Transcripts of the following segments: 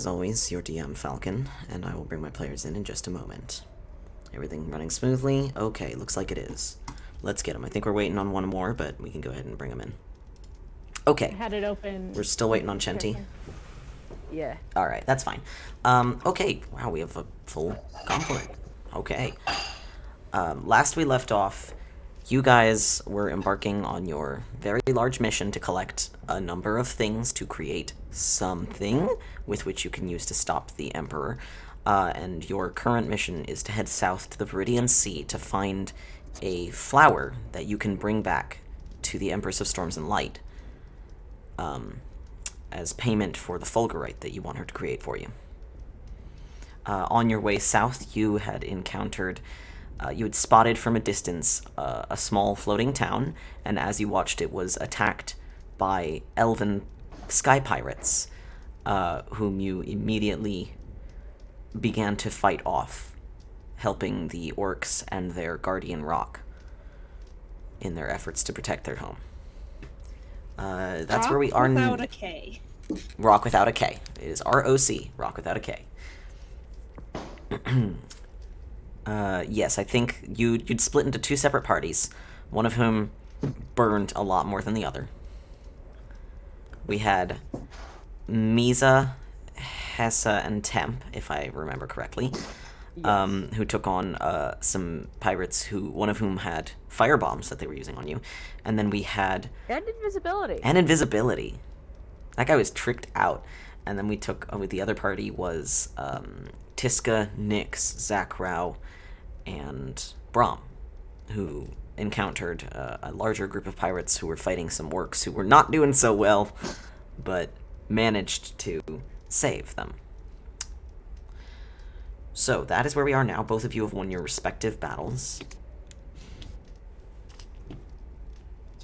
as always, your DM Falcon, and I will bring my players in just a moment. Everything running smoothly? Okay, looks like it is. Let's get them. I think we're waiting on one more, but we can go ahead and bring them in. Okay. I had it open. We're still waiting on Chenti. Yeah. Alright, that's fine. Okay. Wow, we have a full complement. Okay. Last we left off, you guys were embarking on your very large mission to collect a number of things to create something with which you can use to stop the Emperor. And your current mission is to head south to the Viridian Sea to find a flower that you can bring back to the Empress of Storms and Light as payment for the Fulgurite that you want her to create for you. On your way south, you had encountered... you had spotted from a distance a small floating town, and as you watched, it was attacked by elven sky pirates, whom you immediately began to fight off, helping the orcs and their guardian rock in their efforts to protect their home. That's rock where we are now. Without a K. Rock without a K. It is R-O-C, rock without a K. Yes, I think you'd split into two separate parties, one of whom burned a lot more than the other. We had Misa, Hessa, and Temp, if I remember correctly, yes. Who took on some pirates, one of whom had firebombs that they were using on you. And then we had... And invisibility. And invisibility. That guy was tricked out. And then we took... the other party was Tiska, Nyx, Zakrau, and Brahm, who encountered a larger group of pirates who were fighting some orcs who were not doing so well, but managed to save them. So, that is where we are now. Both of you have won your respective battles.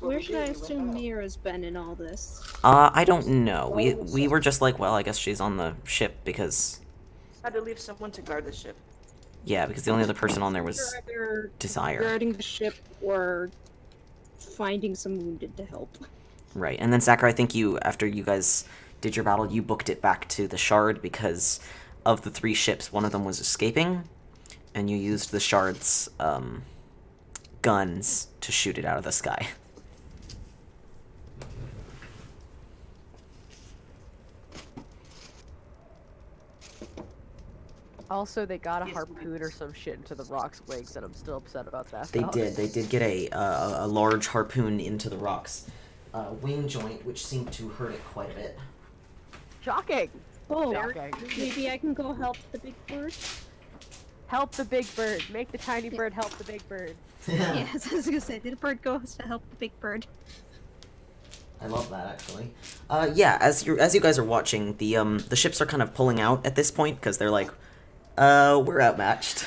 Where should I assume Mira's been in all this? I don't know. We were just like, well, I guess she's on the ship because... Had to leave someone to guard the ship. Yeah, because the only other person on there was Desire. Guarding the ship or finding some wounded to help. Right, and then Zachary, I think after you guys did your battle, you booked it back to the Shard because of the three ships, one of them was escaping, and you used the Shard's guns to shoot it out of the sky. Also, they got a harpoon or some shit into the rock's wings, and I'm still upset about that. They did. They did get a large harpoon into the rock's wing joint, which seemed to hurt it quite a bit. Shocking! Oh, Shocking. Maybe I can go help the big bird? Help the big bird. Make the tiny bird help the big bird. Yes, I was gonna say, the bird goes to help the big bird. I love that, actually. Yeah, as you guys are watching, the ships are kind of pulling out at this point, because they're like, we're outmatched.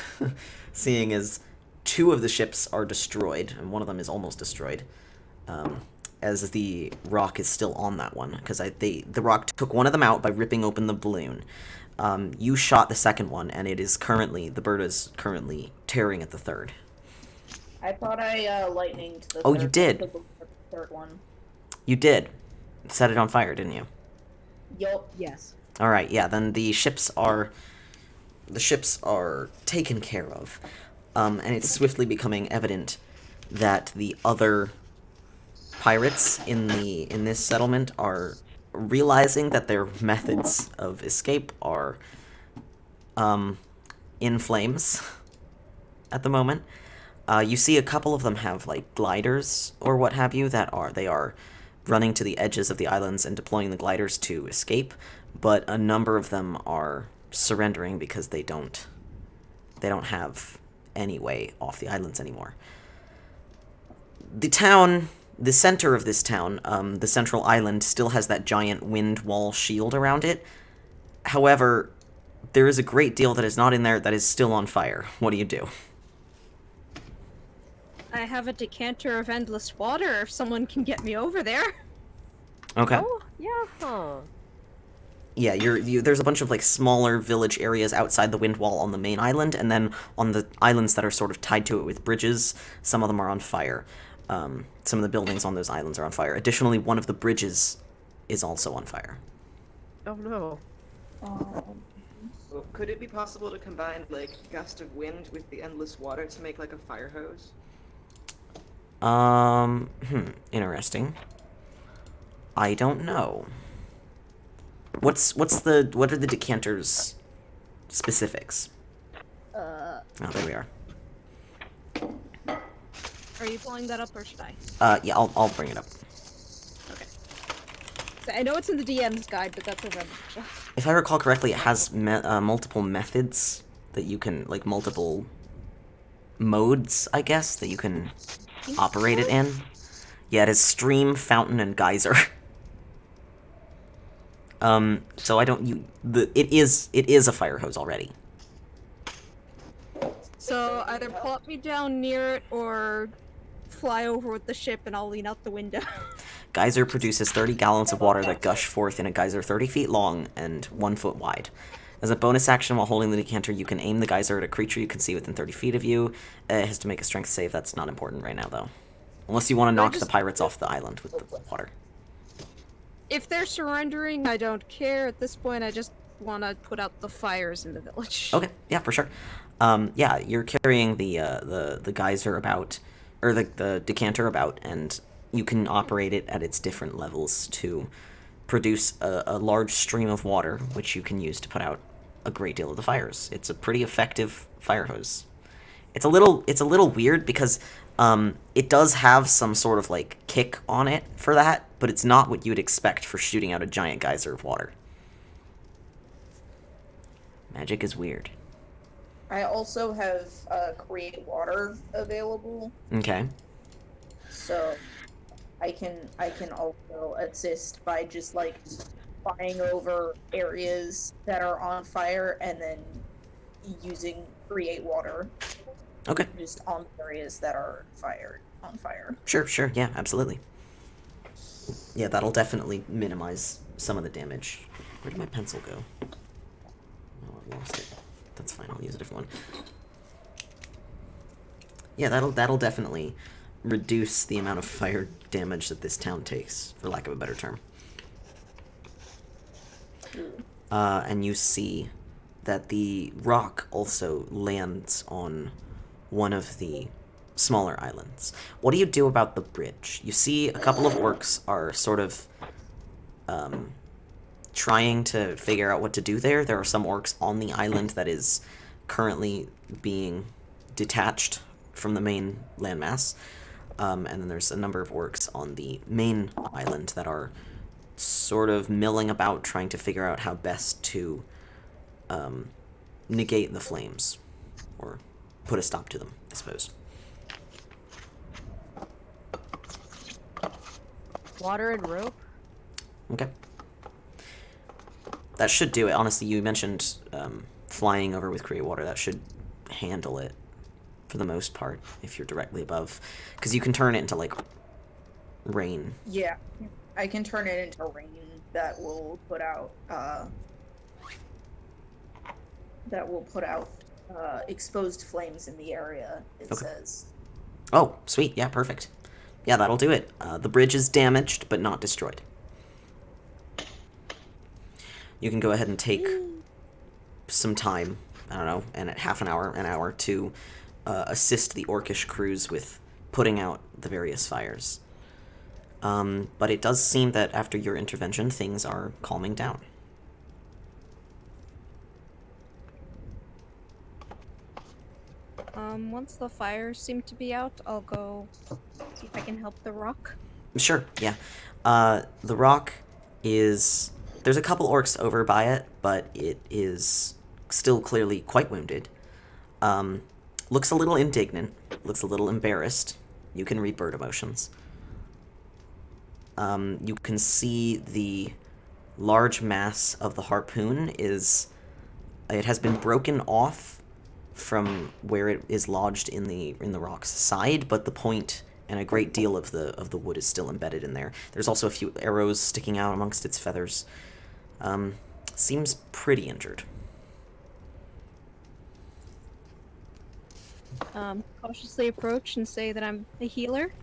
Seeing as two of the ships are destroyed, and one of them is almost destroyed, as the rock is still on that one, because the rock took one of them out by ripping open the balloon. You shot the second one, and the bird is currently tearing at the third. I thought I lightninged the Oh, you did? The third one. You did. Set it on fire, didn't you? Yup. Yes. Alright, yeah, then the ships are taken care of. And it's swiftly becoming evident that the other pirates in this settlement are realizing that their methods of escape are in flames at the moment. You see a couple of them have like gliders or what have you they are running to the edges of the islands and deploying the gliders to escape, but a number of them are surrendering because they don't have any way off the islands anymore. The center of this town, the central island, still has that giant wind wall shield around it. However, there is a great deal that is not in there that is still on fire. What do you do? I have a decanter of endless water if someone can get me over there. Okay. Oh, yeah, huh. Yeah, there's a bunch of like smaller village areas outside the wind wall on the main island, and then on the islands that are sort of tied to it with bridges, some of them are on fire. Some of the buildings on those islands are on fire. Additionally, one of the bridges is also on fire. Oh no. Well, could it be possible to combine, like, gust of wind with the endless water to make, like, a fire hose? Interesting. I don't know. What are the decanter's specifics? Oh, there we are. Are you pulling that up or should I? Yeah, I'll bring it up. Okay. So I know it's in the DM's guide, but that's a random check. If I recall correctly, it has multiple methods that you can, like, multiple modes, I guess, that you can operate it in. Yeah, it is stream, fountain, and geyser. So I don't, it is a fire hose already. So either plop me down near it or fly over with the ship and I'll lean out the window. Geyser produces 30 gallons of water that gush forth in a geyser 30 feet long and 1 foot wide. As a bonus action while holding the decanter, you can aim the geyser at a creature you can see within 30 feet of you. It has to make a strength save. That's not important right now, though. Unless you want to knock the pirates off the island with the water. If they're surrendering, I don't care. At this point, I just want to put out the fires in the village. Okay, yeah, for sure. Yeah, you're carrying the geyser about, or the decanter about, and you can operate it at its different levels to produce a large stream of water, which you can use to put out a great deal of the fires. It's a pretty effective fire hose. It's a little weird because it does have some sort of like kick on it for that, but it's not what you'd expect for shooting out a giant geyser of water. Magic is weird. I also have create water available, Okay. so I can also assist by just like flying over areas that are on fire and then using create water. Okay. Just on areas that are on fire. Sure, yeah, absolutely. Yeah, that'll definitely minimize some of the damage. Where did my pencil go? Oh, I've lost it. That's fine, I'll use a different one. Yeah, that'll definitely reduce the amount of fire damage that this town takes, for lack of a better term. And you see that the rock also lands on one of the smaller islands. What do you do about the bridge? You see a couple of orcs are sort of trying to figure out what to do there. There are some orcs on the island that is currently being detached from the main landmass. And then there's a number of orcs on the main island that are sort of milling about trying to figure out how best to negate the flames, or put a stop to them, I suppose. Water and rope? Okay. That should do it. Honestly, you mentioned flying over with create water. That should handle it for the most part if you're directly above. Because you can turn it into, like, rain. Yeah, I can turn it into rain that will put out exposed flames in the area, it says. Oh, sweet. Yeah, perfect. Yeah, that'll do it. The bridge is damaged, but not destroyed. You can go ahead and take some time, I don't know, and at half an hour, to assist the orcish crews with putting out the various fires. But it does seem that after your intervention, things are calming down. Once the fires seem to be out, I'll go see if I can help the rock. Sure, yeah. The rock is... There's a couple orcs over by it, but it is still clearly quite wounded. Looks a little indignant, looks a little embarrassed. You can read bird emotions. You can see the large mass of the harpoon is... It has been broken off from where it is lodged in the rock's side, but the point and a great deal of the wood is still embedded in there. There's also a few arrows sticking out amongst its feathers. Seems pretty injured. Cautiously approach and say that I'm a healer.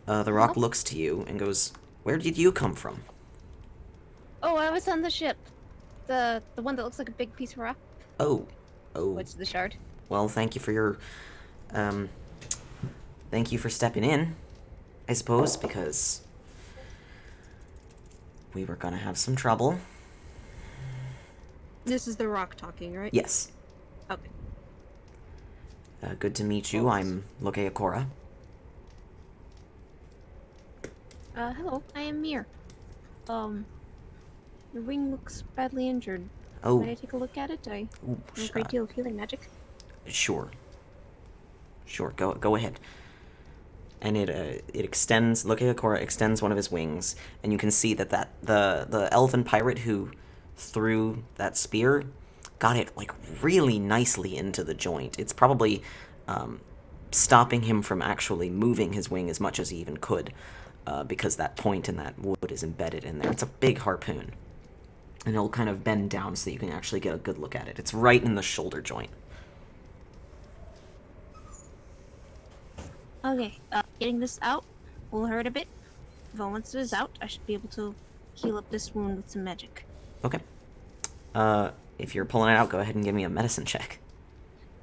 The rock looks to you and goes, "Where did you come from?" Oh, I was on the ship. The one that looks like a big piece of rock. Oh. Oh. What's the shard? Well, thank you for your, thank you for stepping in, I suppose, because we were gonna have some trouble. This is the rock talking, right? Yes. Okay. Good to meet you. I'm Lokeakora. Hello. I am Mir. Your wing looks badly injured. Oh. Might I take a look at it? I Ooh, have a great deal of healing magic. Sure. Sure, go ahead. And it extends. Lokeakora extends one of his wings, and you can see that the elven pirate who threw that spear got it like really nicely into the joint. It's probably stopping him from actually moving his wing as much as he even could, because that point in that wood is embedded in there. It's a big harpoon, and it'll kind of bend down so you can actually get a good look at it. It's right in the shoulder joint. Okay, getting this out will hurt a bit. But once it is out, I should be able to heal up this wound with some magic. Okay. If you're pulling it out, go ahead and give me a medicine check.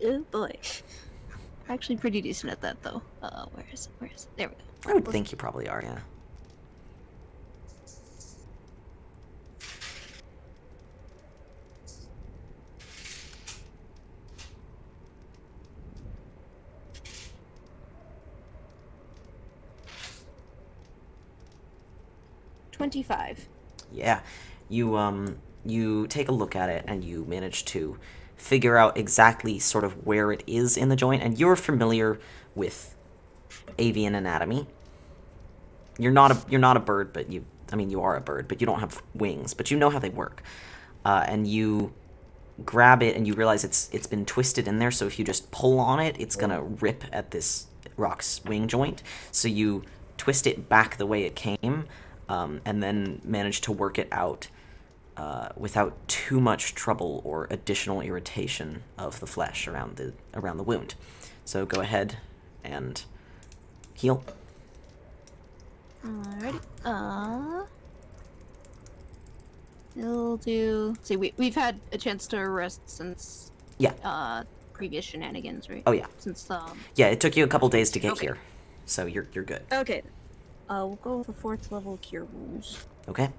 Oh boy. Actually pretty decent at that, though. Where is it? Where is it? There we go. I would think you probably are, yeah. $25. Yeah. You take a look at it, and you manage to figure out exactly sort of where it is in the joint, and you're familiar with avian anatomy. You're not a bird, but you are a bird, but you don't have wings, but you know how they work. And you grab it, and you realize it's been twisted in there, so if you just pull on it, it's gonna rip at this rock's wing joint. So you twist it back the way it came, and then manage to work it out without too much trouble or additional irritation of the flesh around the wound. So go ahead and heal. Alrighty. We'll do. See, we've had a chance to rest since. Yeah. Previous shenanigans, right? Oh yeah. Since Yeah, it took you a couple days to get Okay. here, so you're good. Okay. We'll go with the 4th level cure wounds. Okay.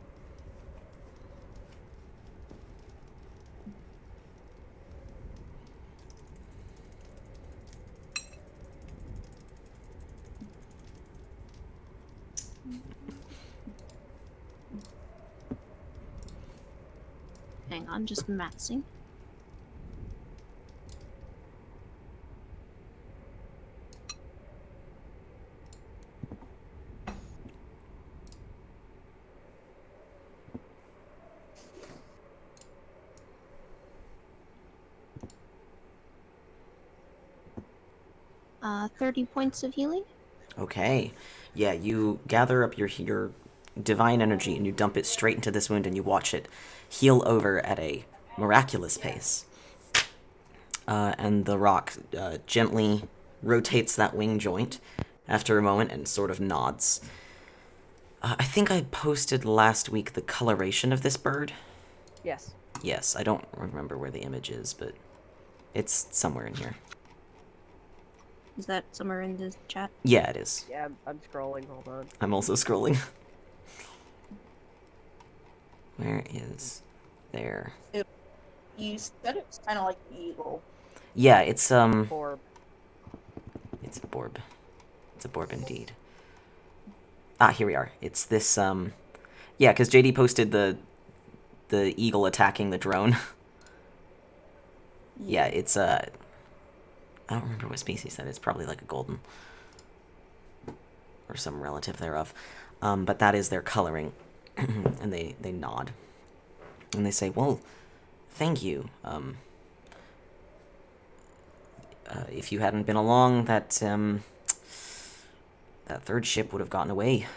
Hang on, just matsing. 30 points of healing. Okay. Yeah, you gather up your divine energy and you dump it straight into this wound and you watch it heal over at a miraculous pace. And the rock gently rotates that wing joint after a moment and sort of nods. I think I posted last week the coloration of this bird. Yes. Yes, I don't remember where the image is, but it's somewhere in here. Is that somewhere in the chat? Yeah, it is. Yeah, I'm scrolling. Hold on. I'm also scrolling. Where is there? You said it was kind of like an eagle. Yeah, it's Or it's a borb. It's a borb indeed. Ah, here we are. It's this yeah, because JD posted the eagle attacking the drone. Yeah, it's I don't remember what species that is. Probably like a golden or some relative thereof. But that is their coloring, and they nod, and they say, "Well, thank you. If you hadn't been along, that third ship would have gotten away."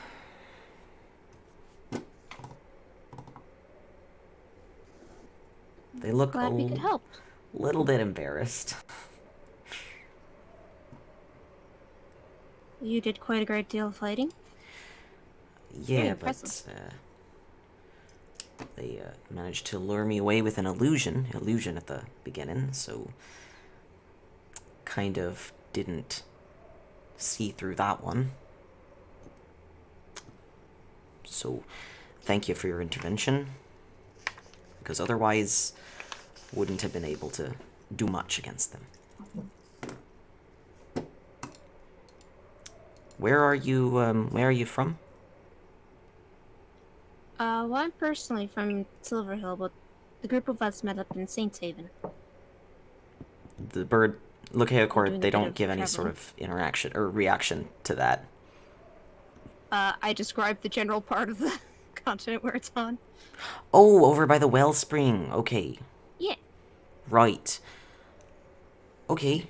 They look Glad we could help. little bit embarrassed. You did quite a great deal of fighting. Yeah, Very but impressive. They managed to lure me away with an illusion at the beginning, so kind of didn't see through that one. So thank you for your intervention, because otherwise wouldn't have been able to do much against them. Where are you from? Well, I'm personally from Silverhill, but the group of us met up in Saint Haven. The bird, Lucaocor, Doing a they bit don't of give any sort traveling. of interaction or reaction to that. I described the general part of the continent where it's on. Oh, over by the wellspring. Okay. Yeah. Right. Okay.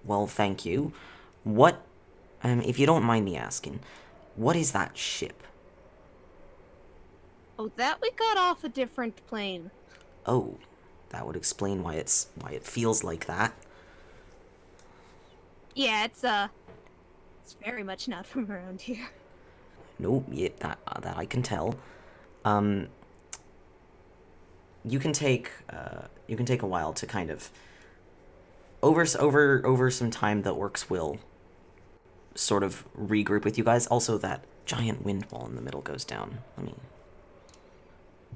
Well, thank you. What, if you don't mind me asking, what is that ship? Oh, that we got off a different plane. Oh, that would explain why it feels like that. Yeah, it's very much not from around here. Nope, yeah, that I can tell. You can take a while to kind of over some time. The orcs will sort of regroup with you guys. Also, that giant wind wall in the middle goes down. I mean,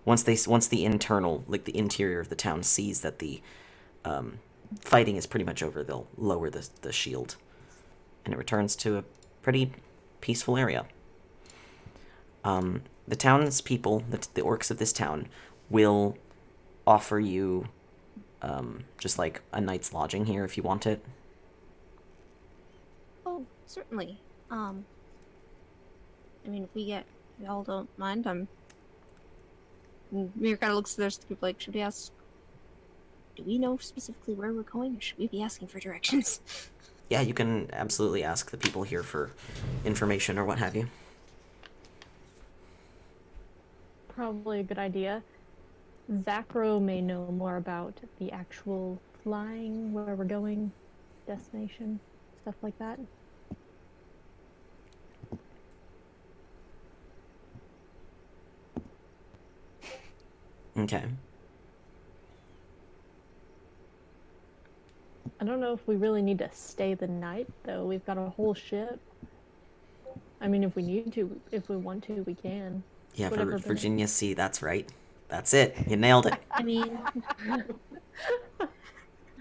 once the internal, like the interior of the town sees that the fighting is pretty much over, they'll lower the shield, and it returns to a pretty peaceful area. The townspeople, the orcs of this town, will offer you just like a night's lodging here if you want it. Oh, certainly. I mean, if y'all don't mind, Mir kind of looks at the rest of the group like, should we ask? Do we know specifically where we're going, or should we be asking for directions? Yeah, you can absolutely ask the people here for information or what have you. Probably a good idea. Zacro may know more about the actual flying, where we're going, destination, stuff like that. Okay. I don't know if we really need to stay the night, though. We've got a whole ship. I mean, if we need to, if we want to, we can. Yeah, Whatever, Virginia Sea, that's right. That's it. You nailed it. I mean,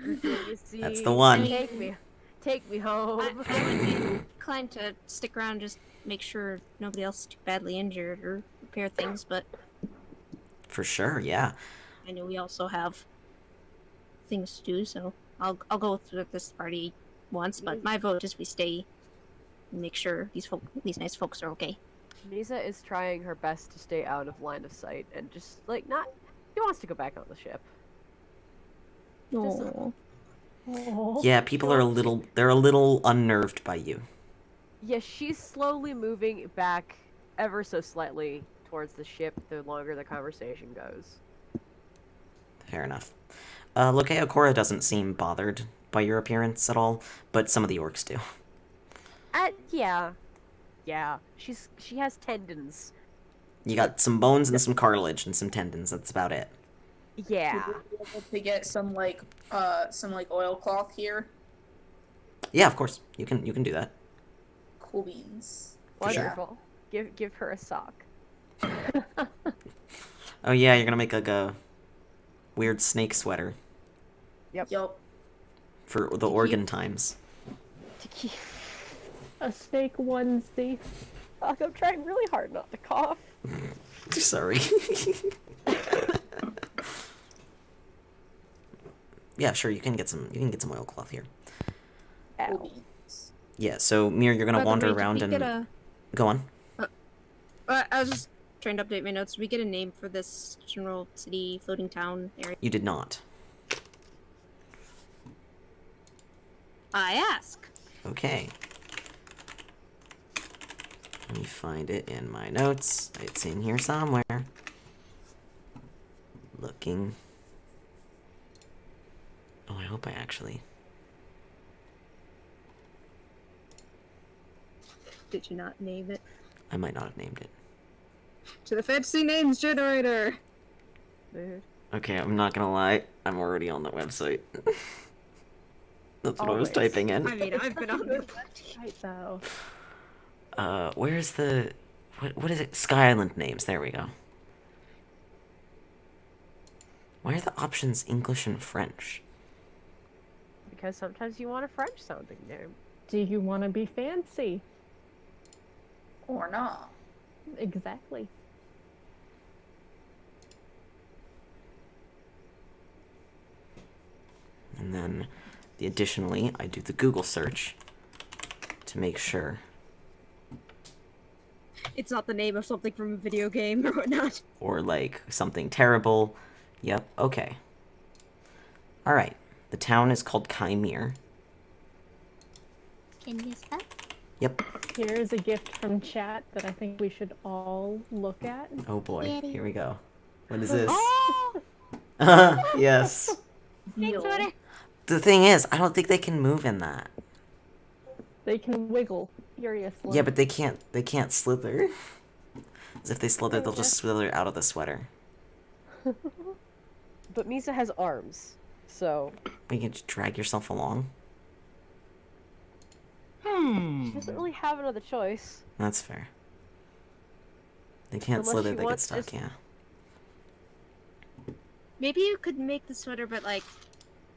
You see, That's the one. Take me home. I would be inclined to stick around, just make sure nobody else is too badly injured or repair things, but For sure, yeah. I know we also have things to do, so I'll go through this party once, but my vote is we stay and make sure these nice folks are okay. Nisa is trying her best to stay out of line of sight and just like not. He wants to go back on the ship. No. Oh. Yeah, people are they're a little unnerved by you. Yeah, she's slowly moving back ever so slightly towards the ship the longer the conversation goes. Fair enough. Lucaocora doesn't seem bothered by your appearance at all, but some of the orcs do. Yeah. She has tendons. You got some bones and some cartilage and some tendons. That's about it. Yeah. Would we be able to get some oilcloth here? Yeah, of course. You can do that. Cool beans. For sure. Wonderful. Give her a sock. Oh yeah, you're gonna make like a weird snake sweater Yup. for the organ times. To keep. A snake onesie. Fuck, I'm trying really hard not to cough. Sorry. Yeah, sure. You can get some oilcloth here. Cool Ow. beans. Yeah. So Mir, you're gonna By the wander way, did around we and get a... go on. I was just trying to update my notes. Did we get a name for this general city, floating town area? You did not. I ask. Okay. Let me find it in my notes. It's in here somewhere. Looking. Oh, I hope I actually... Did you not name it? I might not have named it. To the fancy names generator. Dude. Okay, I'm not gonna lie. I'm already on the website. That's what I was Always. typing in. I mean, I've been on the Right, though. Where's the... What is it? Sky Island names. There we go. Why are the options English and French? Because sometimes you want a French sounding name. Do you want to be fancy? Or not. Exactly. And then, additionally, I do the Google search to make sure. It's not the name of something from a video game or whatnot. Or, like, something terrible. Yep, okay. Alright. The town is called Chimere. Can you spell? Yep. Here's a gift from chat that I think we should all look at. Oh boy, Daddy. here we go. What is this? Oh! Yes. Thanks, Twitter. The thing is, I don't think they can move in that. They can wiggle furiously. Yeah, but they can't slither. As if they slither, they'll just Yeah. slither out of the sweater. But Misa has arms, so You can just drag yourself along. she doesn't really have another choice. That's fair. They can't Unless slither, she they get wants stuck, just- yeah. Maybe you could make the sweater, but like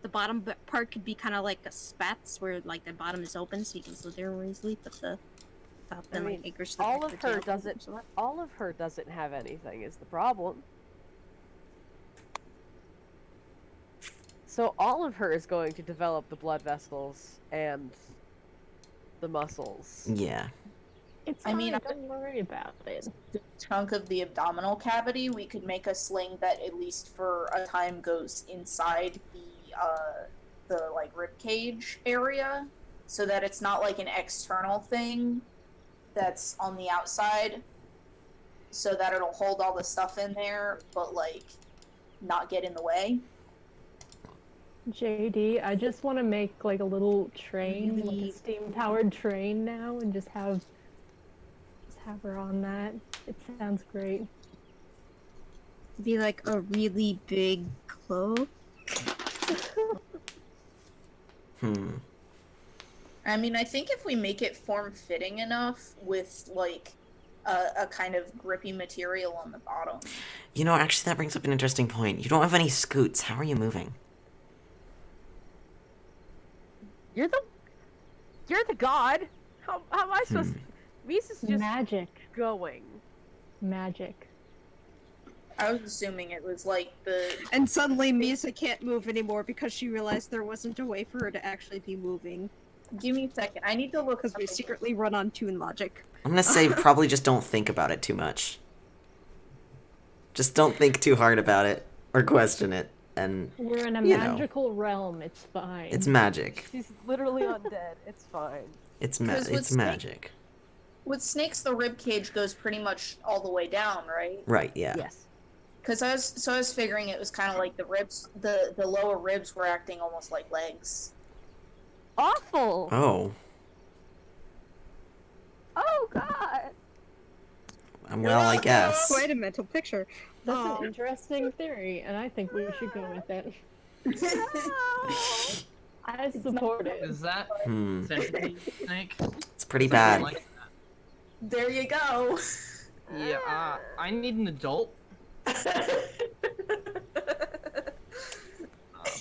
the bottom part could be kind of like a spats, where like the bottom is open, so you can slither more easily. But the top I then mean, like anchors all the of her tail. doesn't. So that- All of her doesn't have anything. Is the problem? So all of her is going to develop the blood vessels and the muscles. Yeah. It's I mean, fine, don't worry about it. The chunk of the abdominal cavity, we could make a sling that at least for a time goes inside the like rib cage area, so that it's not like an external thing that's on the outside, so that it'll hold all the stuff in there, but like not get in the way. JD, I just want to make like a little train, like Really? a steam-powered train now, and just have her on that. It sounds great. be like a really big cloak. I mean, I think if we make it form-fitting enough with like a kind of grippy material on the bottom. You know, actually, that brings up an interesting point. You don't have any scoots. How are you moving? You're the god. How am I supposed? Misa's just Magic. going. Magic. I was assuming it was like the And suddenly Misa can't move anymore because she realized there wasn't a way for her to actually be moving. Give me a second. I need to look Because we up- secretly run on Toon Logic. I'm gonna say probably just don't think about it too much. Just don't think too hard about it or question it, and We're in a You know. magical realm. It's fine. it's magic. She's literally undead. It's fine. It's 'Cause with it's snake- magic. With snakes, the rib cage goes pretty much all the way down, right? Right? Yeah. Yes. Because I was figuring it was kind of like the ribs, the lower ribs were acting almost like legs. Awful. Oh. Oh god. Well, I guess. Quite a mental picture. That's Oh. an interesting theory, and I think we should go with it. I support it. Is that Hmm. centipede snake? It's pretty I bad. like There you go. that. Yeah, I need an adult.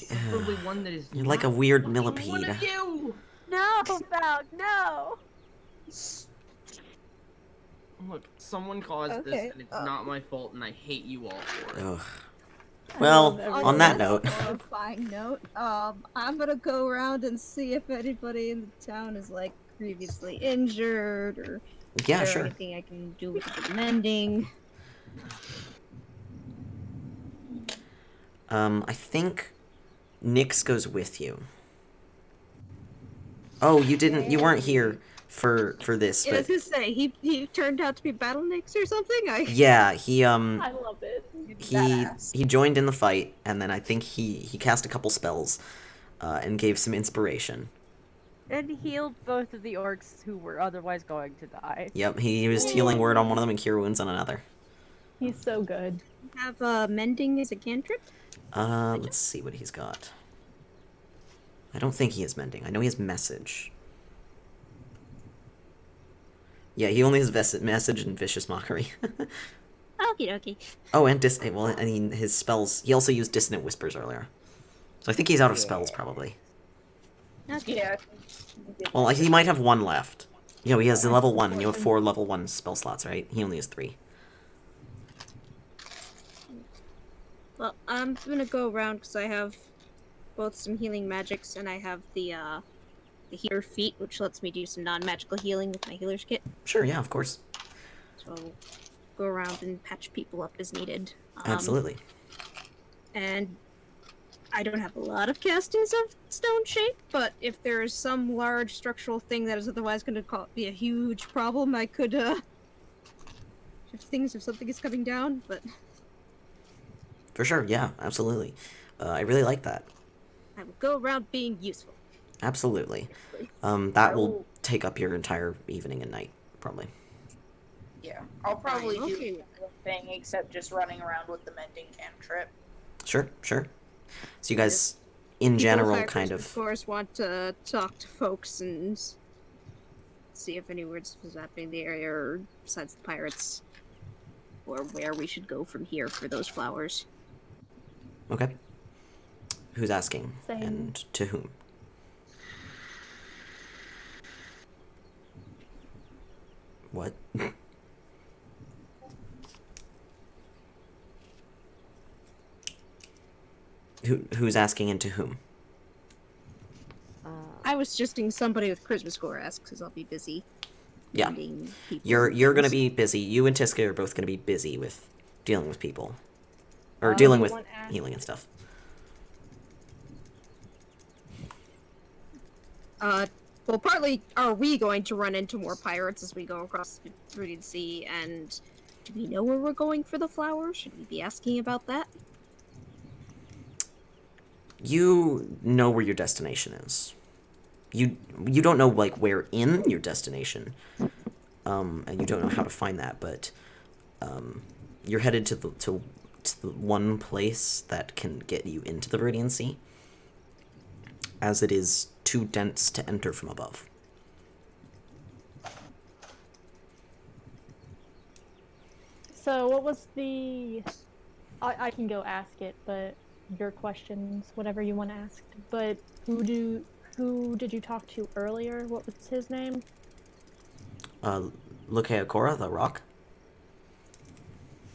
Preferably one that is You're like a not weird fucking millipede. One of you. No, Falc, no. Look, someone caused Okay, this, and it's not my fault, and I hate you all for it. Ugh. Well, love on that everyone. note, Horrifying note. I'm gonna go around and see if anybody in the town is like previously injured or yeah, is there sure. anything I can do with the mending. I think Nyx goes with you. Oh, you weren't here for this, Yeah, I was but gonna say he turned out to be Battle Nix or something. yeah, he I love it. he joined in the fight, and then I think he cast a couple spells, and gave some inspiration. And healed both of the orcs who were otherwise going to die. Yep, he used healing word on one of them and cure wounds on another. He's so good. Have mending as a cantrip? Let's see what he's got. I don't think he has mending. I know he has message. Yeah, he only has message and vicious mockery. Okie dokie. Oh, and well, I mean, his spells. He also used dissonant whispers earlier, so I think he's out of spells probably. Okay. Yeah. Well, he might have one left. You know, he has a level 1. You have 4 level 1 spell slots, right? He only has 3. Well, I'm gonna go around because I have both some healing magics and I have the healer feat, which lets me do some non-magical healing with my healer's kit. Sure, yeah, of course. So I'll go around and patch people up as needed. Absolutely. And I don't have a lot of castings of stone shape, but if there is some large structural thing that is otherwise going to be a huge problem, I could shift things if something is coming down. But For sure, yeah, absolutely. I really like that. I will go around being useful. Absolutely. Basically. That will take up your entire evening and night, probably. Yeah, I'll probably Okay. do the thing except just running around with the mending cantrip. Sure, sure. So you guys, in People general, with high kind charisma of... scores want to talk to folks and see if any weird stuff is happening in the area, or besides the pirates, or where we should go from here for those flowers. Okay. Who's asking? Same. And to whom? What? Who's asking and to whom? I was suggesting somebody with charisma score asks, because I'll be busy. Yeah. finding people You're and gonna things. be busy. You and Tiska are both gonna be busy with dealing with people. Or Oh, dealing you with want ask- healing and stuff. Well, partly are we going to run into more pirates as we go across the Viridian Sea, and do we know where we're going for the flowers? Should we be asking about that? You know where your destination is. You don't know like where in your destination, and you don't know how to find that. But you're headed to the one place that can get you into the Viridian Sea, as it is too dense to enter from above. So what was the... I can go ask it, but your questions, whatever you want to ask. But who did you talk to earlier? What was his name? Lukeakora, the rock.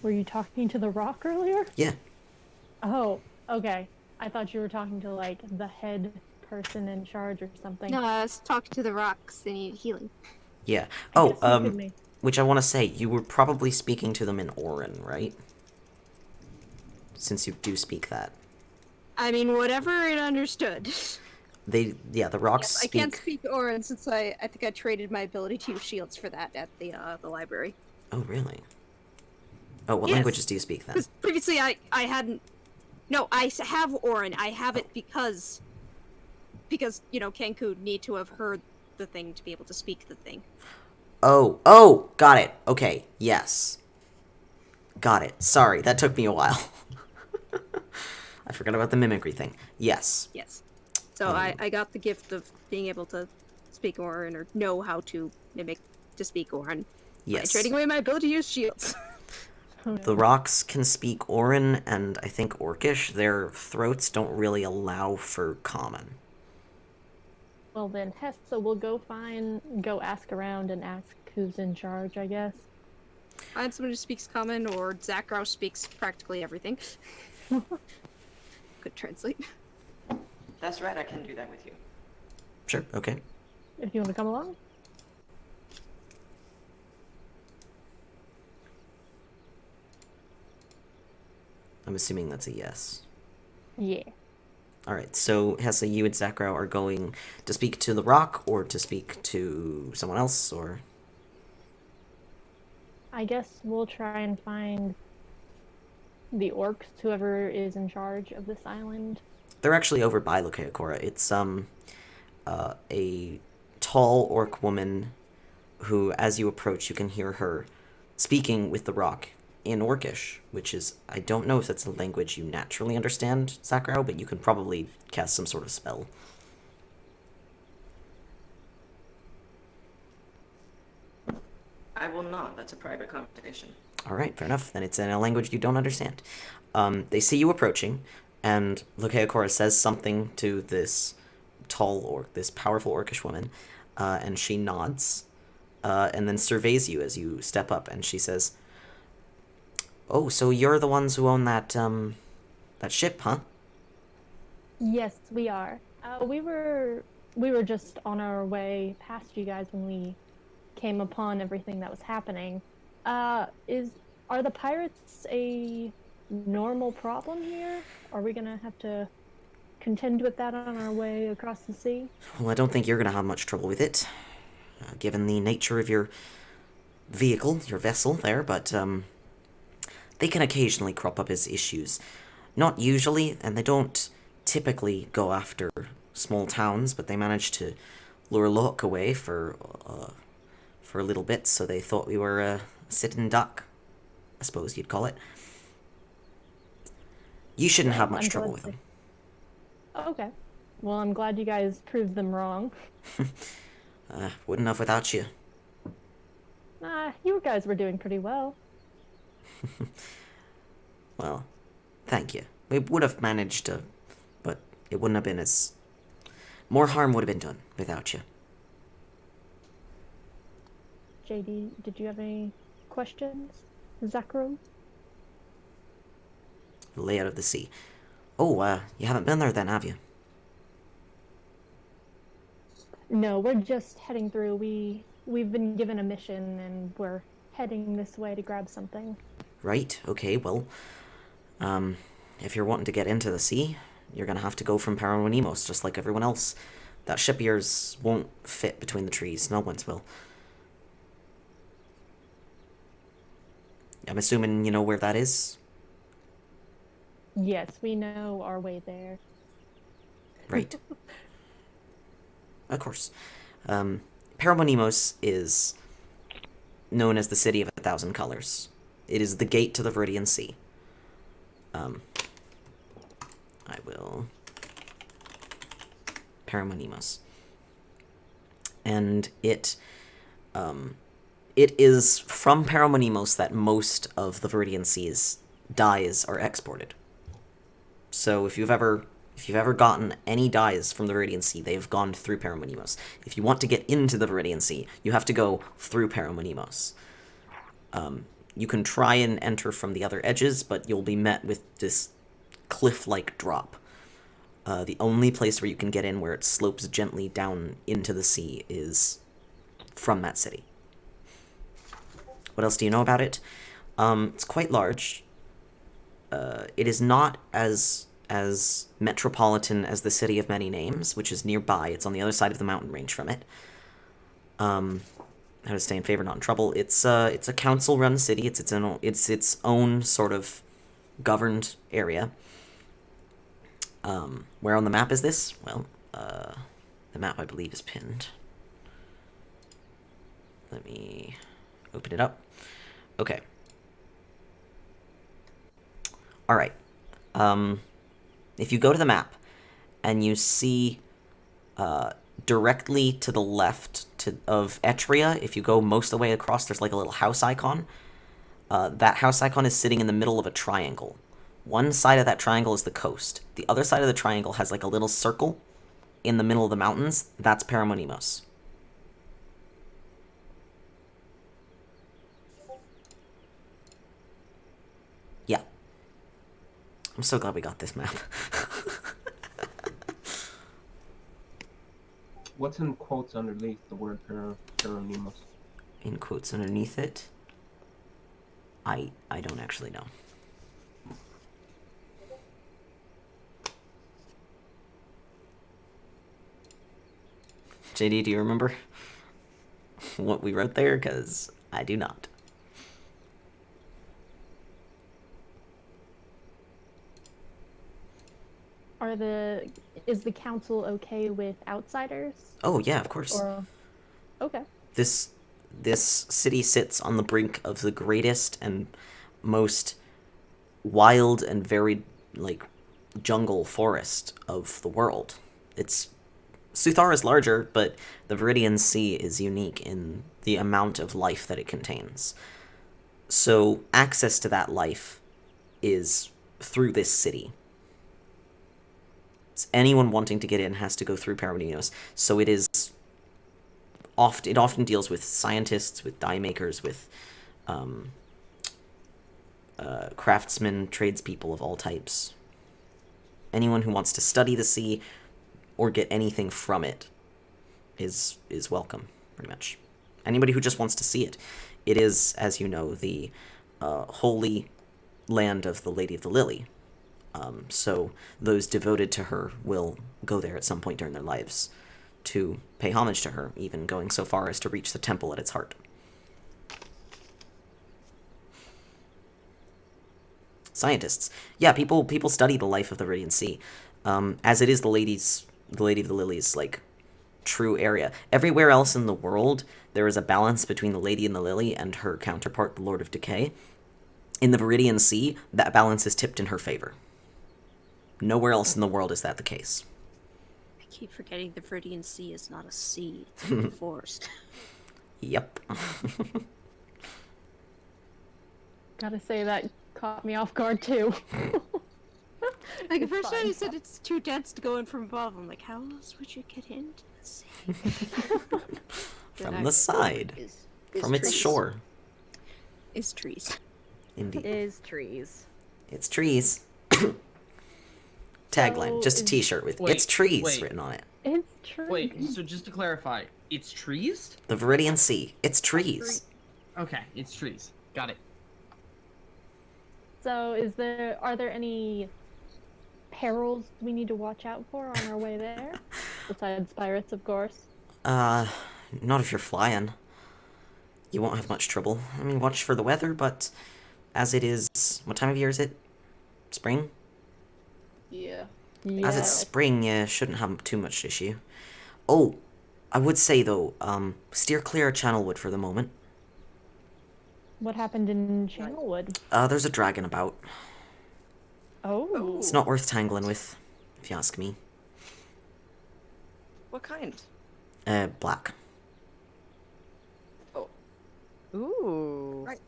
Were you talking to the rock earlier? Yeah. Oh, okay. I thought you were talking to, like, the head person in charge or something. No, I was talking to the rocks. They need healing. Yeah. I guess you could make- Which I want to say, you were probably speaking to them in Orin, right? Since you do speak that. I mean, whatever it understood. The rocks Yes, I speak... can't speak Orin since I think I traded my ability to use shields for that at the library. Oh, really? Oh, what Yes. languages do you speak then? Because previously I hadn't. No, I have Orin. I have it because Kenku need to have heard the thing to be able to speak the thing. Oh, got it. Okay, yes. Got it. Sorry, that took me a while. I forgot about the mimicry thing. Yes. Yes. So I got the gift of being able to speak Orin or know how to mimic to speak Orin. By Yes. trading away my ability to use shields. The rocks can speak Orin and I think Orcish. Their throats don't really allow for common. Well then, Hess, so we'll go ask around and ask who's in charge, I guess. Find someone who speaks common, or Zakrow speaks practically everything. Could translate. That's right, I can do that with you. Sure, okay. If you want to come along. I'm assuming that's a yes. Yeah. Alright, so Hessa, you and Zakrow are going to speak to the rock or to speak to someone else, or... I guess we'll try and find the orcs, whoever is in charge of this island. They're actually over by Lukeakora. It's a tall orc woman who, as you approach, you can hear her speaking with the rock in Orcish, which is, I don't know if that's a language you naturally understand, Sakurao, but you can probably cast some sort of spell. I will not. That's a private conversation. All right, fair enough. Then it's in a language you don't understand. They see you approaching, and Lukeakora says something to this tall orc, this powerful orcish woman, and she nods, and then surveys you as you step up, and she says, "Oh, so you're the ones who own that ship, huh?" Yes, we are. We were just on our way past you guys when we came upon everything that was happening. Are the pirates a normal problem here? Are we gonna have to contend with that on our way across the sea? Well, I don't think you're gonna have much trouble with it, given the nature of your vehicle, your vessel there, but they can occasionally crop up as issues. Not usually, and they don't typically go after small towns, but they manage to lure Locke away for a little bit, so they thought we were a sitting duck, I suppose you'd call it. You shouldn't have much trouble with them. Okay. Well, I'm glad you guys proved them wrong. Wouldn't have without you. You guys were doing pretty well. Well, thank you. We would have managed to, but it wouldn't have been as... More harm would have been done without you. JD, did you have any questions? Zakro? The layout of the sea. Oh, you haven't been there then, have you? No, we're just heading through. We've been given a mission and we're heading this way to grab something. Right, okay, well, if you're wanting to get into the sea, you're gonna have to go from Paramonimos, just like everyone else. That ship of yours won't fit between the trees, no one's will. I'm assuming you know where that is? Yes, we know our way there. Right. Of course. Paramonimos is known as the City of 1,000 Colors. It is the gate to the Viridian Sea. I will... Paramonimos. And it is from Paramonimos that most of the Viridian Sea's dyes are exported. So if you've ever gotten any dyes from the Viridian Sea, they've gone through Paramonimos. If you want to get into the Viridian Sea, you have to go through Paramonimos. You can try and enter from the other edges, but you'll be met with this cliff-like drop. The only place where you can get in where it slopes gently down into the sea is from that city. What else do you know about it? It's quite large. It is not as metropolitan as the City of Many Names, which is nearby. It's on the other side of the mountain range from it. How to stay in favor, not in trouble. It's a council-run city. It's its own sort of governed area. Where on the map is this? Well, the map I believe is pinned. Let me open it up. Okay. All right. If you go to the map and you see directly to the left of Etria, if you go most of the way across, there's like a little house icon. That house icon is sitting in the middle of a triangle. One side of that triangle is the coast. The other side of the triangle has like a little circle in the middle of the mountains. That's Paramonimos. Yeah. I'm so glad we got this map. What's in quotes underneath the word Paramonimos? In quotes underneath it? I don't actually know. JD, do you remember what we wrote there? Because I do not. Is the council okay with outsiders? Oh, yeah, of course. Okay. This city sits on the brink of the greatest and most wild and varied, like, jungle forest of the world. Suthar is larger, but the Viridian Sea is unique in the amount of life that it contains. So access to that life is through this city. Anyone wanting to get in has to go through Paramonimos. So it often deals with scientists, with dye makers, with craftsmen, tradespeople of all types. Anyone who wants to study the sea or get anything from it is welcome, pretty much. Anybody who just wants to see it. It is, as you know, the holy land of the Lady of the Lily. So those devoted to her will go there at some point during their lives to pay homage to her, even going so far as to reach the temple at its heart. Scientists. Yeah, people study the life of the Viridian Sea, as it is the Lady of the Lily's, like, true area. Everywhere else in the world, there is a balance between the Lady and the Lily and her counterpart, the Lord of Decay. In the Viridian Sea, that balance is tipped in her favor. Nowhere else in the world is that the case. I keep forgetting the Viridian Sea is not a sea, it's a forest. Yep. Gotta say, that caught me off guard too. Like, the It's first time fine. you said it's too dense to go in from above, I'm like, how else would you get into the sea? From the side. From its shore. Is trees. Indeed. Is trees. It's trees. Tagline. So Just a is- t-shirt with Wait, "It's trees" wait. written on it. It's true. Wait, so just to clarify, it's trees? The Viridian Sea. It's trees. Okay, it's trees. Got it. So are there any perils we need to watch out for on our way there? Besides pirates, of course. Not if you're flying. You won't have much trouble. I mean, watch for the weather, but as it is... What time of year is it? Spring? Yeah. Yeah. As it's spring, you shouldn't have too much issue. Oh, I would say, though, steer clear of Channelwood for the moment. What happened in Channelwood? There's a dragon about. Oh. It's not worth tangling with, if you ask me. What kind? Black. Ooh. Right.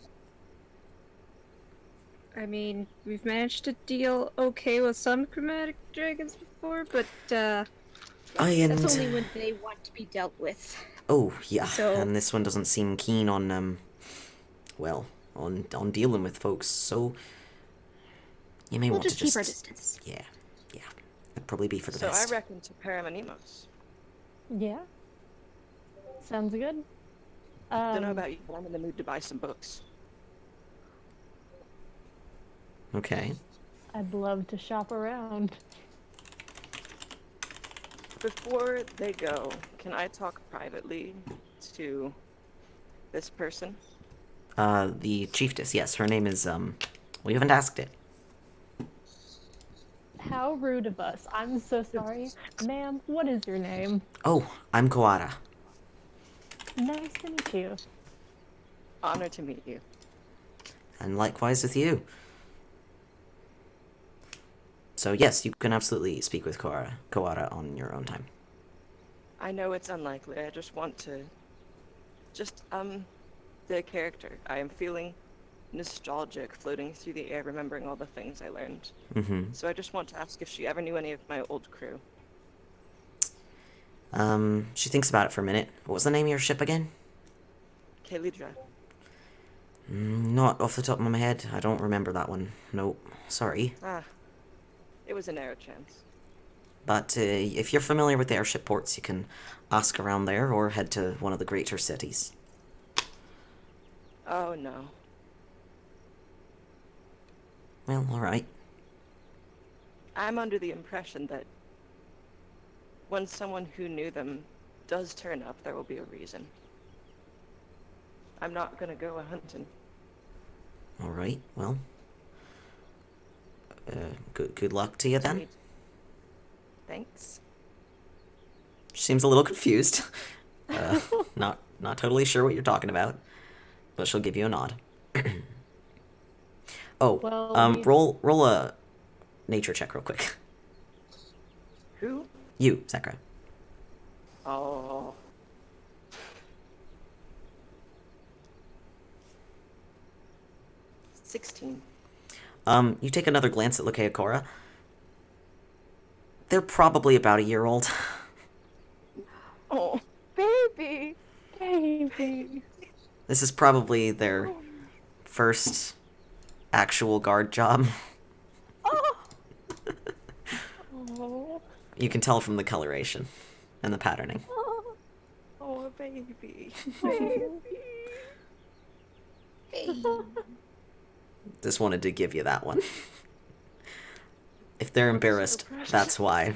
I mean, we've managed to deal okay with some chromatic dragons before, but And... that's only when they want to be dealt with. Oh, yeah, So- and this one doesn't seem keen on, well, on dealing with folks, so... You may We'll want just to keep our distance. Yeah. That'd probably be for the So best. I reckon to Paramonimos. Yeah. Sounds good. Don't know about you, but I'm in the mood to buy some books. Okay. I'd love to shop around. Before they go, can I talk privately to this person? The chiefess, yes, her name is, we haven't asked it. How rude of us. I'm so sorry. Ma'am, what is your name? Oh, I'm Koara. Nice to meet you. Honor to meet you. And likewise with you. So yes, you can absolutely speak with Koara on your own time. I know it's unlikely. I just want to... the character. I am feeling nostalgic, floating through the air, remembering all the things I learned. Mm-hmm. So I just want to ask if she ever knew any of my old crew. She thinks about it for a minute. What was the name of your ship again? Kalidra. Not off the top of my head. I don't remember that one. Nope. Sorry. It was a narrow chance. But if you're familiar with the airship ports, you can ask around there or head to one of the greater cities. Oh no. Well, alright. I'm under the impression that when someone who knew them does turn up, there will be a reason. I'm not gonna go a-hunting. Alright, well. Good luck to you then. Sweet. Thanks. She seems a little confused. Not totally sure what you're talking about, but she'll give you a nod. Oh, Well, roll a nature check real quick. Who? You, Sakura. Oh. $16. You take another glance at Lukeakora. They're probably about a year old. Oh. Baby! baby. This is probably their first actual guard job. Oh, You can tell from the coloration and the patterning. Oh, baby. Just wanted to give you that one. If they're embarrassed, precious. that's why.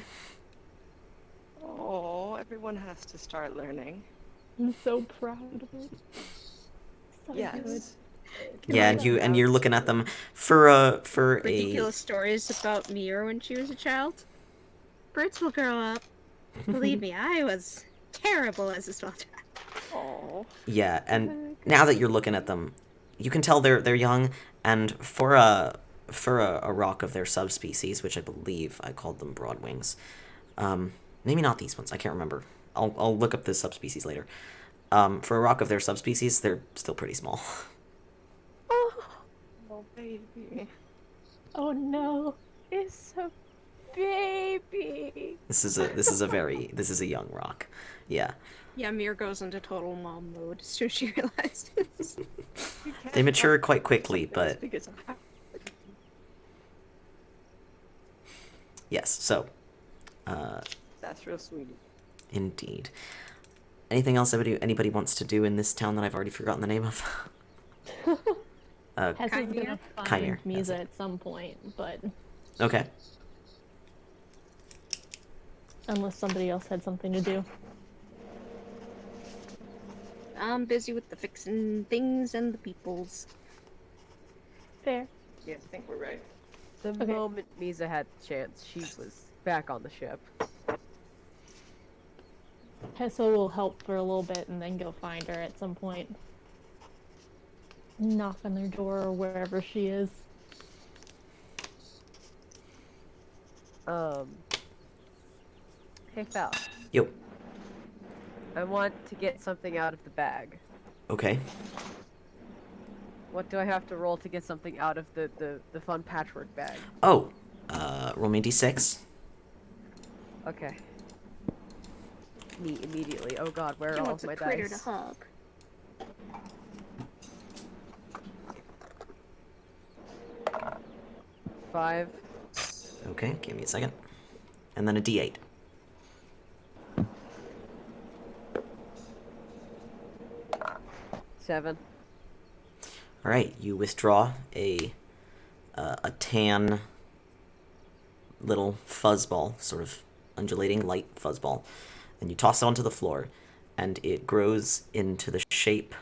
Oh, everyone has to start learning. I'm so proud of it. So good. Yes. Yeah, and you're looking at them for a Ridiculous stories about Mira when she was a child. Birds will grow up. Believe me, I was terrible as a small child. Oh. yeah, and now that you're looking at them, you can tell they're young, and for a rock of their subspecies, which I believe I called them broadwings. Maybe not these ones. I can't remember. I'll look up the subspecies later. For a rock of their subspecies, they're still pretty small. Oh, baby. Oh no. It's a baby! This is a young rock. Yeah. Yeah, Mira goes into total mom mode as soon as she realizes. They mature quite quickly, but Because yes, so that's real sweet. indeed. Anything else anybody wants to do in this town that I've already forgotten the name of? Hess is Chimera? gonna find Chimera, that's Misa it. at some point, but Okay. unless somebody else had something to do. I'm busy with the fixing things and the peoples. Fair. Yeah, I think we're right. The Okay. moment Misa had the chance, she was back on the ship. Hessa will help for a little bit and then go find her at some point. Knock on their door or wherever she is. Hey Fal, Yo. I want to get something out of the bag. Okay. What do I have to roll to get something out of the fun patchwork bag? Oh. Roll me d6. Okay. Me immediately. Oh god, where She are all wants of a my critter dice? to hug. Five. Okay, give me a second. And then a d8. Seven. All right, you withdraw a tan little fuzzball, sort of undulating light fuzzball, and you toss it onto the floor, and it grows into the shape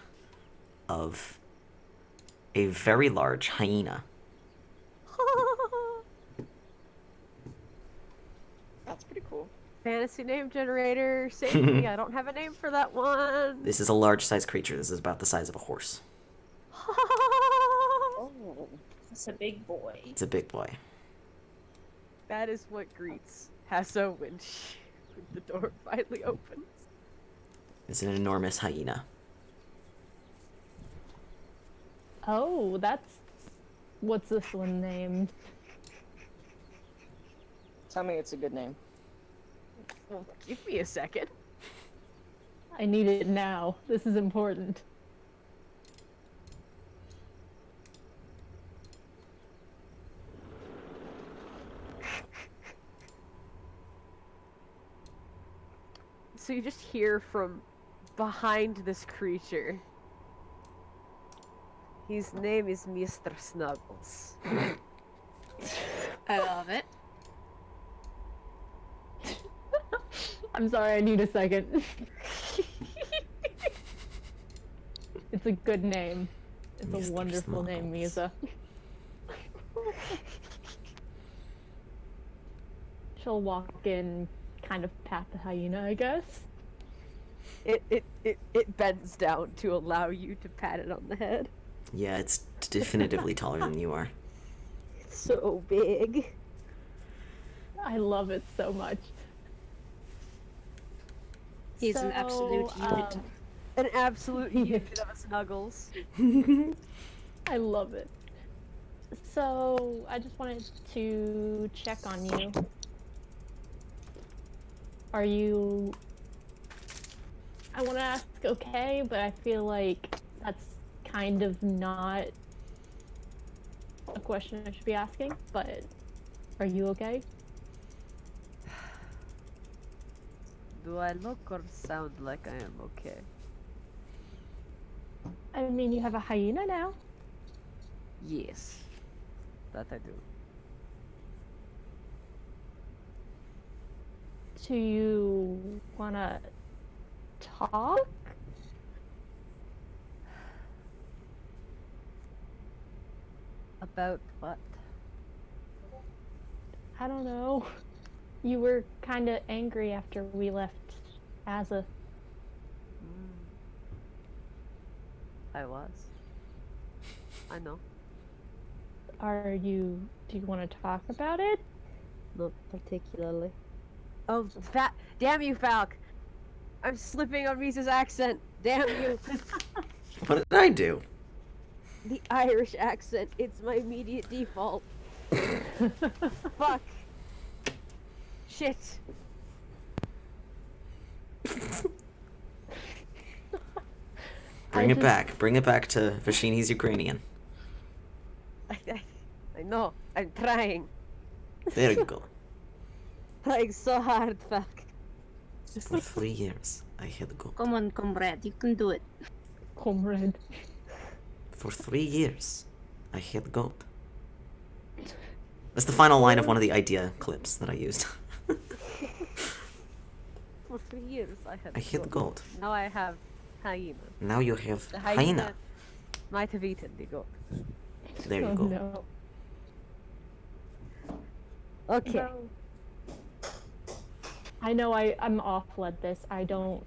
of a very large hyena. That's pretty cool. Fantasy name generator, save me. I don't have a name for that one. This is a large-sized creature. This is about the size of a horse. Oh, that's a big boy. It's a big boy. That is what greets Hasso when the door finally opens. It's an enormous hyena. Oh, that's... What's this one named? Tell me it's a good name. Well, give me a second. I need it now. This is important. So you just hear from behind this creature. His name is Mr. Snuggles. I love it. I'm sorry, I need a second. It's a good name. It's Mr. a wonderful name, Snuggles. Misa. She'll walk in, kind of pat the hyena, I guess. It bends down to allow you to pat it on the head. Yeah, it's definitively taller than you are. So big. I love it so much. He's an absolute unit. An absolute unit of a snuggles. I love it. So, I just wanted to check on you. Are you... I want to ask okay, but I feel like that's kind of not a question I should be asking, but are you okay? Do I look or sound like I am okay? I mean, you have a hyena now. Yes. That I do. Do you wanna talk? About what? I don't know. You were kind of angry after we left Azza. I was. I know. Do you want to talk about it? Not particularly. Oh, damn you, Falk! I'm slipping on Risa's accent. Damn you! What did I do? The Irish accent. It's my immediate default. Fuck. Shit. Bring it back. Bring it back to Vashini's Ukrainian. I know. I'm trying. There you go. Trying so hard, Falk. For 3 years, I had gold. Come on, comrade, you can do it. Comrade. For 3 years, I had gold. That's the final line of one of the idea clips that I used. For 3 years, I had. I had gold. Now I have hyena. Now you have The hyena. might have eaten the goat. There you Oh, go. no. Okay. No. I know I'm awful at this. I don't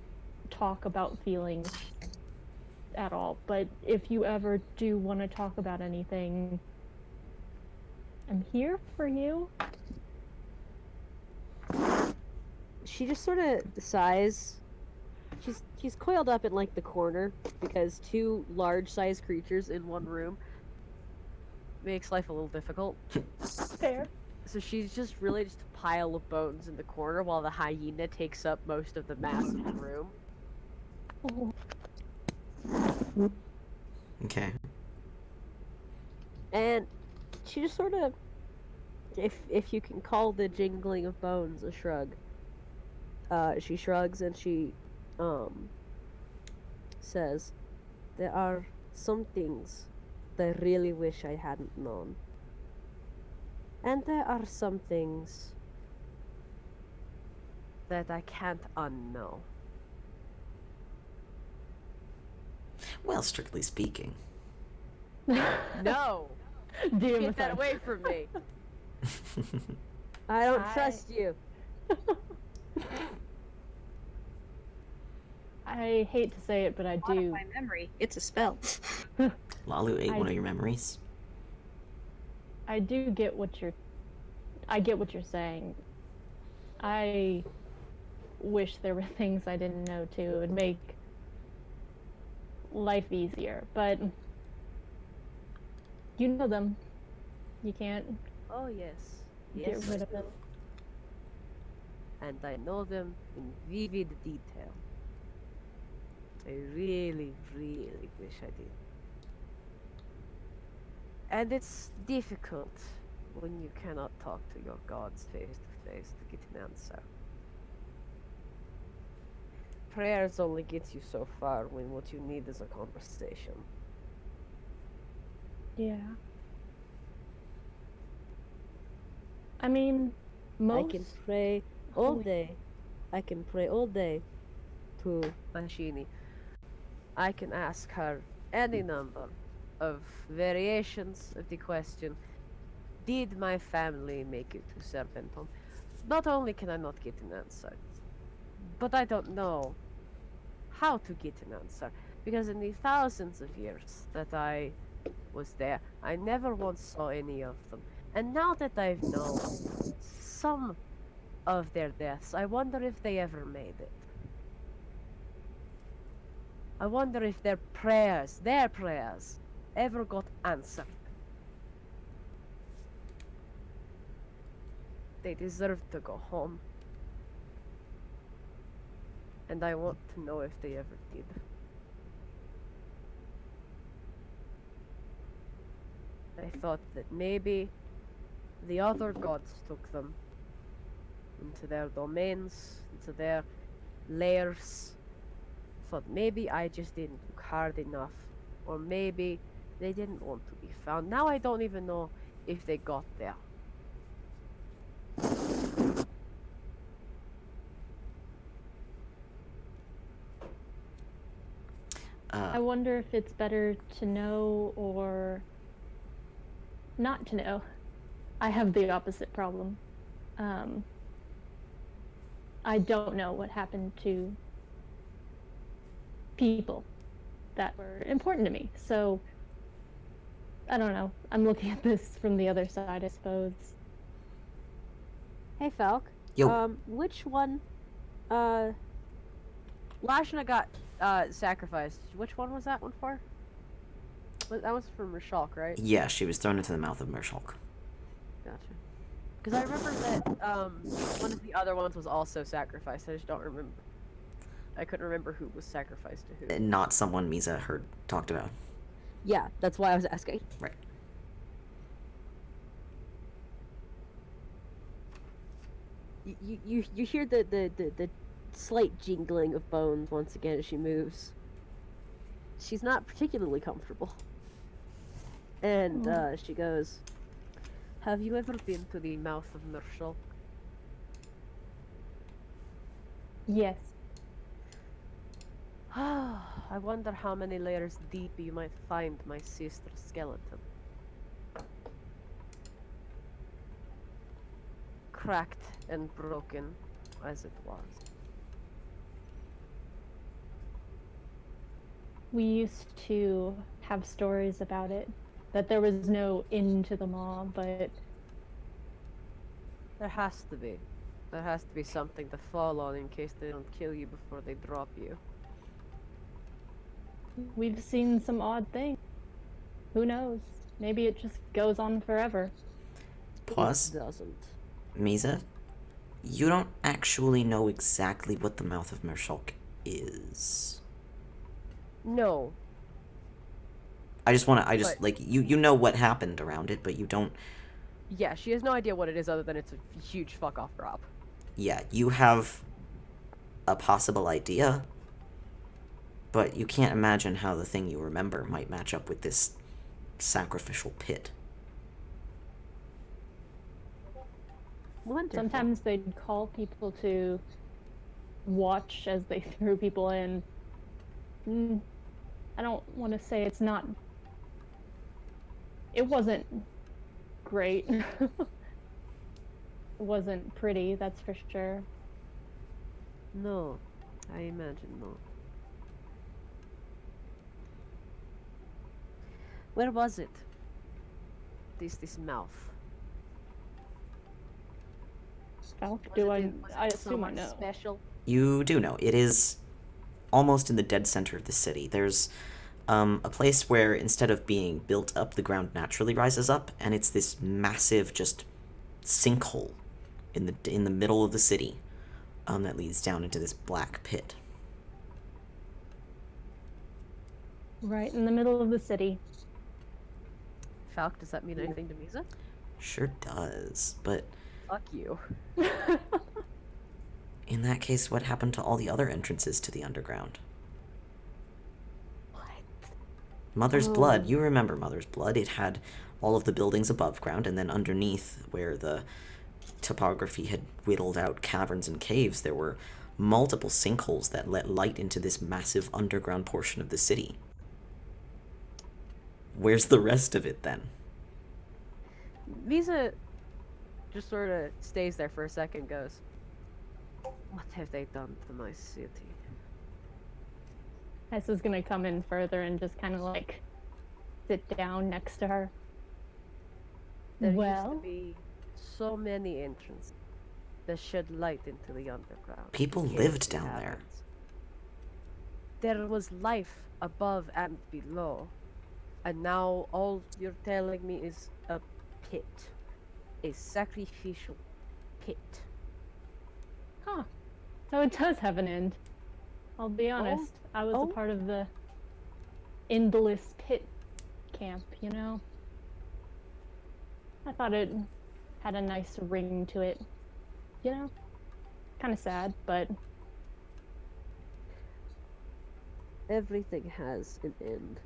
talk about feelings at all. But if you ever do want to talk about anything, I'm here for you. She just sort of sighs. She's coiled up in like the corner because two large-sized creatures in one room makes life a little difficult. Fair. So she's just really just a pile of bones in the corner while the hyena takes up most of the mass of the room. Oh. Okay. And she just sort of, if you can call the jingling of bones a shrug, she shrugs and she says, "There are some things that I really wish I hadn't known. And there are some things that I can't unknow." Well, strictly speaking. No! Dear Get that Messiah. away from me! I don't I- trust you. I hate to say it, but I do. My memory. It's a spell. Lalu ate I- one of your memories. I do get what you're. I get what you're saying. I wish there were things I didn't know too. It would make life easier, but you know them. You can't Oh, yes. get Yes, rid I of do. it. And I know them in vivid detail. I really, really wish I did. And it's difficult when you cannot talk to your gods face to face to get an answer. Prayers only get you so far when what you need is a conversation. Yeah. I mean, most. I can pray all Holy- day. I can pray all day to Bashini. I can ask her any number of variations of the question, did my family make it to Serpenton? Not only can I not get an answer, but I don't know how to get an answer. Because in the thousands of years that I was there, I never once saw any of them. And now that I've known some of their deaths, I wonder if they ever made it. I wonder if their prayers, ever got answered. They deserve to go home. And I want to know if they ever did. I thought that maybe the other gods took them into their domains, into their lairs. Thought maybe I just didn't look hard enough, or maybe they didn't want to be found. Now I don't even know if they got there. I wonder if it's better to know or not to know. I have the opposite problem. I don't know what happened to people that were important to me. So, I don't know. I'm looking at this from the other side, I suppose. Hey, Falk. Yo. Which one? Lashna got sacrificed. Which one was that one for? That was for Murshulk, right? Yeah, she was thrown into the mouth of Murshulk. Gotcha. Because I remember that one of the other ones was also sacrificed. I just don't remember. I couldn't remember who was sacrificed to who. Not someone Misa heard talked about. Yeah, that's why I was asking. Right. You hear the slight jingling of bones once again as she moves. She's not particularly comfortable. And she goes, "Have you ever been to the mouth of Murshulk?" Yes. I wonder how many layers deep you might find my sister's skeleton. Cracked and broken as it was. We used to have stories about it, that there was no end to the maw, but There has to be. There has to be something to fall on in case they don't kill you before they drop you. we've seen some odd things. Who knows? Maybe it just goes on forever. Plus, It doesn't. Misa, you don't actually know exactly what the mouth of Murshulk is. No. Like, But- you know what happened around it, but you don't. Yeah, she has no idea what it is other than it's a huge fuck off drop. Yeah, you have a possible idea, but you can't imagine how the thing you remember might match up with this sacrificial pit. Wonderful. Sometimes they'd call people to watch as they threw people in. I don't want to say it's not. It wasn't great. It wasn't pretty, that's for sure. No, I imagine no. Where was it? This mouth. Falk, Was do it I? in- was it I assume I somewhere know. Special. You do know. It is almost in the dead center of the city. There's a place where instead of being built up, the ground naturally rises up, and it's this massive just sinkhole in the middle of the city that leads down into this black pit. Right in the middle of the city. Falk, does that mean anything to Misa? Sure does, but Fuck you. in that case, what happened to all the other entrances to the underground? What? Mother's Blood. You remember Mother's Blood. It had all of the buildings above ground, and then underneath, where the topography had whittled out caverns and caves, there were multiple sinkholes that let light into this massive underground portion of the city. Where's the rest of it, then? Misa just sort of stays there for a second, goes, "What have they done to my city?" Tessa's gonna come in further and just kind of like sit down next to her. There used to Well, be so many entrances that shed light into the underground. People in case lived it down there. happens. There was life above and below, and now all you're telling me is a pit, a sacrificial pit. huh. So it does have an end. I'll be honest. I was a oh. part of the endless pit camp, you know? I thought it had a nice ring to it. You know? Kind of sad, but Everything has an end.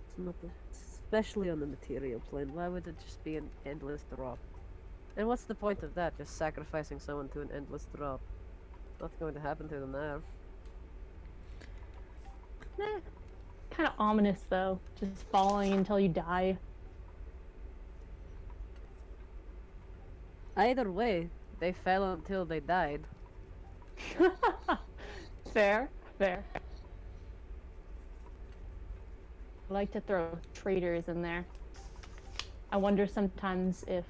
It's not, especially on the material plane. Why would it just be an endless drop? And what's the point of that? Just sacrificing someone to an endless drop. Nothing going to happen to them now. kind of ominous though. Just falling until you die. Either way, they fell until they died. Fair, fair. I like to throw traitors in there. I wonder sometimes if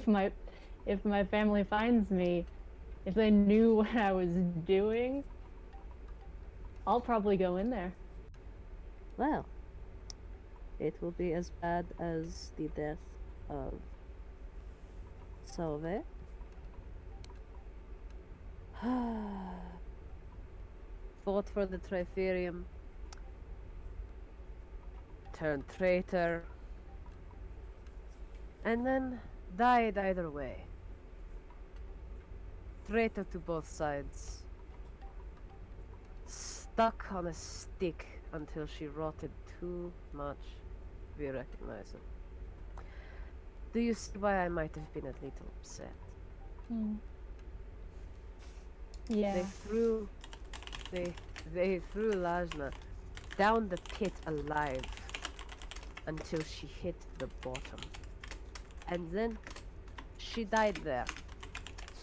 my if my family finds me, if they knew what I was doing, I'll probably go in there. Well, it will be as bad as the death of Salve. Fought for the Triferium, turned traitor, and then died either way. Traitor to both sides. Stuck on a stick until she rotted too much. We recognize it. Do you see why I might have been a little upset? Hmm. Yeah. They threw Lajna down the pit alive until she hit the bottom. And then she died there.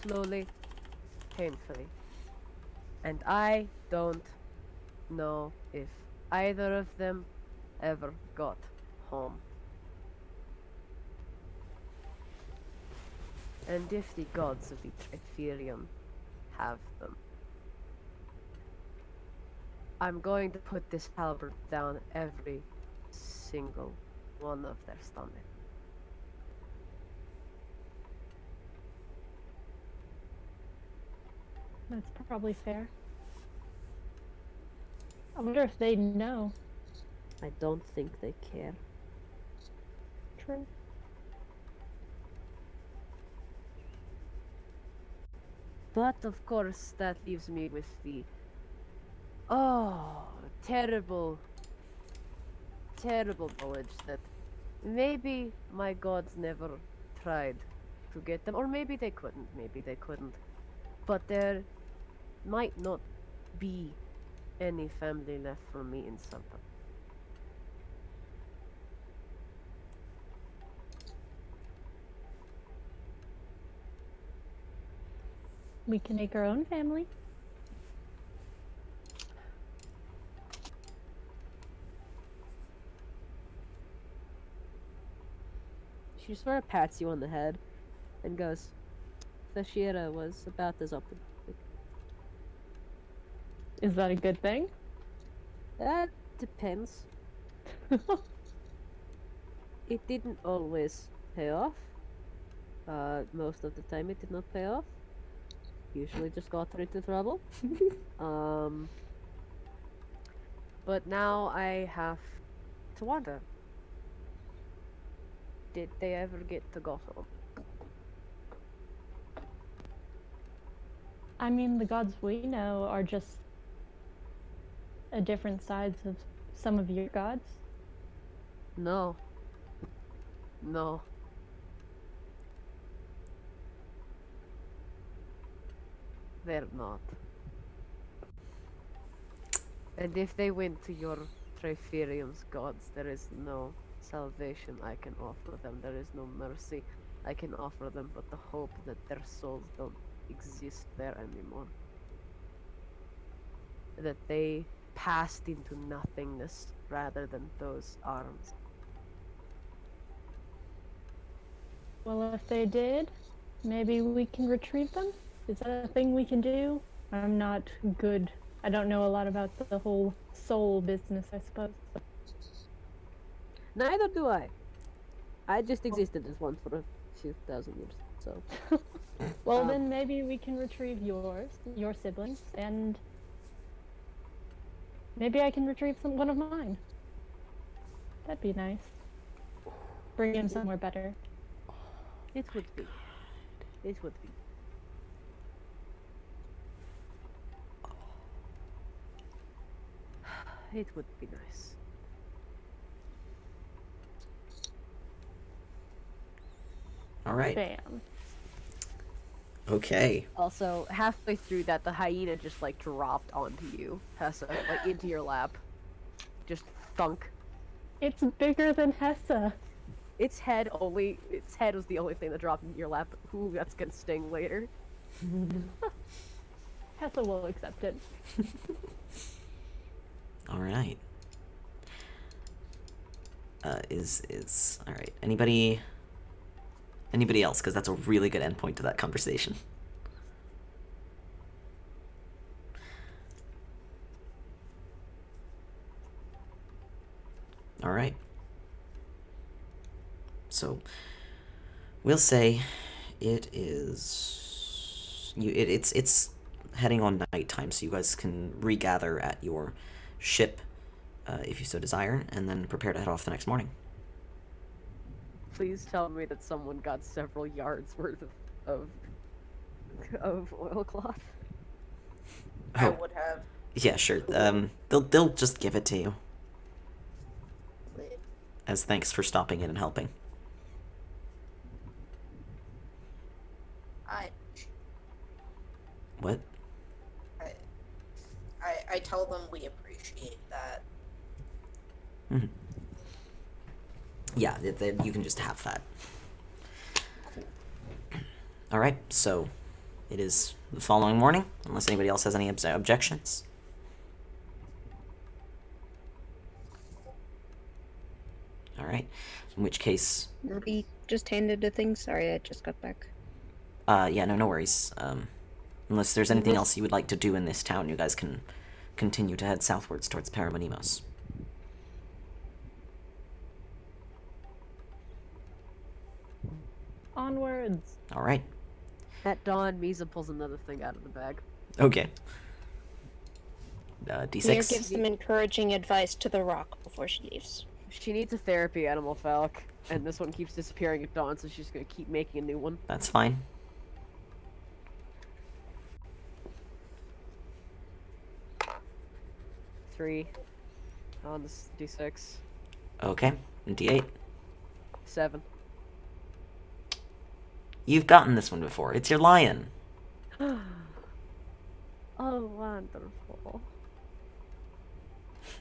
Slowly, painfully. And I don't know if either of them ever got home. And if the gods of the Triferium have them, I'm going to put this halberd down every single one of their stomach. That's probably fair. I wonder if they know. I don't think they care. True. But of course, that leaves me with the terrible, terrible knowledge that maybe my gods never tried to get them, or maybe they couldn't. But there might not be any family left for me in Santa. We can make our own family. She sort of pats you on the head and goes, Thashira was about as optimistic. Is that a good thing? That depends. It didn't always pay off. Most of the time it did not pay off. Usually just got her into trouble. But now I have to wonder. Did they ever get to go home? I mean, the gods we know are just a different sides of some of your gods. No. No. They're not. And if they went to your Triferium's gods, there is no salvation I can offer them. There is no mercy I can offer them, but the hope that their souls don't exist there anymore. That they passed into nothingness rather than those arms. Well, if they did, maybe we can retrieve them? Is that a thing we can do? I'm not good. I don't know a lot about the whole soul business, I suppose. Neither do I. I just existed as one for a few thousand years, so. Well, then maybe we can retrieve your siblings, and maybe I can retrieve one of mine. That'd be nice. Bring him somewhere better. It would be. It would be. It would be nice. All right. Bam. Okay. Also, halfway through that, the hyena just like dropped onto you, Hessa, like into your lap. Just thunk. It's bigger than Hessa. Its head was the only thing that dropped into your lap. Ooh, that's gonna sting later. Hessa will accept it. All right. All right. Anybody else? Because that's a really good endpoint to that conversation. All right. So we'll say it is it's heading on nighttime, so you guys can regather at your ship if you so desire, and then prepare to head off the next morning. Please tell me that someone got several yards worth of oilcloth. I Oh. would have. Yeah, sure. They'll just give it to you Lit. as thanks for stopping in and helping. What? I tell them we appreciate that. Mm-hmm. Yeah, you can just have that. All right, so it is the following morning, unless anybody else has any objections. All right, in which case... Ruby just handed a thing. Sorry, I just got back. Yeah, no worries. Unless there's anything else you would like to do in this town, you guys can continue to head southwards towards Paramonimos. Onwards. All right. At dawn, Misa pulls another thing out of the bag. Okay. D6. Mia gives some encouraging advice to the rock before she leaves. She needs a therapy animal, Falc, and this one keeps disappearing at dawn, so she's gonna keep making a new one. That's fine. Three on this D6. Okay. D8. 7. You've gotten this one before. It's your lion. Oh, wonderful.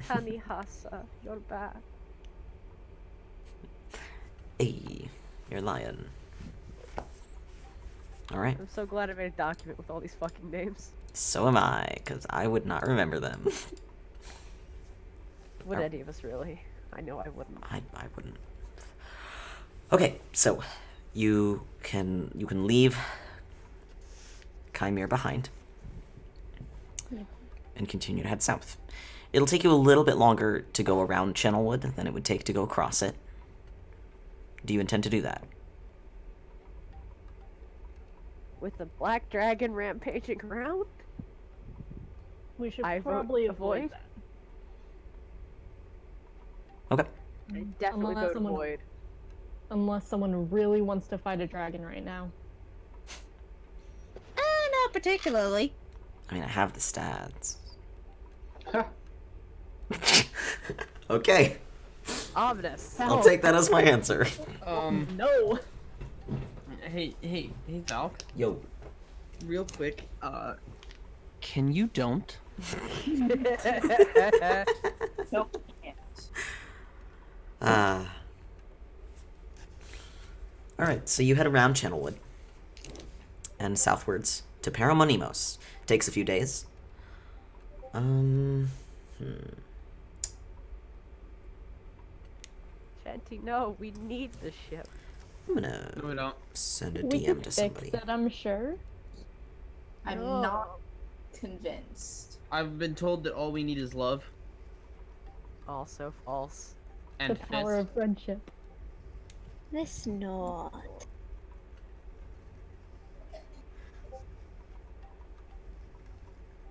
Kanihasa, you're back. Hey, your lion. All right. I'm so glad I made a document with all these fucking names. So am I, because I would not remember them. Would any of us really? I know I wouldn't. I wouldn't. Okay, so you can leave Chimere behind and continue to head south. It'll take you a little bit longer to go around Channelwood than it would take to go across it. Do you intend to do that? With the black dragon rampaging around? We should I vote probably avoid. avoid that. Okay. I definitely Unless vote someone- avoid. Unless someone really wants to fight a dragon right now. Not particularly. I mean, I have the stats. Okay. Ominous. I'll take that as my answer. No! Hey, Valk. Yo. Real quick, can you don't? Nope. Can't. Alright, so you head around Channelwood and southwards to Paramonimos. Takes a few days. Shanty, no, we need the ship. I'm gonna No, we don't. send a We DM can to fix somebody. it, I'm sure. I'm No. not convinced. I've been told that all we need is love Also false. and The power fist. of friendship. Let's not.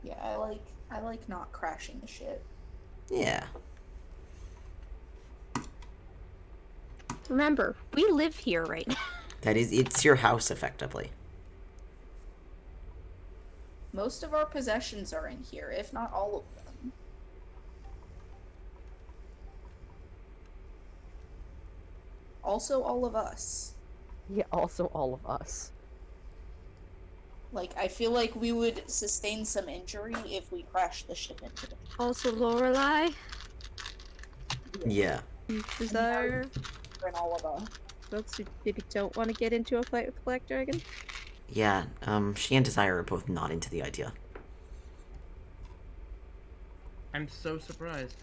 Yeah, I like not crashing the ship. Yeah. Remember, we live here right now. It's your house, effectively. Most of our possessions are in here, if not all of them. Also, all of us. Yeah, also all of us. Like, I feel like we would sustain some injury if we crashed the ship into the Also, Lorelai, Yeah. desire and all of us. folks who maybe don't want to get into a fight with the Black Dragon. Yeah, she and Desire are both not into the idea. I'm so surprised.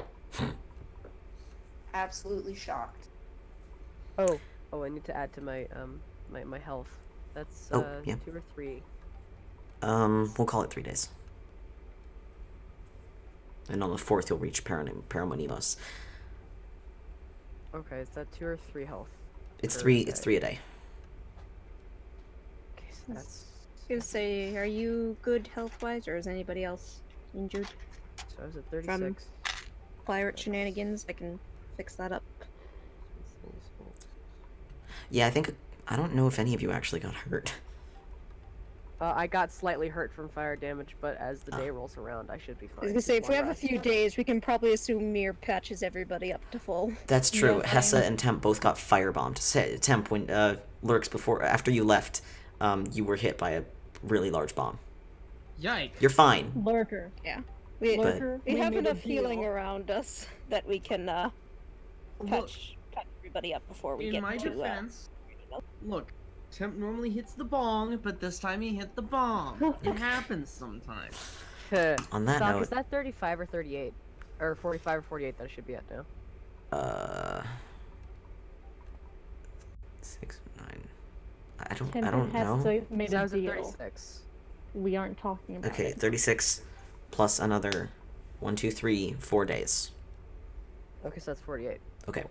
Absolutely shocked. Oh, I need to add to my my health. That's Oh, yeah. 2 or 3. We'll call it 3 days. And on the 4th, you'll reach Paramonimos. Okay, is that 2 or 3 health? It's per 3 day? it's 3 a day. Okay, so that's I was gonna say, are you good health-wise, or is anybody else injured? so I was at 36. Pirate shenanigans, I can fix that up. Yeah, I don't know if any of you actually got hurt. I got slightly hurt from fire damage, but as the day rolls around, I should be fine. I was gonna say, if we Long have a rest. few days, we can probably assume Mir patches everybody up to full. That's true. Yeah, Hessa same. and Temp both got firebombed. Temp, when Lurks after you left, you were hit by a really large bomb. Yikes. You're fine. Lurker. We, But- Lurker. we have made a enough healing deal. around us that we can Look, patch everybody up before we in get my to. defense, look, Temp normally hits the bong, but this time he hit the bomb. It happens sometimes. On that Doc, note, is that 35 or 38? Or 45 or 48 that I should be at now? 6, 9. I don't Temper has know. made So I a was at deal. 36. We aren't talking about Okay, it. 36 plus another 1, 2, 3, 4 days. Okay, so that's 48. Okay.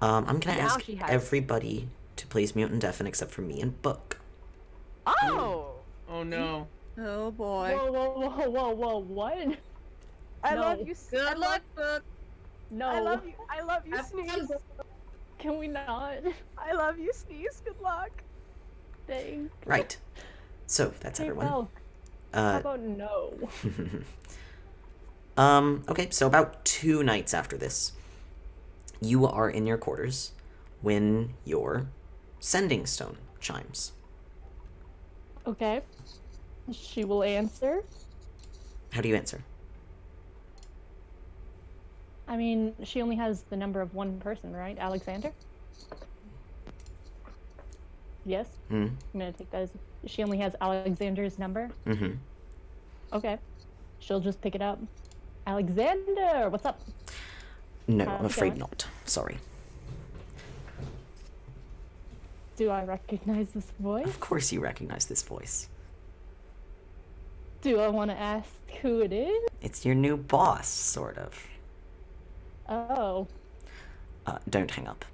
I'm gonna Now ask she has- everybody to place mute and deafen except for me and Book. Oh! Oh no. Oh boy. Whoa, what? I No. love you. Good luck, Book. No. I love you. I love you, Have fun, Sneeze. Book. Can we not? I love you, Sneeze. Good luck. Dang. Right. So that's Hey, everyone. Val, how about no? Okay, so about 2 nights after this, you are in your quarters when your sending stone chimes. Okay. She will answer. How do you answer? I mean, she only has the number of one person, right? Alexander? Yes? Hmm? I'm gonna take that as she only has Alexander's number. Mm-hmm. Okay. She'll just pick it up. Alexander, what's up? No, How's I'm it afraid going? not. Sorry. Do I recognize this voice? Of course you recognize this voice. Do I want to ask who it is? It's your new boss, sort of. Oh, Don't hang up.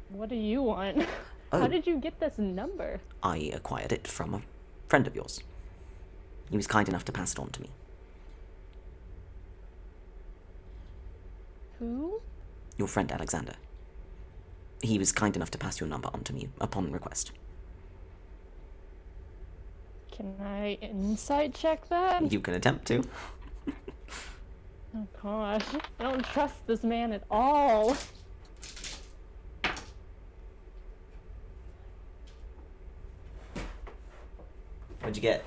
what do you want? Oh. How did you get this number? I acquired it from a friend of yours. He was kind enough to pass it on to me. Who? Your friend Alexander. He was kind enough to pass your number on to me upon request. Can I insight check that? You can attempt to. Oh gosh, I don't trust this man at all. What'd you get?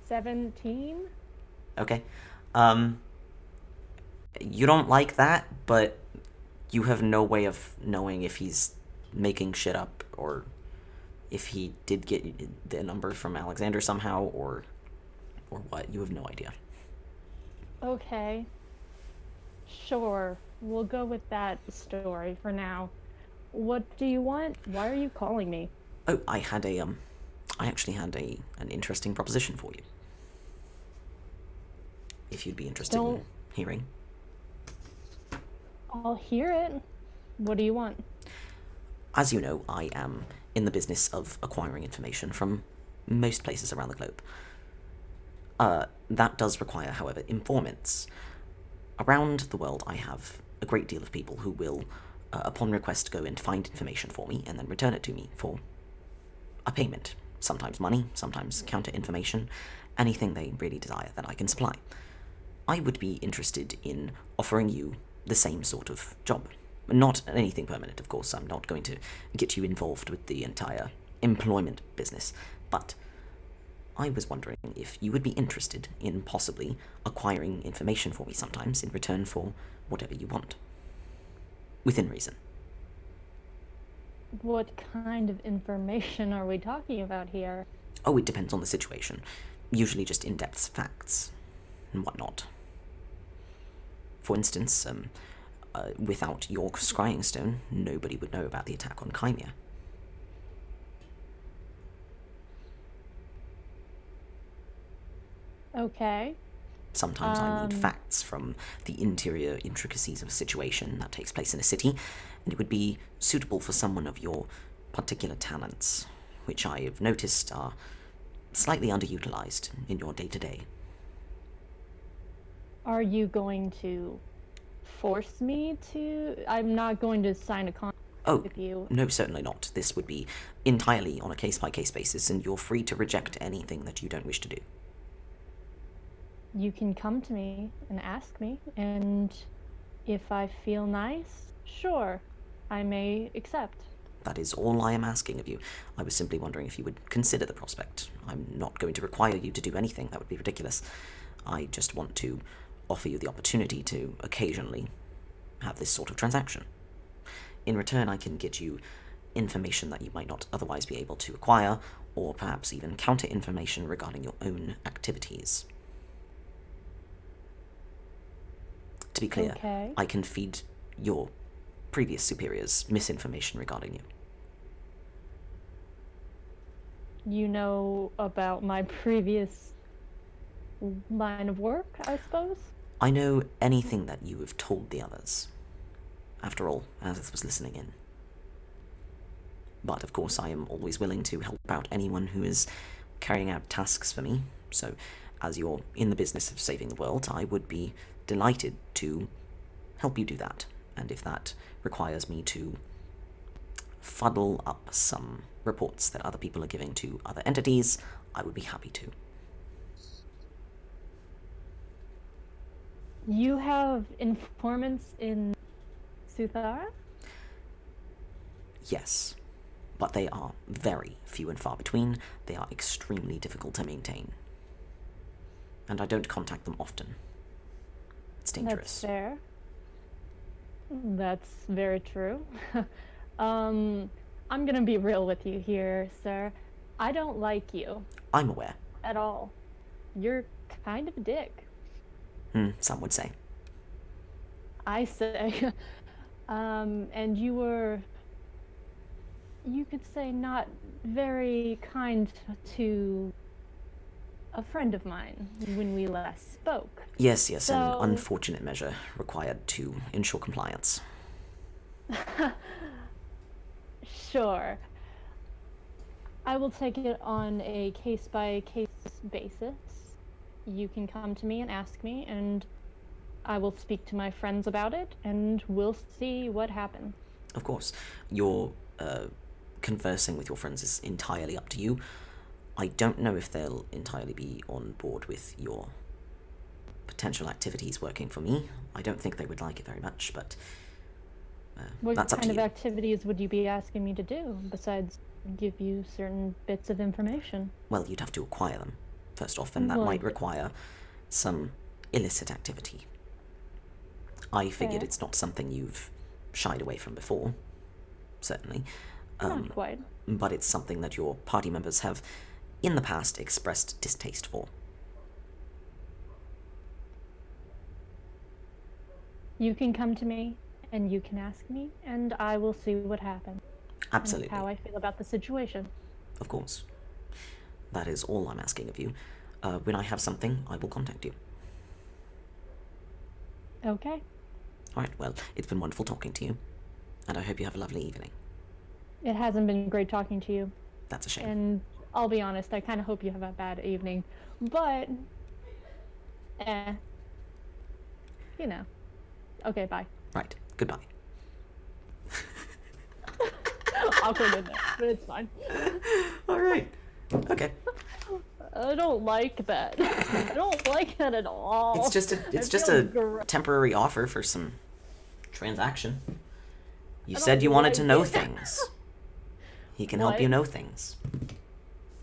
17? Okay. You don't like that, but you have no way of knowing if he's making shit up or if he did get the number from Alexander somehow or what. You have no idea. Okay. Sure, we'll go with that story for now. What do you want? Why are you calling me? Oh, I actually had an interesting proposition for you. If you'd be interested in Don't- hearing. I'll hear it. What do you want? As you know, I am in the business of acquiring information from most places around the globe. That does require, however, informants. Around the world, I have a great deal of people who will, upon request, go and find information for me and then return it to me for a payment. Sometimes money, sometimes counter information, anything they really desire that I can supply. I would be interested in offering you the same sort of job. Not anything permanent, of course. I'm not going to get you involved with the entire employment business, but I was wondering if you would be interested in possibly acquiring information for me sometimes in return for whatever you want. Within reason. What kind of information are we talking about here? Oh, it depends on the situation. Usually just in-depth facts and whatnot. For instance, without your scrying stone, nobody would know about the attack on Chimea. Okay. Sometimes I need facts from the interior intricacies of a situation that takes place in a city, and it would be suitable for someone of your particular talents, which I have noticed are slightly underutilized in your day-to-day. Are you going to force me to? I'm not going to sign a contract with you. No, certainly not. This would be entirely on a case-by-case basis, and you're free to reject anything that you don't wish to do. You can come to me and ask me, and if I feel nice, sure, I may accept. That is all I am asking of you. I was simply wondering if you would consider the prospect. I'm not going to require you to do anything. That would be ridiculous. I just want to offer you the opportunity to occasionally have this sort of transaction. In return, I can get you information that you might not otherwise be able to acquire, or perhaps even counter information regarding your own activities. To be clear, Okay. I can feed your previous superiors misinformation regarding you. You know about my previous line of work, I suppose? I know anything that you have told the others. After all, Azith was listening in. But of course, I am always willing to help out anyone who is carrying out tasks for me. So, as you're in the business of saving the world, I would be delighted to help you do that. And if that requires me to fuddle up some reports that other people are giving to other entities, I would be happy to. You have informants in Suthara? Yes, but they are very few and far between. They are extremely difficult to maintain. And I don't contact them often. It's dangerous. That's fair. That's very true. I'm gonna be real with you here, sir. I don't like you I'm aware. at all. You're kind of a dick. Some would say. I say. And you were, you could say, not very kind to a friend of mine when we last spoke. Yes, So- an unfortunate measure required to ensure compliance. Sure. I will take it on a case-by-case basis. You can come to me and ask me, and I will speak to my friends about it, and we'll see what happens. Of course, your conversing with your friends is entirely up to you. I don't know if they'll entirely be on board with your potential activities working for me. I don't think they would like it very much, but What that's up kind to of you. activities would you be asking me to do, besides give you certain bits of information? Well, you'd have to acquire them, first off, and that Well, might require some illicit activity. I figured Fair. it's not something you've shied away from before, certainly. Not quite. But it's something that your party members have, in the past, expressed distaste for. You can come to me and you can ask me, and I will see what happens. Absolutely. And how I feel about the situation. Of course. That is all I'm asking of you. When I have something, I will contact you. Okay. Alright, well, it's been wonderful talking to you, and I hope you have a lovely evening. It hasn't been great talking to you. That's a shame. And I'll be honest, I kind of hope you have a bad evening. But, you know. Okay, bye. Right, goodbye. Awkward in there, but it's fine. Alright. Okay. I don't like that. I don't like that at all. It's just I a feel temporary offer for some transaction. You I said don't you wanted to like know it. things. He can help you What? know things.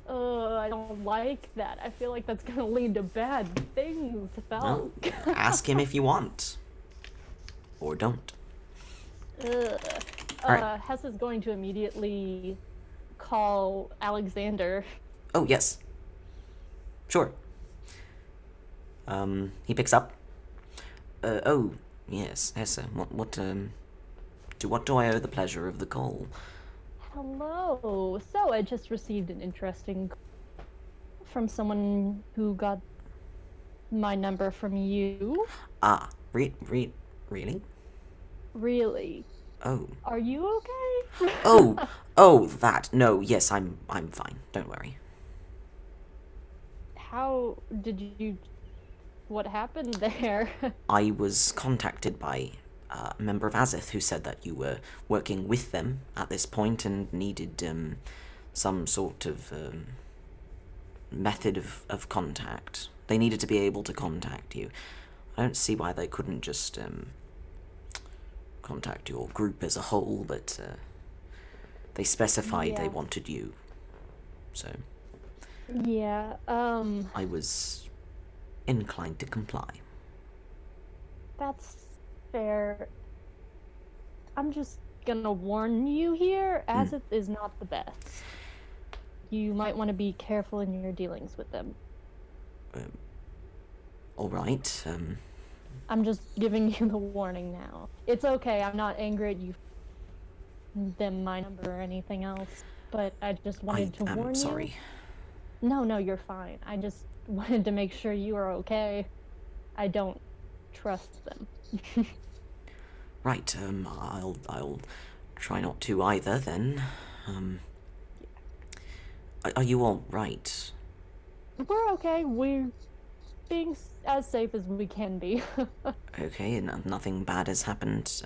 I don't like that. I feel like that's gonna lead to bad things, Well, Falk. ask him if you want. Or don't. Ugh. Alright. Hess is going to immediately call Alexander. Oh, yes. Sure. He picks up. Oh, yes, Hesse. What do I owe the pleasure of the call? Hello. So I just received an interesting call from someone who got my number from you. Ah, really? Really? Oh. Are you okay? Oh, that. No, yes, I'm fine. Don't worry. How did you... What happened there? I was contacted by a member of Azith who said that you were working with them at this point and needed some sort of method of contact. They needed to be able to contact you. I don't see why they couldn't just contact your group as a whole, but they specified they Yeah. wanted you. So Yeah, I was inclined to comply. that's fair. I'm just gonna warn you here, Azith is not the best. You might want to be careful in your dealings with them. All right. I'm just giving you the warning now. It's okay, I'm not angry at you them my number or anything else, but I just wanted to warn I'm you. sorry. No, you're fine. I just wanted to make sure you are okay. I don't trust them. Right. I'll try not to either. Then. Are you all right? We're okay. We're being as safe as we can be. Okay, and nothing bad has happened.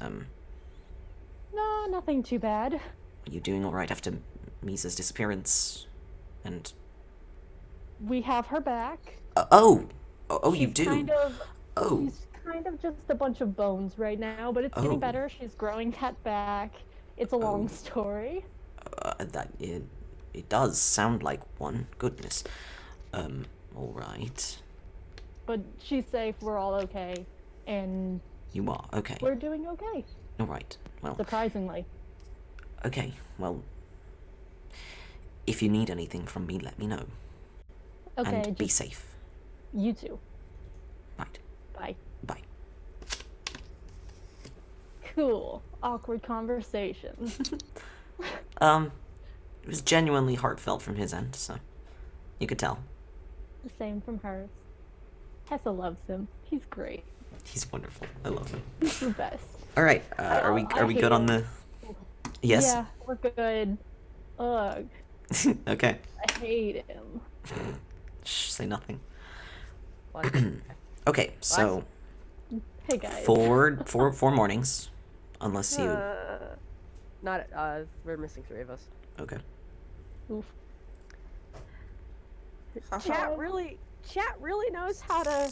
No, nothing too bad. Are you doing all right after Misa's disappearance? And We have her back. oh, you She's do. She's kind of just a bunch of bones right now, but it's Oh. getting better. She's growing that back. It's a long story. That it does sound like one. Goodness. All right. But she's safe. We're all okay, and You are okay. we're doing okay. All right. Well. Surprisingly. Okay. Well. If you need anything from me, let me know. Okay. And be just safe. you too. Right. Bye. Bye. Cool. Awkward conversation. It was genuinely heartfelt from his end, so you could tell. The same from hers. Tessa loves him. He's great. He's wonderful. I love him. He's the best. All right. Are we I good hate on him. the? Yes. Yeah, we're good. Ugh, Okay. I hate him. Shh. Say nothing. What? Okay. So Hey guys. four mornings, unless you. Not. We're missing 3 of us. Okay. Oof. Chat really knows how to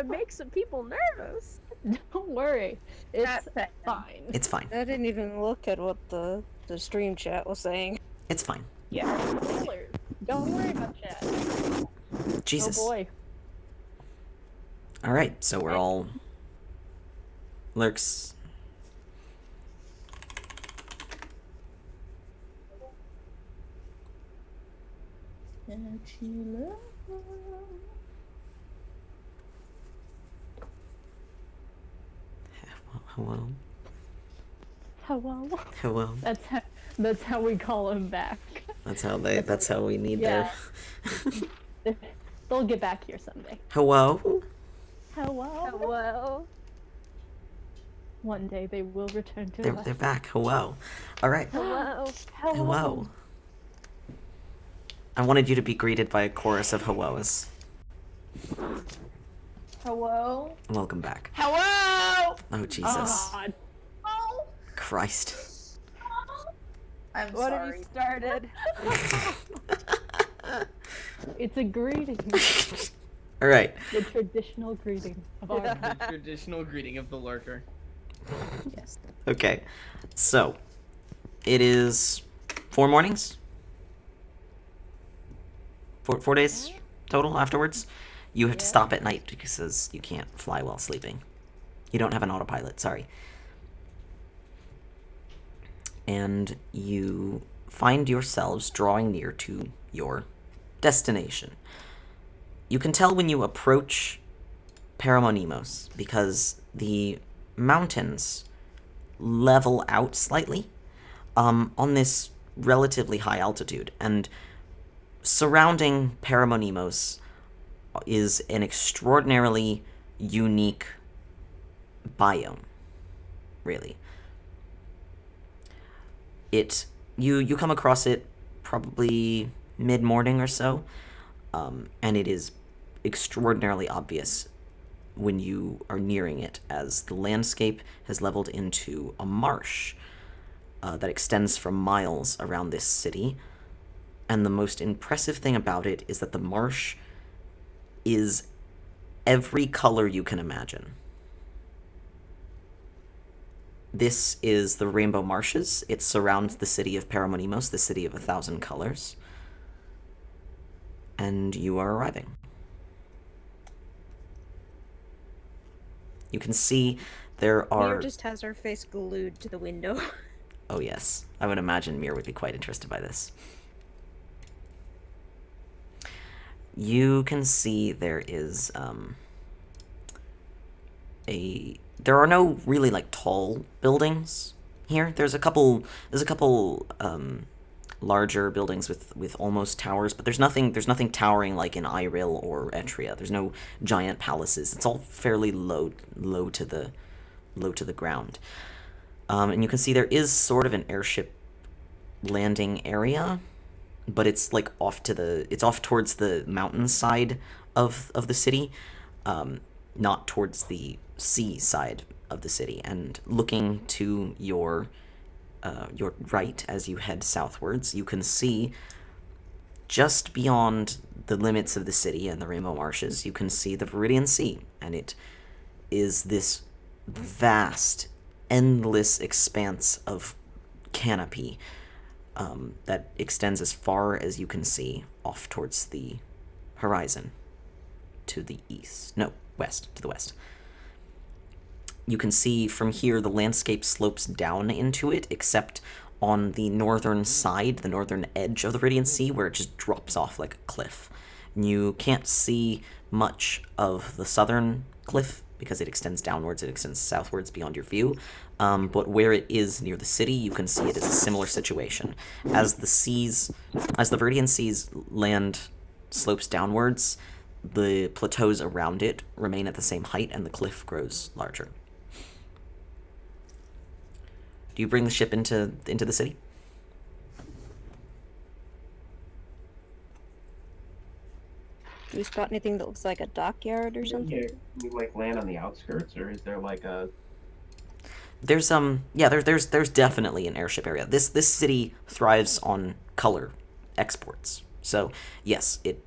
make some people nervous. Don't worry. It's That's fine. It's fine. I didn't even look at what the stream chat was saying. It's fine. Spoilers. Don't worry about chat. Jesus. Oh boy. All right. So we're all. Lurks. Hello. Hello. Hello. That's how we call him back. That's how we need Yeah. their... They'll get back here someday. Hello? Hello. Hello. One day they will return to us. They're back. Hello. Alright. Hello. Hello. I wanted you to be greeted by a chorus of hellos. Hello? Welcome back. Hello! Oh, Jesus. God. Christ. I'm What have sorry. you started? It's a greeting. Alright. The traditional greeting of our The traditional greeting of the lurker. Yes. Okay. So, it is 4 mornings? 4 days total afterwards? You have to stop at night because you can't fly while sleeping. You don't have an autopilot, sorry. And you find yourselves drawing near to your destination. You can tell when you approach Paramonimos because the mountains level out slightly on this relatively high altitude, and surrounding Paramonimos is an extraordinarily unique biome, really. You come across it probably mid-morning or so, and it is extraordinarily obvious when you are nearing it, as the landscape has leveled into a marsh that extends for miles around this city. And the most impressive thing about it is that the marsh is every color you can imagine. This is the Rainbow Marshes. It surrounds the city of Paramonimos, the city of 1,000 colors. And you are arriving. You can see there are... Mir just has her face glued to the window. Oh yes, I would imagine Mir would be quite interested by this. You can see there is there are no really like tall buildings here. There's a couple larger buildings with almost towers, but there's nothing towering like in Iril or Etria. There's no giant palaces. It's all fairly low to the ground. And you can see there is sort of an airship landing area, but it's like off towards the mountain side of the city, not towards the sea side of the city. And looking to your right as you head southwards, you can see just beyond the limits of the city and the Rainbow Marshes, you can see the Viridian Sea, and it is this vast, endless expanse of canopy that extends as far as you can see off towards the horizon to the east. No, west, to the west. You can see from here the landscape slopes down into it, except on the northern side, the northern edge of the Viridian Sea, where it just drops off like a cliff. And you can't see much of the southern cliff because it extends downwards, it extends southwards beyond your view. But where it is near the city, you can see it is a similar situation. As the Viridian Sea's land slopes downwards, the plateaus around it remain at the same height, and the cliff grows larger. Do you bring the ship into the city? Do we spot anything that looks like a dockyard or something? Yeah, can you like land on the outskirts, or is there like a... There's there's definitely an airship area. This city thrives on color exports. So yes, it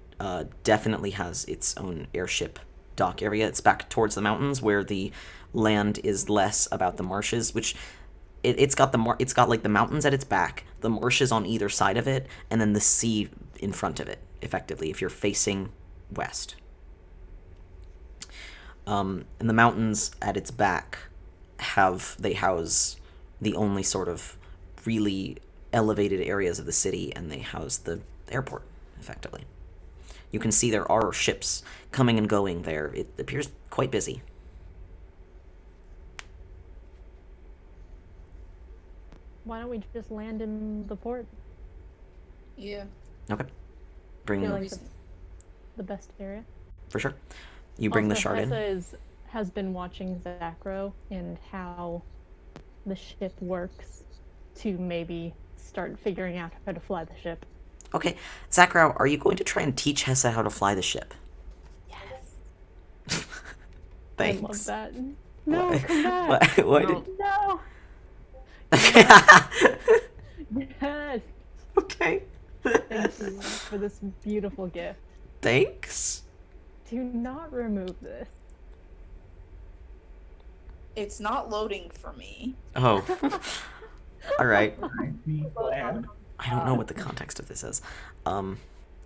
definitely has its own airship dock area. It's back towards the mountains where the land is less about the marshes, which it's got like the mountains at its back, the marshes on either side of it, and then the sea in front of it, effectively, if you're facing west. And the mountains at its back house the only sort of really elevated areas of the city, and they house the airport, effectively. You can see there are ships coming and going there. It appears quite busy. why don't we just land in the port? Yeah. Okay. I Bring feel the like that's the best area. for sure. You bring the Also, shard in. Hessa has been watching Zacro and how the ship works to maybe start figuring out how to fly the ship. Okay, Zakrow, are you going to try and teach Hessa how to fly the ship? Yes. Thanks. I love that. No, What- come back. What No. No. did... Yes. Okay. Thank you for this beautiful gift. Thanks. Do not remove this. It's not loading for me. Oh. All right. I'd be glad. I don't know what the context of this is.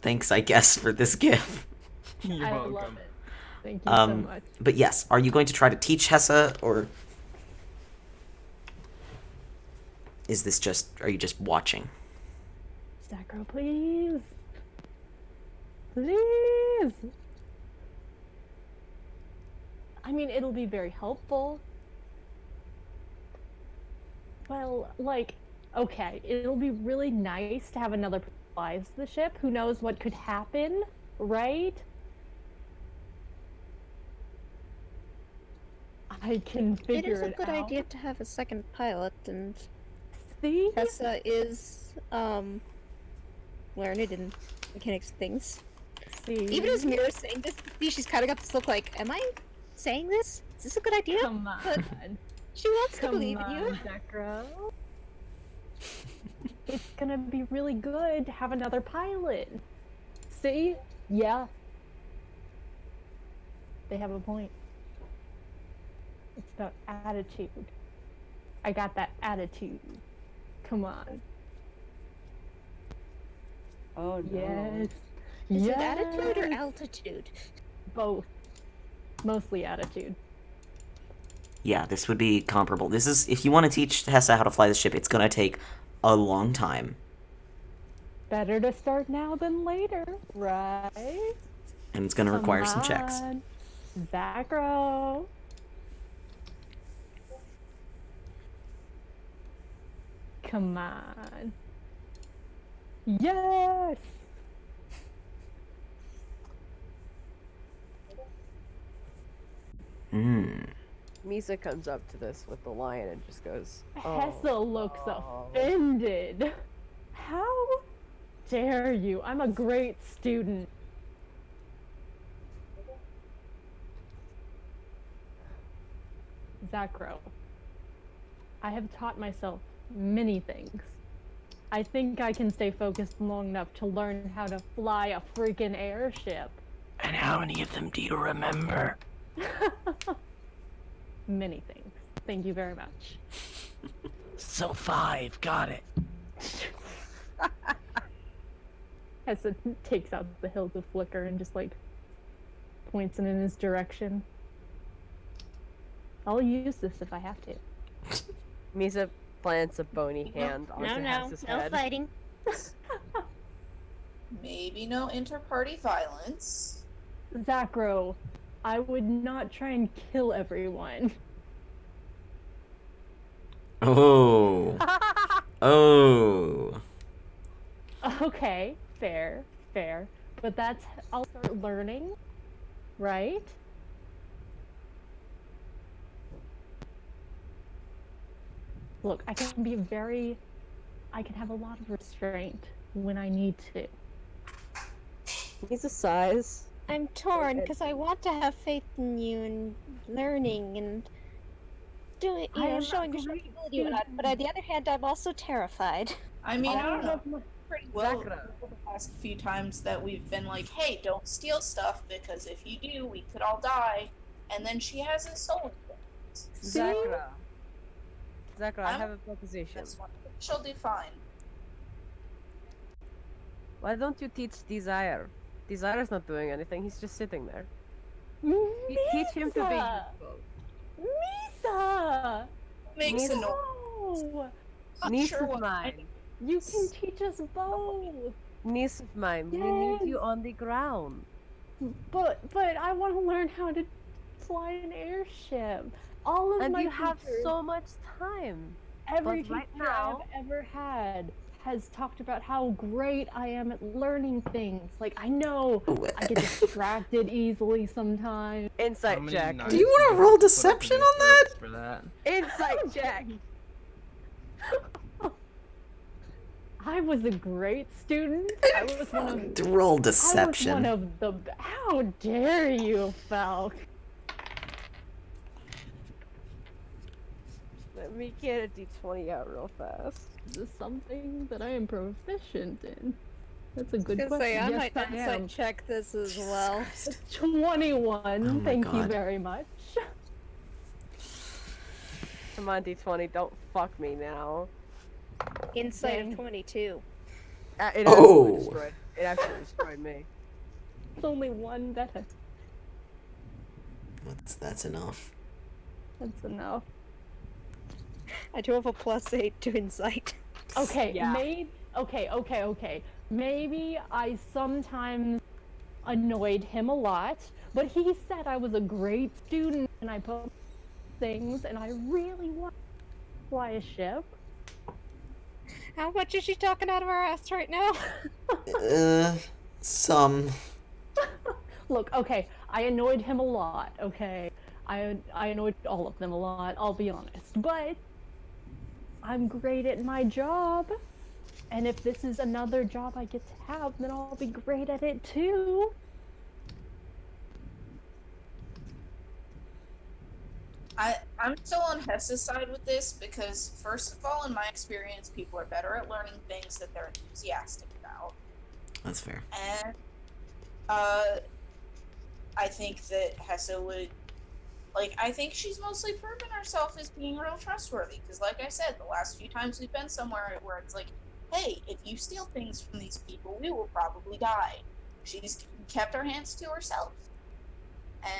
Thanks, I guess, for this gift. You're I welcome. love it. Thank you so much. But yes, are you going to try to teach Hessa, or is this just, are you just watching? Zacro, please. Please. I mean, it'll be very helpful. Well, like, okay, it'll be really nice to have another person who flies the ship. Who knows what could happen, right? I can figure It is a good out. idea to have a second pilot, and See? Tessa is learned in mechanics things. See? Even as Mira's saying this, she's kind of got this look like, am I saying this? Is this a good idea? Come on. But she wants to Come believe in on, you. Zacro. It's gonna be really good to have another pilot. See? Yeah. They have a point. It's about attitude. I got that attitude. Come on. Oh no. Yes. Is yes. it attitude or altitude? Both. Mostly attitude. Yeah, this would be comparable. This is, if you want to teach Hessa how to fly the ship, it's gonna take a long time. Better to start now than later, right? And it's gonna require some checks. Come on, Zacro. Come on. Yes! Misa comes up to this with the lion and just goes, Hessa looks no." offended. How dare you? I'm a great student. Zacro, I have taught myself many things. I think I can stay focused long enough to learn how to fly a freaking airship. And how many of them do you remember? Many things. Thank you very much. So 5, got it. Hessa takes out the hilt of Flicker and just like points it in his direction. I'll use this if I have to. Misa plants a bony hand onto No, Hessa's no head. fighting. Maybe no inter-party violence. Zacro, I would not try and kill everyone. Oh. Oh. Okay, fair. But that's, I'll start learning, right? Look, I can have a lot of restraint when I need to. Misa sighs. I'm torn because I want to have faith in you and learning and doing, I am a showing great responsibility. And whatnot, but on the other hand, I'm also terrified. I mean, I All don't know. of my- Pretty well Zakra. the past few times that we've been like, hey, don't steal stuff because if you do, we could all die. And then she hasn't stolen things. See? Zakra, I I'm- have a proposition. This one, she'll do fine. Why don't you teach Desire? Desire's not doing anything, he's just sitting there. Teach him to be Misa! useful. Misa! Makes a noise. No! Not Niece sure of what. mine. You can teach us both! Niece of mine. We need you Yes. on the ground. But I want to learn how to fly an airship. All of And my you have teachers- so much time. Every But right teacher now- I've ever had has talked about how great I am at learning things. Like, I know I get distracted easily sometimes. Insight check. Do you want to roll deception on that? For that? Insight check. I was a great student. I was one of Roll I was deception. one of the. How dare you, Falc? Let me get a d20 out real fast. Is this something that I am proficient in? That's a good I was question. gonna say, I Yes, might I am. insight check this as well. 21. Oh my Thank you God. very much. Come on, d20, don't fuck me now. Insight Dang. of 22. It Oh. absolutely destroyed. It absolutely destroyed me. It's only one better. That's enough. That's enough. I do have a +8 to insight. Okay, Yeah. okay. Maybe I sometimes annoyed him a lot, but he said I was a great student and I put things and I really want to fly a ship. How much is she talking out of her ass right now? Some. Look, okay, I annoyed him a lot, okay? I annoyed all of them a lot, I'll be honest. But I'm great at my job. And if this is another job I get to have, then I'll be great at it too. I'm still on Hessa's side with this because, first of all, in my experience, people are better at learning things that they're enthusiastic about. That's fair. And I think that Hessa would, I think she's mostly proven herself as being real trustworthy. Because, like I said, the last few times we've been somewhere where it's like, hey, if you steal things from these people, we will probably die. She's kept her hands to herself.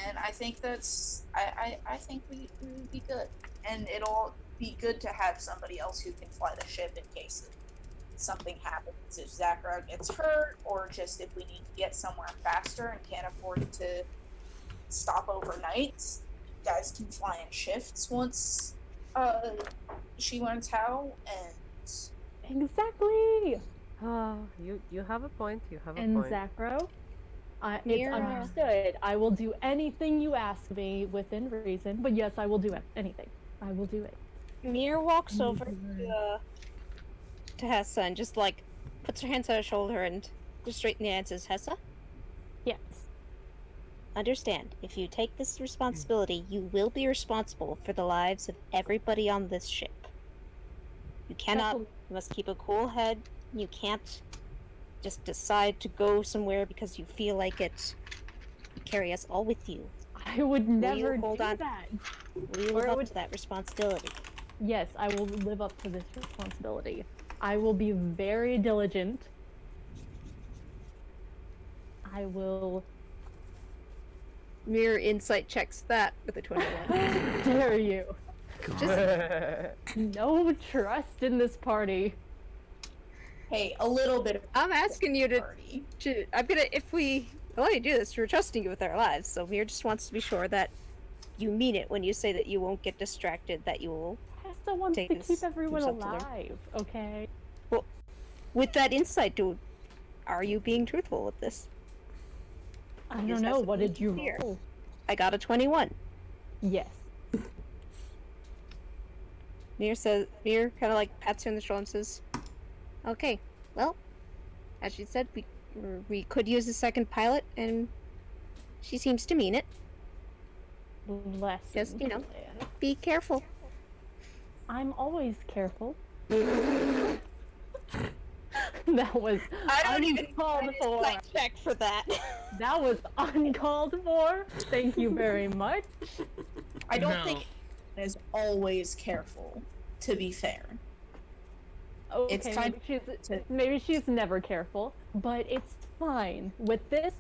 And I think I think we would be good. And it'll be good to have somebody else who can fly the ship in case something happens. If Zachara gets hurt, or just if we need to get somewhere faster and can't afford to stop overnight, you guys can fly in shifts once she learns how. And Exactly! You have a point. You have a And point. Zacro, it's Mira. understood. I will do anything you ask me within reason, but yes, I will do anything. I will do it. Mir walks over to Hessa and just puts her hands on her shoulder and just straight in the eye and says, Hessa, Yes. understand, if you take this responsibility, you will be responsible for the lives of everybody on this ship. You cannot, you must keep a cool head. You can't just decide to go somewhere because you feel like it. Carry us all with you. I would never hold do on? that. We Or live it up would- to that responsibility. Yes, I will live up to this responsibility. I will be very diligent. I will. Mir insight checks that with a 21. Dare you? God. No trust in this party. hey, a little bit of I'm asking you party. I'm gonna, if we allow you to do this, we're trusting you with our lives, so Mir just wants to be sure that you mean it when you say that you won't get distracted, that you will. Hessa wants Take to this keep everyone yourself to learn. alive, okay? With that insight, dude, are you being truthful with this? I Just don't know, has to what be did you clear. roll? I got a 21. Yes. Mir kind of pats her on the shoulder and says, okay, well, as she said, we could use a second pilot, and she seems to mean it. Lesson Just, plan. Be careful. I'm always careful. That was uncalled for. check for that. That was uncalled for. Thank you very much. I don't No. think is always careful, to be fair. Okay, It's kind maybe she's never careful, but it's fine. With this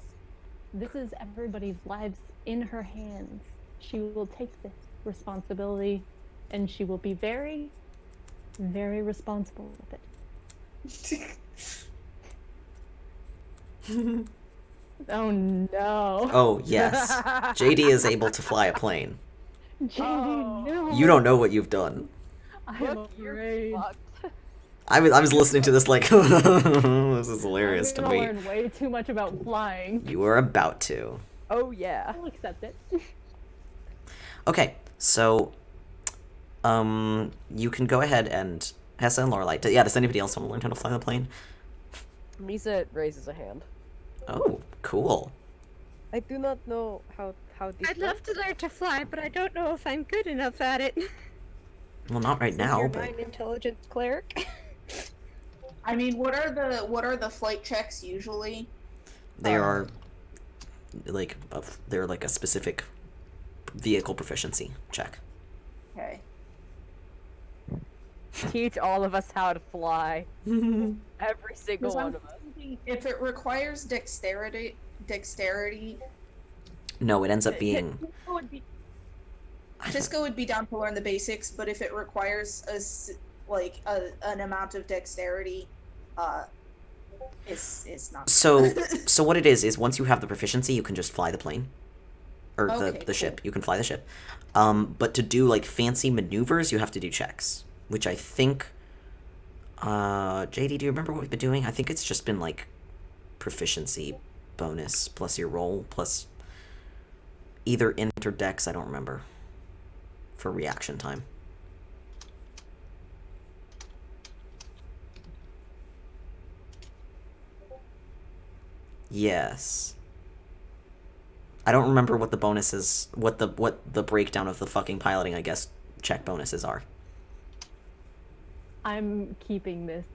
is everybody's lives in her hands. She will take this responsibility, and she will be very, very responsible with it. Oh no. Oh, yes. JD is able to fly a plane. JD, no. You don't know what you've done. I am Look, you're afraid. fucked. I was listening to this like, this is hilarious I'm to gonna me. learn way too much about flying. You are about to. Oh yeah. I'll accept it. Okay, so, you can go ahead and Hessa and Lorelei. Yeah, does anybody else want to learn how to fly the plane? Misa raises a hand. Oh, cool. I do not know how this I'd love to learn to fly, but I don't know if I'm good enough at it. Well, not right Since now, you're but not an intelligence cleric. I mean, what are the flight checks usually? they are like they're like a specific vehicle proficiency check. Okay. Teach all of us how to fly. Every single Because one I'm of us. thinking if it requires dexterity, No, it ends up being Tisco would be down to learn the basics, but if it requires an amount of dexterity, it's not. so what it is once you have the proficiency, you can just fly the plane or Okay, the cool. ship. You can fly the ship. But to do like fancy maneuvers, you have to do checks, which I think. JD, do you remember what we've been doing? I think it's just been like proficiency bonus plus your roll plus either int or dex. I don't remember for reaction time. Yes. I don't remember what the bonuses, what the breakdown of the fucking piloting, I guess, check bonuses are. I'm keeping this.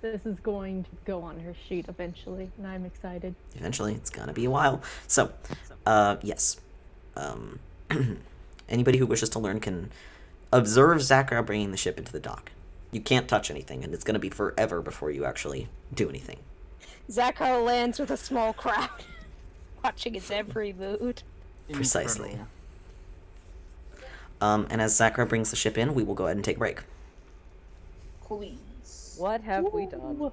This is going to go on her sheet eventually, and I'm excited. Eventually, it's gonna be a while. So, yes. Anybody who wishes to learn can observe Zachar bringing the ship into the dock. You can't touch anything, and it's gonna be forever before you actually do anything. Zachar lands with a small crowd, watching its every mood. Precisely. Incredible. And as Zachar brings the ship in, we will go ahead and take a break. Please. What have we done?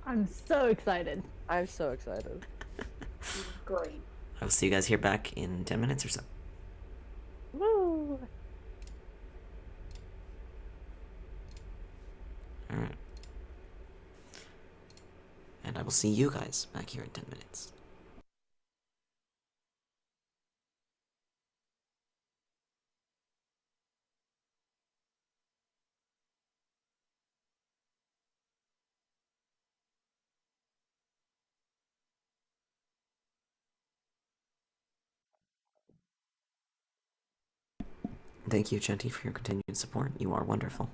I'm so excited. I'm so excited. Great. I will see you guys here back in 10 minutes or so. Woo! Alright. And I will see you guys back here in 10 minutes. Thank you, Chenty, for your continued support. You are wonderful.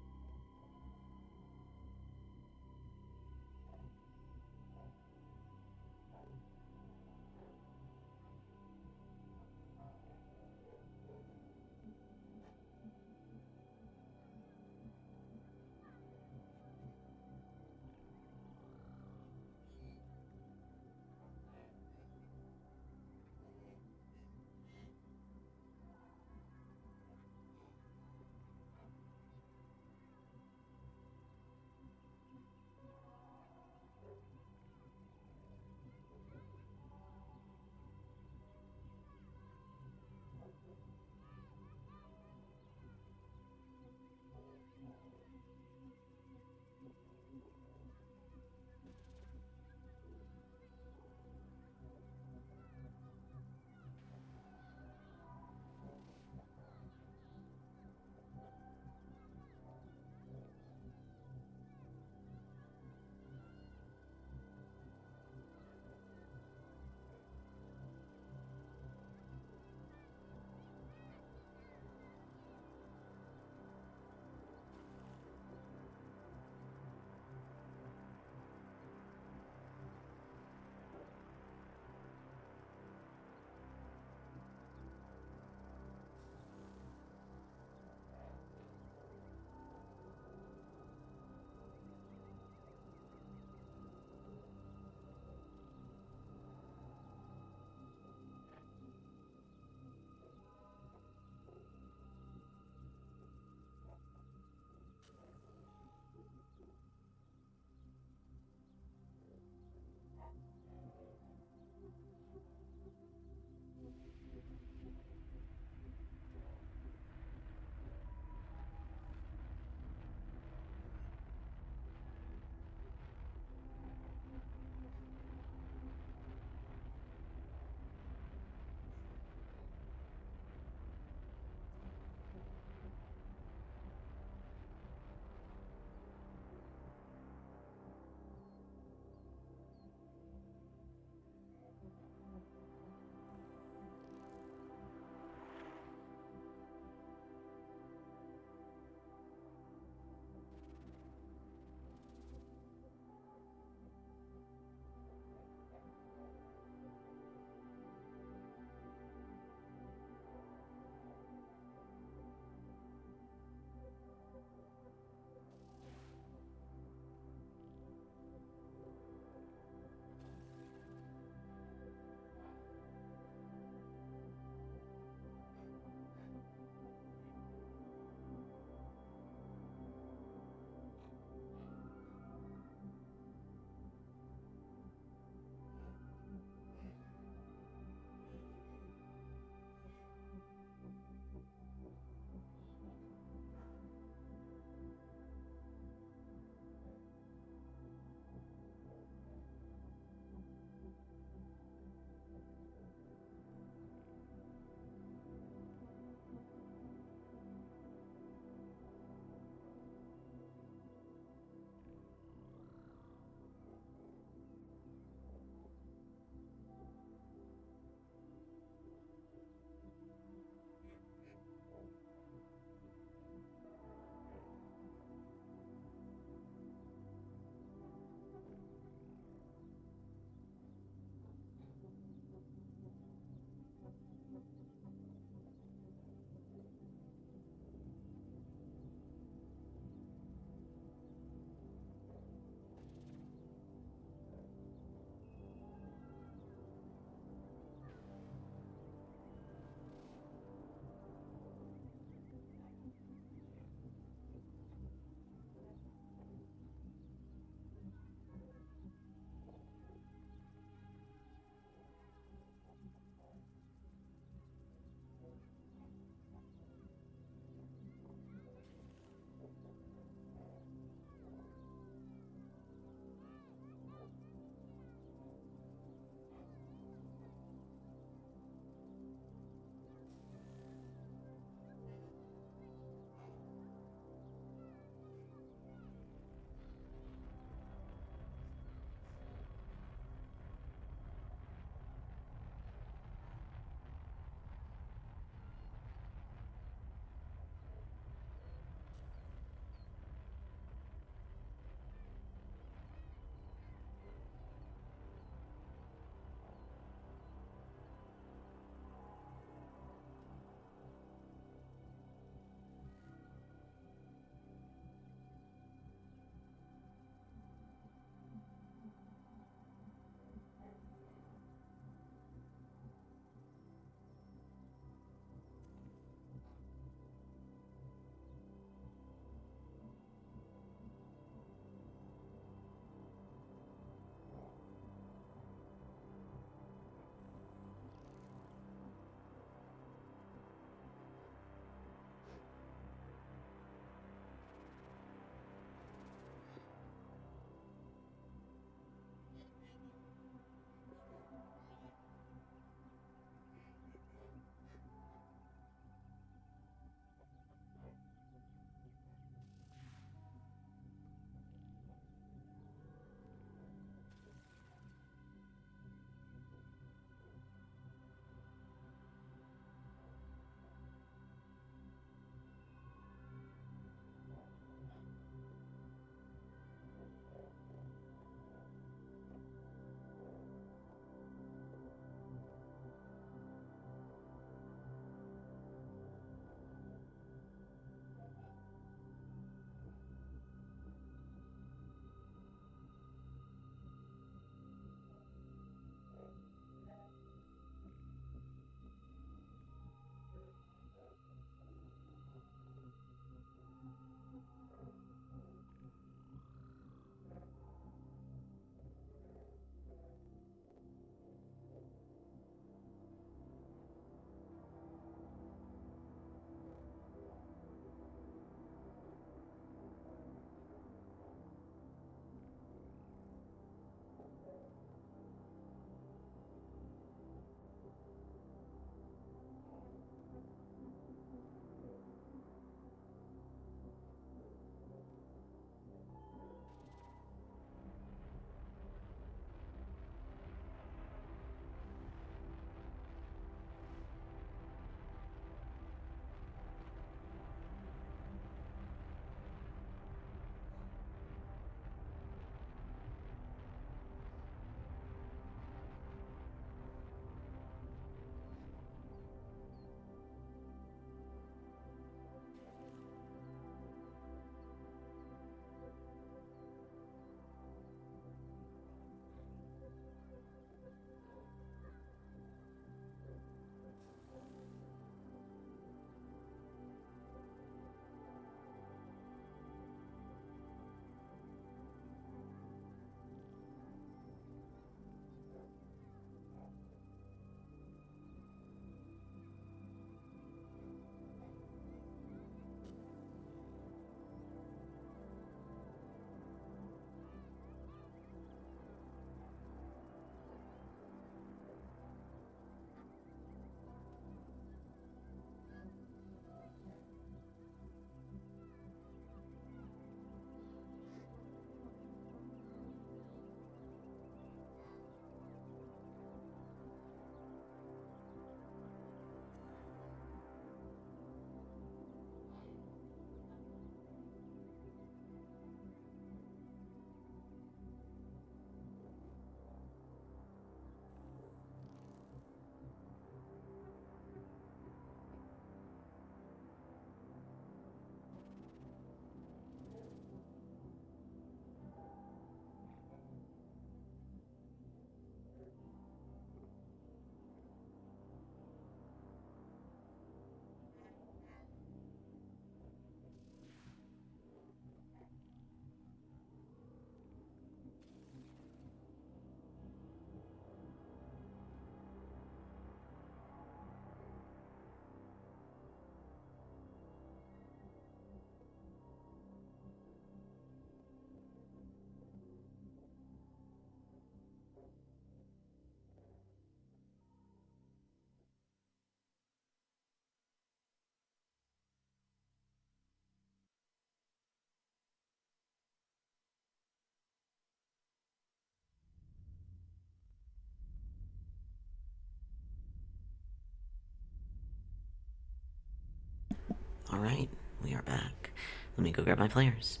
All right, we are back. Let me go grab my players.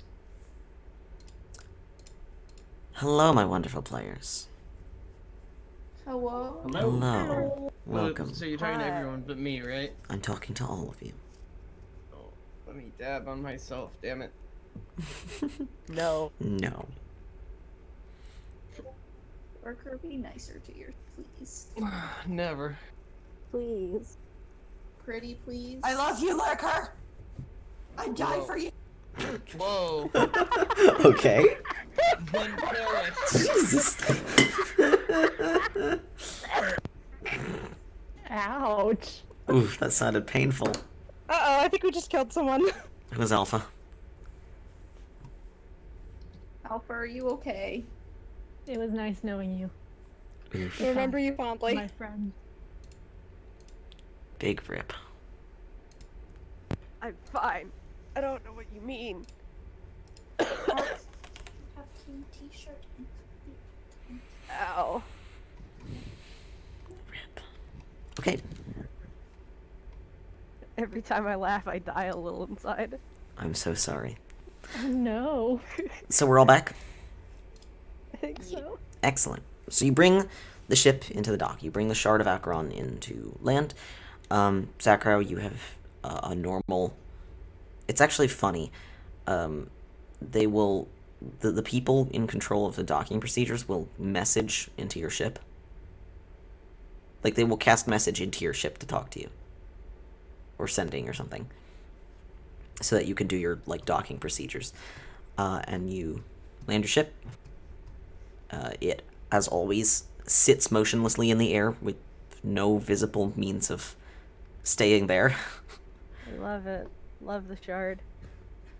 Hello, my wonderful players. Hello. Hello. Welcome. So you're talking to everyone but me, right? I'm talking to all of you. Oh, let me dab on myself, damn it. No. No. Worker, be nicer to yours, please. Never. Please. Pretty, please. I love you, Lurker! I'd die Whoa. for you! Whoa. Okay. Then kill it. Jesus. Ouch. Oof, that sounded painful. Uh-oh, I think we just killed someone. It was Alpha. Alpha, are you okay? It was nice knowing you, Oof. I remember you fondly. my friend. Big rip. I'm fine. I don't know what you mean. Have cute t-shirt. Ow. Rip. Okay. Every time I laugh, I die a little inside. I'm so sorry. Oh no. So we're all back? I think so. Excellent. So you bring the ship into the dock. You bring the Shard of Acheron into land. Zakro, you have a normal... It's actually funny. They will... The people in control of the docking procedures will message into your ship. Like, they will cast message into your ship to talk to you. Or sending or something. So that you can do your, like, docking procedures. And you land your ship. It, as always, sits motionlessly in the air with no visible means of staying there. I love it. Love the shard.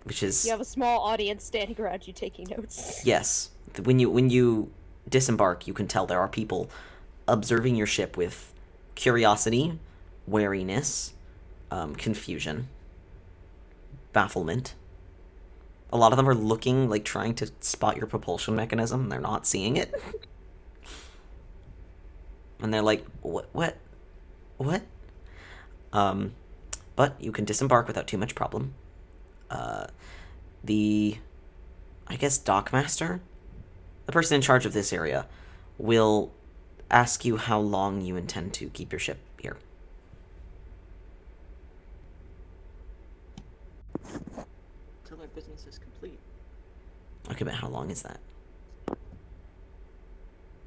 Which is... You have a small audience standing around you taking notes. Yes. When you disembark, you can tell there are people observing your ship with curiosity, wariness, confusion, bafflement. A lot of them are looking, like, trying to spot your propulsion mechanism. They're not seeing it. And they're like, what? But you can disembark without too much problem. I guess, dockmaster? The person in charge of this area will ask you how long you intend to keep your ship here. Till our business is complete. Okay, but how long is that?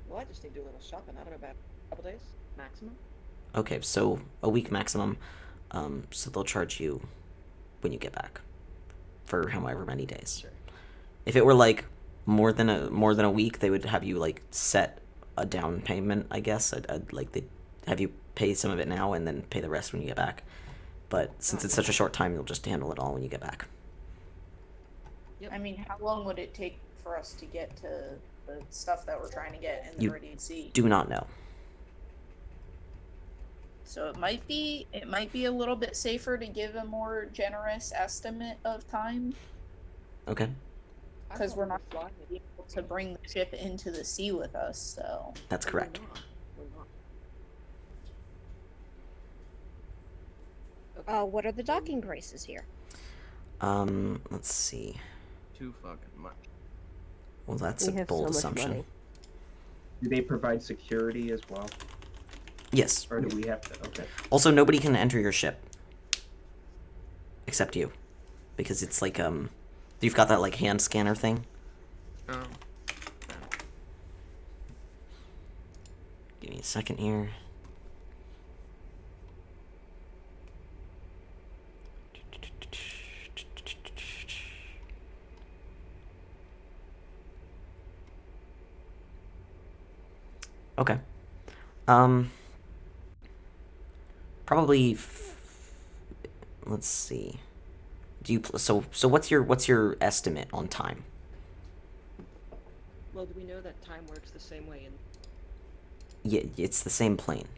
Well, I just need to do a little shopping. I don't know, about a couple days maximum. Okay, so a week maximum. So they'll charge you when you get back for however many days. Sure. If it were like more than a week, they would have you like set a down payment. I guess I'd like they have you pay some of it now and then pay the rest when you get back. But since it's such a short time, you'll just handle it all when you get back. Yep. I mean, how long would it take for us to get to the stuff that we're trying to get in the You Viridian Sea? Do not know. So it might be a little bit safer to give a more generous estimate of time, Okay, because we're not going to be able to bring the ship into the sea with us. So that's correct. We're not. What are the docking prices here? Let's see. Too fucking much. Well, that's We a have bold so much assumption. money. Do they provide security as well? Yes. Or do we have to? Okay. Also, nobody can enter your ship except you, because it's like you've got that like hand scanner thing. Oh. Give me a second here. Okay. Probably. Let's see. Do you so what's your estimate on time? Well, do we know that time works the same way in... Yeah, it's the same plane.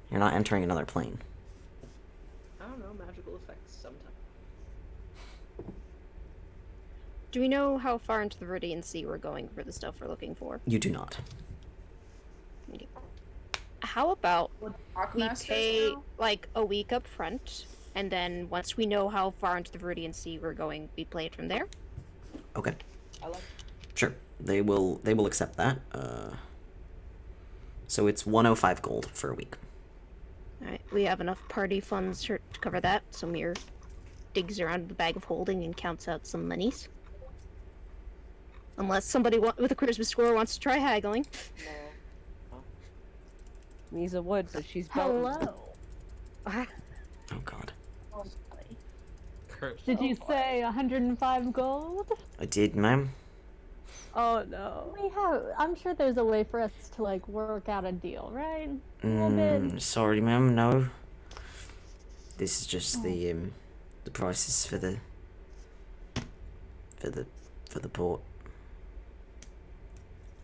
You're not entering another plane. I don't know, magical effects sometimes. Do we know how far into the Viridian Sea we're going for the stuff we're looking for? You do not. How about would we Dockmasters pay know? like a week up front, And then once we know how far into the Viridian Sea we're going, we play it from there. Okay. I like Sure. They will accept that. So it's 105 gold for a week. Alright, we have enough party funds to cover that, so Mir digs around the bag of holding and counts out some monies. Unless somebody with a charisma score wants to try haggling. Misa would, but she's Hello. Oh god. Did you say 105 gold? I did, ma'am. Oh no. I'm sure there's a way for us to like work out a deal, right? A little bit. Sorry, ma'am, no. This is just the prices for the port.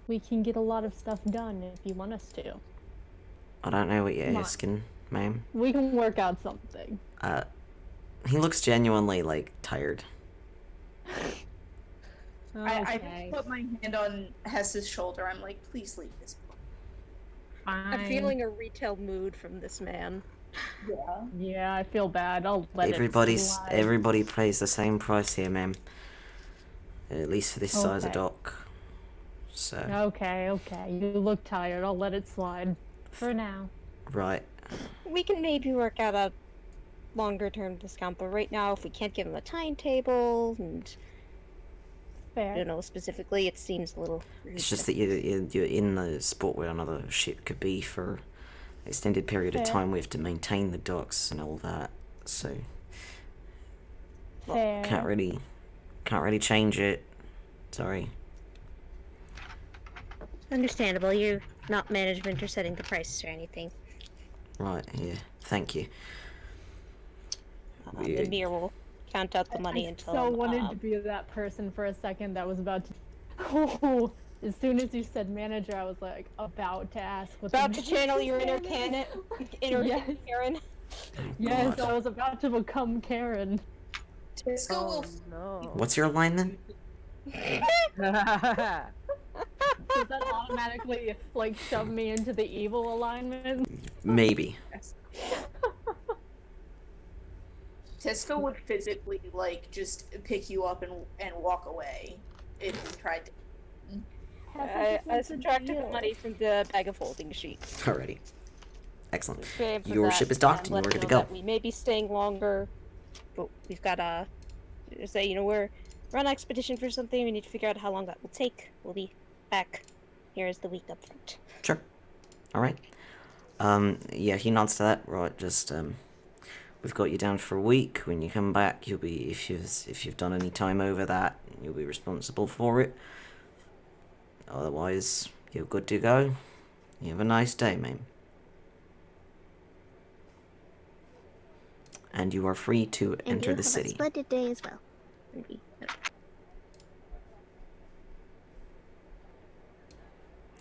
We can get a lot of stuff done if you want us to. I don't know what you're Come on. asking, ma'am. We can work out something. He looks genuinely, like, tired. I Okay. put my hand on Hess's shoulder. I'm like, please leave this. I'm feeling a retail mood from this man. Yeah. Yeah, I feel bad. I'll let it slide. Everybody pays the same price here, ma'am. At least for this size of Okay. dock. So, Okay. You look tired. I'll let it slide. For now. right. We can maybe work out a longer term discount, but right now, if we can't give him a timetable, and I Fair. don't know specifically, it seems a little. It's just that you're in the spot where another ship could be for an extended period of Fair. time. We have to maintain the docks and all that. So, Fair. can't really change it. Sorry. Understandable. You're not management or setting the prices or anything. Right, yeah. Thank you. The Mir will count out the money I until. so wanted to be that person for a second that was about to. Oh, as soon as you said manager, I was like about to ask what. About the to channel your inner manager's name is. Yes. Karen. Yes, God. I was about to become Karen. Tisco will. No. What's your line then? Does that automatically like shove me into the evil alignment? Maybe. Tisco would physically like just pick you up and walk away if you tried to. I subtracted the money from the bag of holding sheet. Alrighty. Excellent. Pay for Your that, ship is docked and let you're him ready to know go. that we may be staying longer, but we've got say we're on expedition for something. We need to figure out how long that will take. We'll be back. Here is the week up front. Sure. Alright. Yeah, he nods to that. Right, just, we've got you down for a week. When you come back, you'll be, if you've done any time over that, you'll be responsible for it. Otherwise, you're good to go. You have a nice day, mate. And you are free to enter the city. Splendid day as well.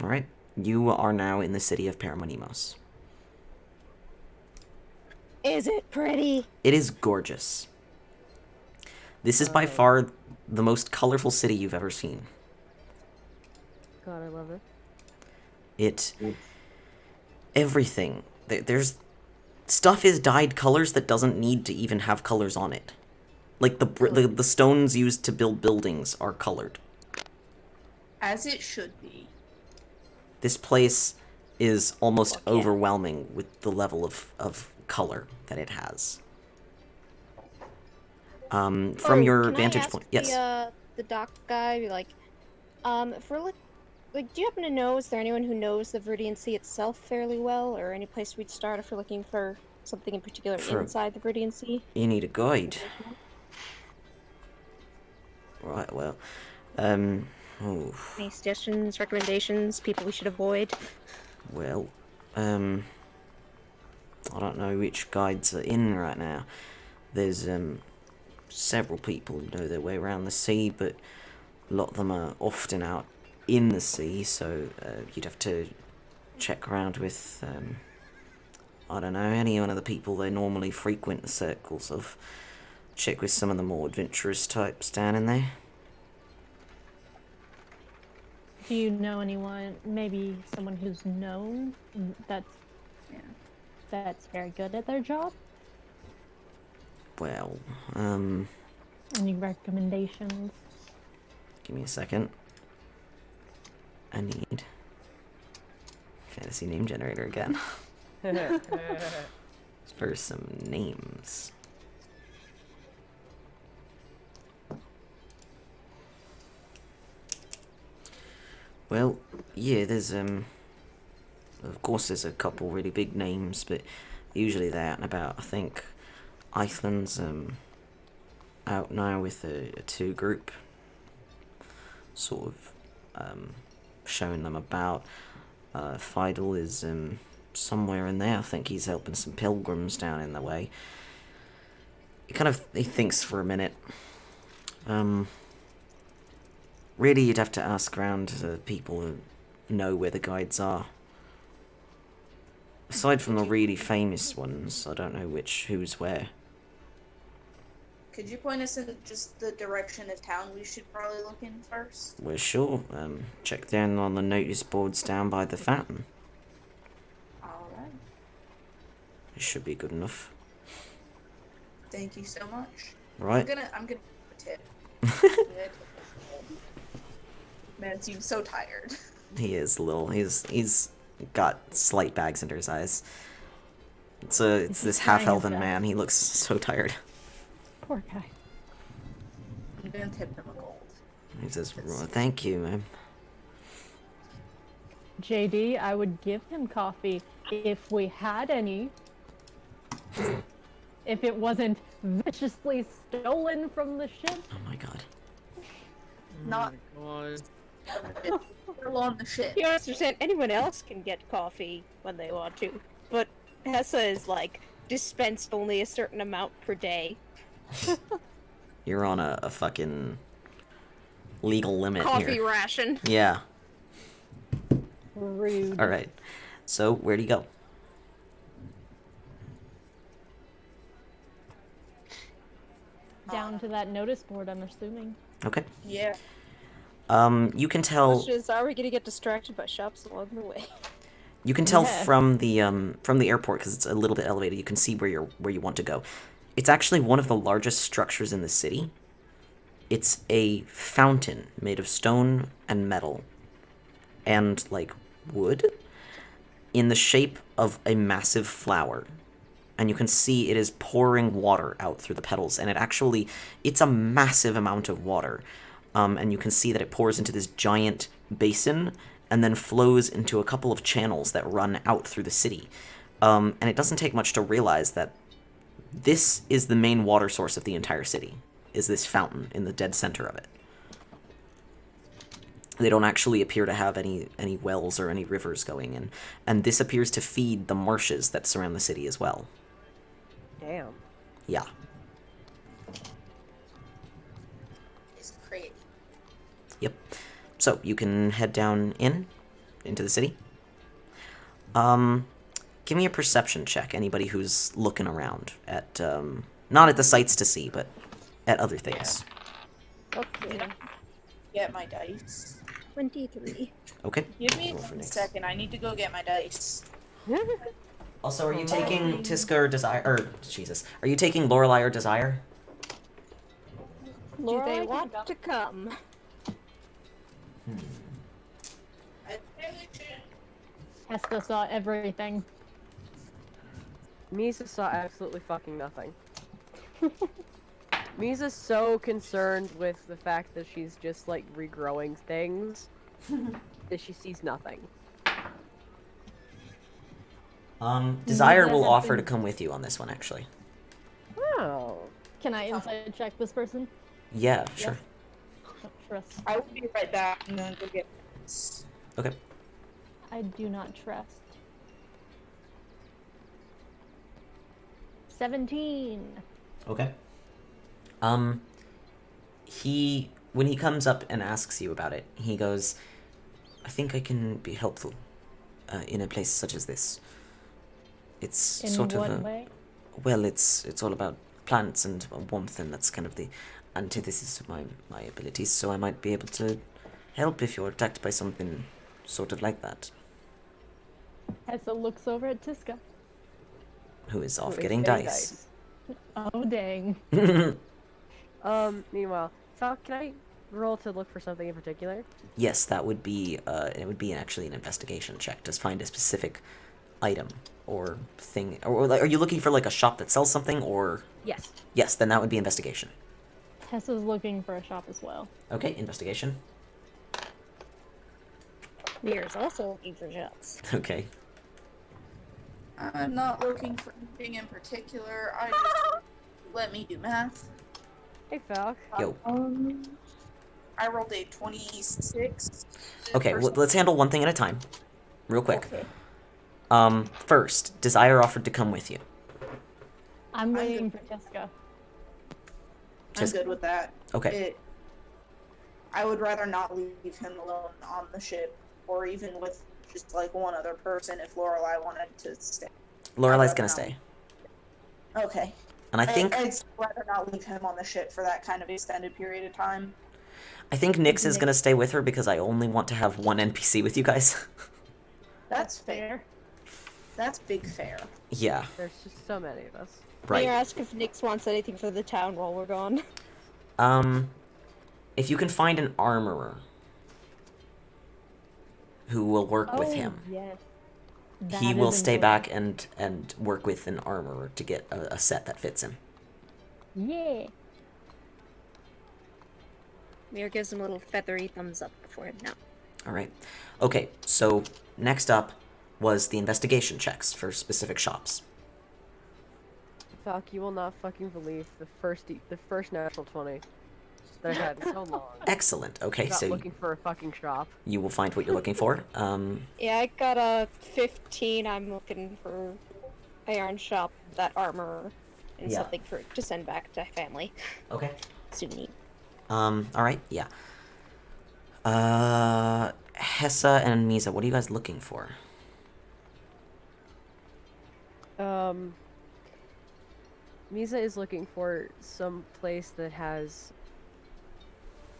Alright. You are now in the city of Paramonimos. Is it pretty? It is gorgeous. This is by far the most colorful city you've ever seen. God, I love it. Everything. There's stuff is dyed colors that doesn't need to even have colors on it. Like the stones used to build buildings are colored. As it should be. This place is almost overwhelming with the level of color that it has. From your vantage point, yes. The dock guy, if we're do you happen to know, is there anyone who knows the Viridian Sea itself fairly well, or any place we'd start if we're looking for something in particular inside the Viridian Sea? You need a guide. Right, well, Any suggestions, recommendations, people we should avoid? Well, I don't know which guides are in right now. There's, several people who know their way around the sea, but a lot of them are often out in the sea, so you'd have to check around with, I don't know, any one of the people they normally frequent the circles of. Check with some of the more adventurous types down in there. Do you know anyone, maybe someone who's known that's very good at their job? Well, Any recommendations? give me a second. I need fantasy name generator again. For some names. Well, yeah, there's of course there's a couple really big names, but usually they're out and about. I think Iceland's out now with a two group, sort of showing them about. Fidel is somewhere in there. I think he's helping some pilgrims down in the way. He thinks for a minute. Really, you'd have to ask around to people who know where the guides are. Aside from the really famous ones, I don't know who's where. Could you point us in just the direction of town we should probably look in first? Well, sure. Check down on the notice boards down by the fountain. Alright. It should be good enough. Thank you so much. Right. I'm gonna tip. Man seems so tired. He is a little. He's got slight bags under his eyes. It's this half-elven man. He looks so tired. Poor guy. I'm gonna tip him a gold. He says, well, "Thank you, ma'am." JD, I would give him coffee if we had any. If it wasn't viciously stolen from the ship. Oh my god. Not Oh still on the ship. You understand? Anyone else can get coffee when they want to, but Hessa is like dispensed only a certain amount per day. You're on a fucking legal limit Coffee here. ration. Yeah. Rude. Alright. So, where do you go? Down to that notice board, I'm assuming. Okay. Yeah. You can tell. Question is, are we gonna get distracted by shops along the way? You can tell Yes. from the airport, because it's a little bit elevated. You can see where you want to go. It's actually one of the largest structures in the city. It's a fountain made of stone and metal, and like wood, in the shape of a massive flower. And you can see it is pouring water out through the petals, and it's a massive amount of water. And you can see that it pours into this giant basin and then flows into a couple of channels that run out through the city. And it doesn't take much to realize that this is the main water source of the entire city, is this fountain in the dead center of it. They don't actually appear to have any wells or any rivers going in. And this appears to feed the marshes that surround the city as well. Damn. Yeah. It's crazy. Yep. So, you can head down into the city. Give me a perception check, anybody who's looking around at, not at the sights to see, but at other things. Okay. Get my dice. 23. Okay. Give me Roll for 1 next. second. I need to go get my dice. Also, are you taking Tiska or Desire, are you taking Lorelei or Desire? Do they want to come? Hesta saw everything. Misa saw absolutely fucking nothing. Misa's so concerned with the fact that she's just like regrowing things that she sees nothing. Desire will offer to come with you on this one, actually. Oh. Can I insight check this person? Yeah, sure. Don't trust. I will be right back. I'm gonna go get this. Okay. I do not trust. 17. Okay. When he comes up and asks you about it, he goes, "I think I can be helpful in a place such as this. It's In sort what of way? well, it's all about plants and warmth, and that's kind of the antithesis of my abilities, so I might be able to help if you're attacked by something sort of like that." Hessa looks over at Tiska. Who is off Who is getting dice. Oh dang. Meanwhile, Sal, can I roll to look for something in particular? Yes, that would be, it would be actually an investigation check to find a specific item or thing. Or like, are you looking for like a shop that sells something, or? Yes. Yes, then that would be investigation. Tessa's looking for a shop as well. Okay, investigation. Mirror's also looking for shops. Okay. I'm not looking for anything in particular. I just let me do math. Hey, Falc. Yo. I rolled a 26. Okay, First- let's handle one thing at a time. Real quick. Okay. First, Desire offered to come with you. I'm good. waiting for Jessica. I'm Just- good with that. Okay. I would rather not leave him alone on the ship, or even with just like one other person if Lorelai wanted to stay. Lorelai's I'd gonna rather stay. not. Okay. And I think I'd rather not leave him on the ship for that kind of extended period of time. Nyx is gonna stay with her because I only want to have one NPC with you guys. That's fair. That's big fair. Yeah, There's just so many of us. May I right. ask if Nyx wants anything for the town while we're gone? If you can find an armorer who will work with Oh, him, yes. he That will is stay important. back and work with an armorer to get a set that fits him. Yeah. Mirror gives him a little feathery thumbs up before him now. All right. Okay, so next up was the investigation checks for specific shops. Falc, you will not fucking believe the first natural 20 that I've had in so long. Excellent. Okay, Not so looking for a fucking shop. you will find what you're looking for. Yeah, I got a 15. I'm looking for a yarn shop, that armor, and Yeah. something to send back to family. Okay. Soon. All right, yeah. Hessa and Misa, what are you guys looking for? Misa is looking for some place that has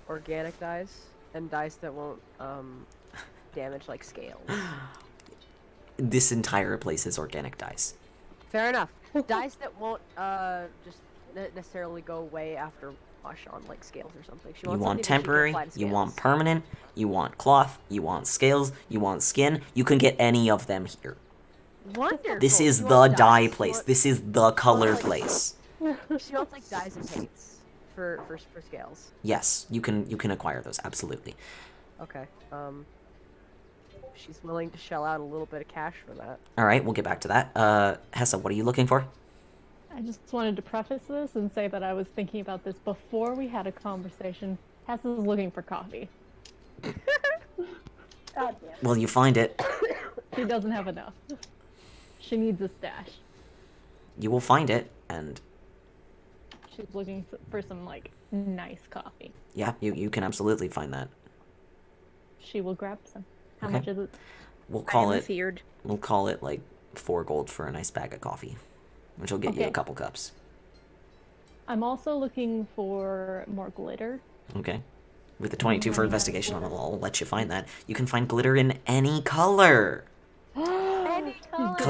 organic dyes and dyes that won't damage like scales. This entire place is organic dyes. Fair enough. Dyes that won't just necessarily go away after wash on like scales or something. She You wants want something that she can temporary, apply to you want scales. permanent, you want cloth, you want scales, you want skin. You can get any of them here. Wonderful. This is She the wants dye dyes. place. This is the color like- place. She wants like dyes and paints for scales. Yes, you can acquire those, absolutely. Okay. She's willing to shell out a little bit of cash for that. All right, we'll get back to that. Hessa, what are you looking for? I just wanted to preface this and say that I was thinking about this before we had a conversation. Tess is looking for coffee. God damn. Well, you find it. She doesn't have enough. She needs a stash. You will find it, and She's looking for some, like, nice coffee. yeah, you can absolutely find that. She will grab some. How Okay. much is it? We'll I call am it. feared. We'll call it like 4 gold for a nice bag of coffee, which will get you a Okay. couple cups. I'm also looking for more glitter. Okay. With the 22 for Yeah, investigation, glitter. I'll let you find that. You can find glitter in any color. Any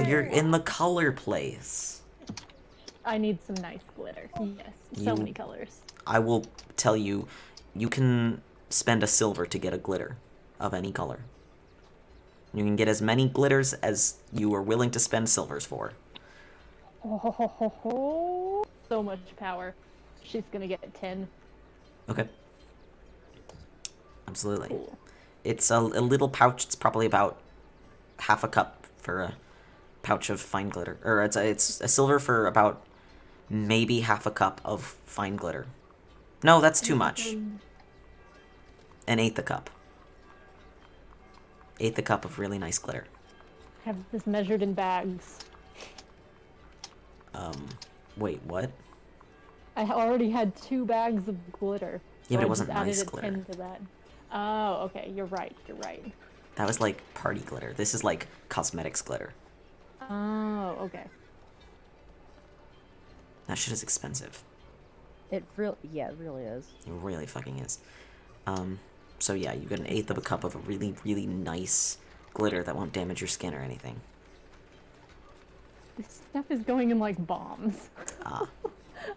You're in the color place. I need some nice glitter. Yes, so You- many colors. I will tell you, you can spend a silver to get a glitter of any color. You can get as many glitters as you are willing to spend silvers for. Oh, so much power. She's gonna get 10. Okay. Absolutely. Cool. It's a little pouch. It's probably about half a cup for a pouch of fine glitter. Or it's a silver for about maybe half a cup of fine glitter. No, that's too much. An eighth a cup. Eighth a cup of really nice glitter. Have this measured in bags. Wait, what? I already had 2 bags of glitter. Yeah, but so it I wasn't just added nice a glitter. 10 to that. Oh, okay. You're right. You're right. That was like party glitter. This is like cosmetics glitter. Oh, okay. That shit is expensive. it really is. It really fucking is. So yeah, you get an eighth of a cup of a really, really nice glitter that won't damage your skin or anything. This stuff is going in like bombs. Ah.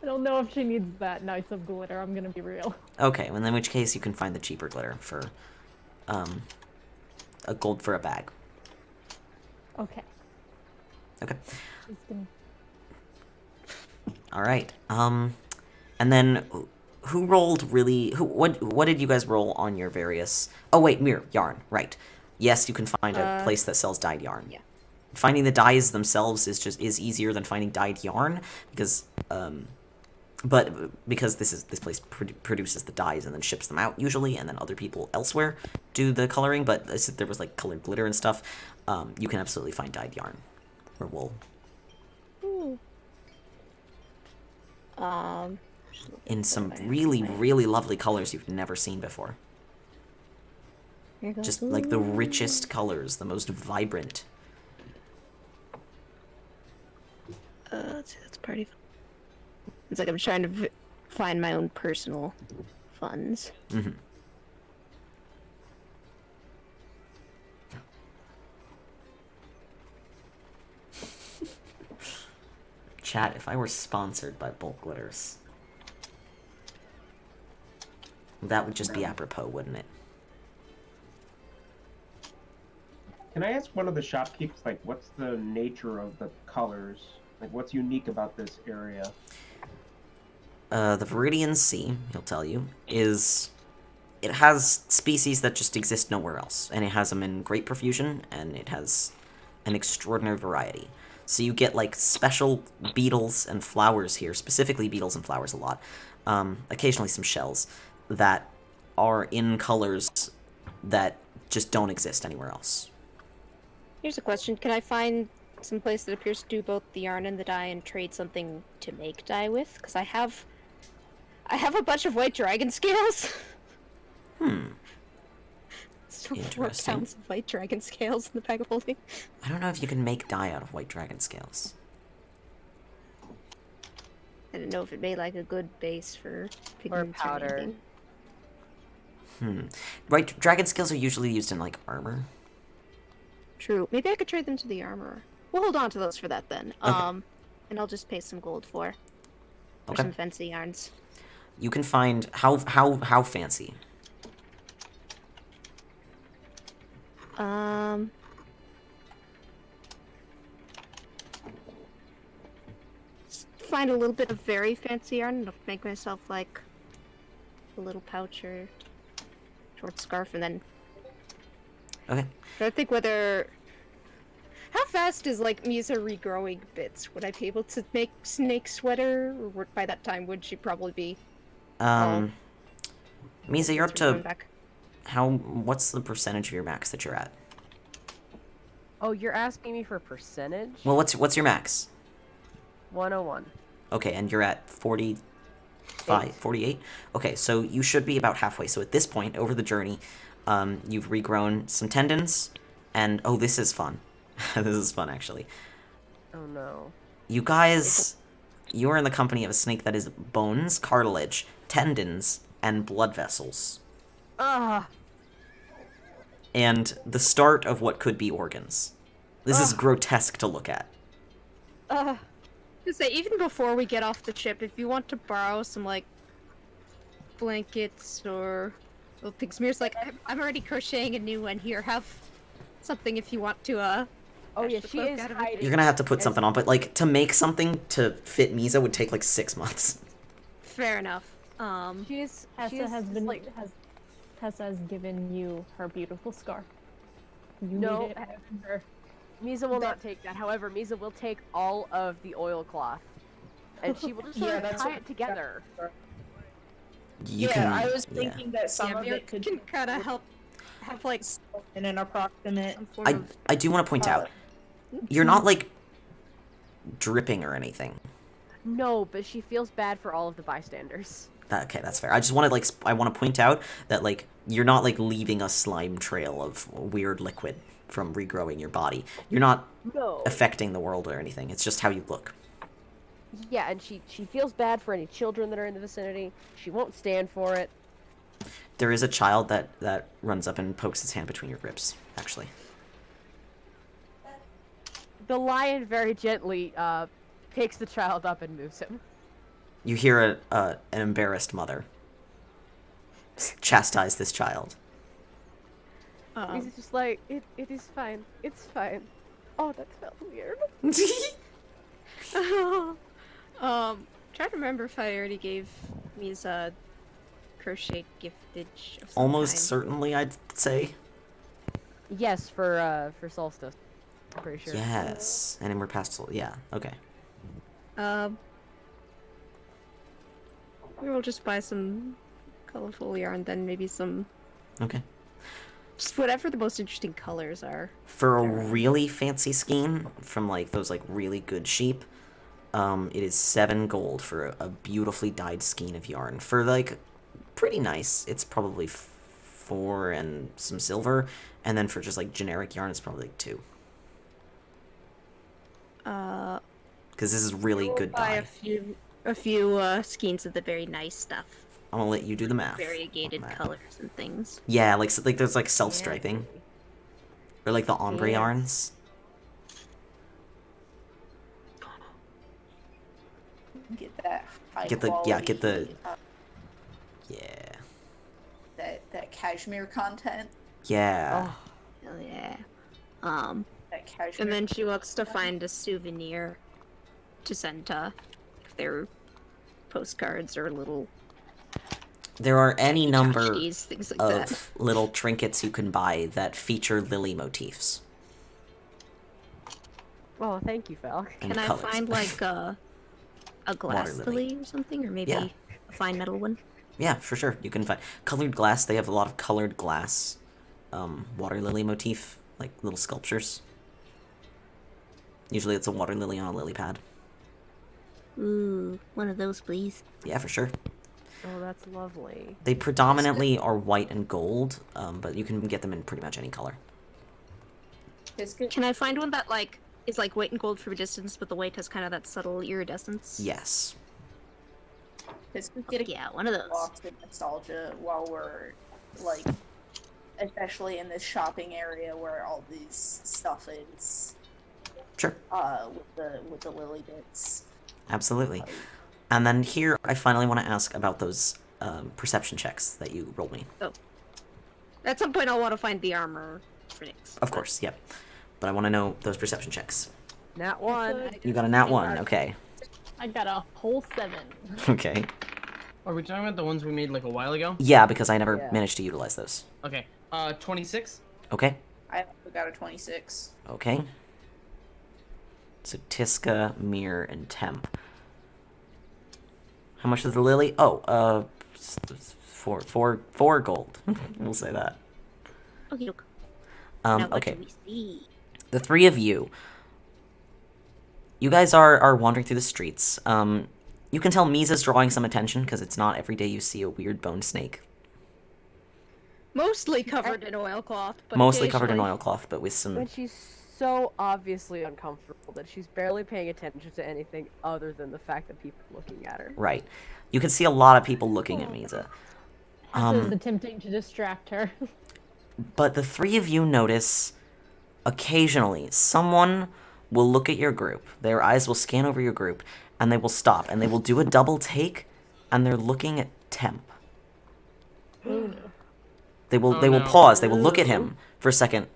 I don't know if she needs that nice of glitter, I'm gonna be real. Okay, well, in which case you can find the cheaper glitter for a gold for a bag. Okay. Okay. Just gonna... All right. And then who rolled really? What did you guys roll on your various? Oh wait, yarn. Right. Yes, you can find a place that sells dyed yarn. Yeah. Finding the dyes themselves is easier than finding dyed yarn because because this place produces the dyes and then ships them out usually, and then other people elsewhere do the coloring. But there was like colored glitter and stuff. You can absolutely find dyed yarn or wool. Ooh. In some really, really lovely colors you've never seen before. Just like the richest colors, the most vibrant. Let's see, that's party fun. It's like I'm trying to find my own personal funds. Mm-hmm. Chat, if I were sponsored by Bulk Glitters, that would just be apropos, wouldn't it? Can I ask one of the shopkeepers, like, what's the nature of the colors? Like, what's unique about this area? The Viridian Sea, he'll tell you, it has species that just exist nowhere else, and it has them in great profusion, and it has an extraordinary variety. So you get, like, special beetles and flowers here, specifically beetles and flowers a lot, occasionally some shells, that are in colors that just don't exist anywhere else. Here's a question. Can I find some place that appears to do both the yarn and the dye and trade something to make dye with? Because I have a bunch of white dragon scales. So 4 Interesting. pounds of white dragon scales in the bag of holding. I don't know if you can make dye out of white dragon scales. I didn't know if it made like a good base for pigments or powder. anything. White dragon scales are usually used in, like, armor. True. Maybe I could trade them to the armorer. We'll hold on to those for that then. Okay. And I'll just pay some gold for Okay. some fancy yarns. You can find how fancy. Find a little bit of very fancy yarn and I'll make myself like a little pouch or short scarf, and then Okay. I think whether how fast is like Misa regrowing bits? Would I be able to make snake sweater, or by that time would she probably be? Misa, you're up to Back? what's the percentage of your max that you're at? Oh, you're asking me for percentage? Well, what's your max? 101. Okay, and you're at 45, 48? Okay, so you should be about halfway. So at this point, over the journey, you've regrown some tendons, and oh, this is fun. This is fun, actually. Oh no. You guys, you're in the company of a snake that is bones, cartilage, tendons, and blood vessels. Ah! And the start of what could be organs. This is grotesque to look at. To say, even before we get off the ship, if you want to borrow some like blankets or little pig smears, like I'm already crocheting a new one here. Have something if you want to. Oh yeah, the she cloak is out of it. hiding. You're gonna have to put something on, but like to make something to fit Misa would take like 6 months. Fair enough. She's Tessa has just, been like, Tessa has given you her beautiful scarf. You No. need it from her. Misa will not take that. However, Misa will take all of the oilcloth, and she will just sort of tie it together. You yeah, can. I was yeah. thinking that some of it could can kind of help have like in an approximate. some form of. I do want to point out, you're not like dripping or anything. No, but she feels bad for all of the bystanders. Okay, that's fair. I just want to like I want to point out that like you're not like leaving a slime trail of weird liquid from regrowing your body. You're not No. affecting the world or anything. It's just how you look. Yeah, and she feels bad for any children that are in the vicinity. She won't stand for it. There is a child that runs up and pokes his hand between your ribs, actually. the lion very gently picks the child up and moves him. You hear an embarrassed mother chastise this child. He's just like, it is fine. It's fine. Oh, that felt weird. Trying to remember if I already gave Misa crochet giftage of some Almost kind. certainly, I'd say. Yes, for solstice. I'm pretty sure. Yes, and we're past. Yeah. Okay. We will just buy some colorful yarn, then maybe some. Okay. Just whatever the most interesting colors are. For a really fancy skein from like those like really good sheep, it is 7 gold for a beautifully dyed skein of yarn. For like pretty nice, it's probably 4 and some silver, and then for just like generic yarn, it's probably like 2. Because this is really good Buy dye. a few skeins of the very nice stuff. I'm gonna let you do the math. Variegated on that. colors and things. Yeah, like there's like self striping, or like the ombre Yes. yarns. Get that high Get the quality, yeah. that cashmere content. Yeah. Oh, Hell yeah. That cashmere. And then she wants to find a souvenir to send to their postcards or little There are any number tchotchkes, things like of that. little trinkets you can buy that feature lily motifs. oh, thank you, Falk. And Can I colors. find like a glass Water lily. lily or something, or maybe Yeah. a fine metal one? Yeah, for sure. You can find colored glass. They have a lot of colored glass, water lily motif, like little sculptures. Usually it's a water lily on a lily pad. Ooh, one of those, please. Yeah, for sure. Oh, that's lovely. They predominantly are white and gold, but you can get them in pretty much any color. Biscuit. Can I find one that like is like white and gold from a distance, but the white has kind of that subtle iridescence? Yes. Biscuit getting Yeah, one of those. lost in nostalgia while we're like, especially in this shopping area where all these stuff is. Sure. With the lily bits. Absolutely. And then here, I finally want to ask about those perception checks that you rolled me. At some point, I'll want to find the armor critics. Of course, yep. But I want to know those perception checks. Nat 1. You got a nat 1, okay. I got a whole 7. Okay. Are we talking about the ones we made like a while ago? Yeah, because I never Yeah. managed to utilize those. Okay. 26. Okay. I also got a 26. Okay. So Tiska, Mir, and Temp. How much is the lily? Oh, 4 gold. We'll say that. Okay, look. Now what Okay. do we see? The 3 of you. You guys are wandering through the streets. You can tell Misa's drawing some attention because it's not every day you see a weird bone snake. Mostly covered in oilcloth, but Mostly covered in occasionally- oilcloth, but with some. When she's so obviously uncomfortable that she's barely paying attention to anything other than the fact that people are looking at her. Right. You can see a lot of people looking at Misa. Hess is attempting to distract her. But the 3 of you notice occasionally someone will look at your group. Their eyes will scan over your group, and they will stop, and they will do a double take, and they're looking at Temp. Oh no. They will Oh, they will no. pause. They will look at him for a second,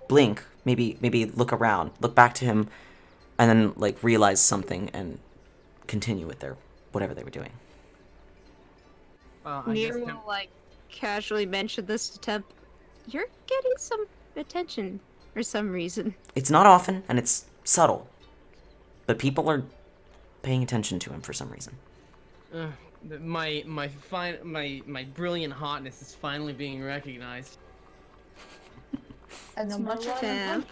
blink, maybe look around, look back to him, and then like realize something and continue with their whatever they were doing. I guess Mir Temp- will like casually mention this to Temp. You're getting some attention for some reason. It's not often, and it's subtle, but people are paying attention to him for some reason. my brilliant hotness is finally being recognized. As much as Temp,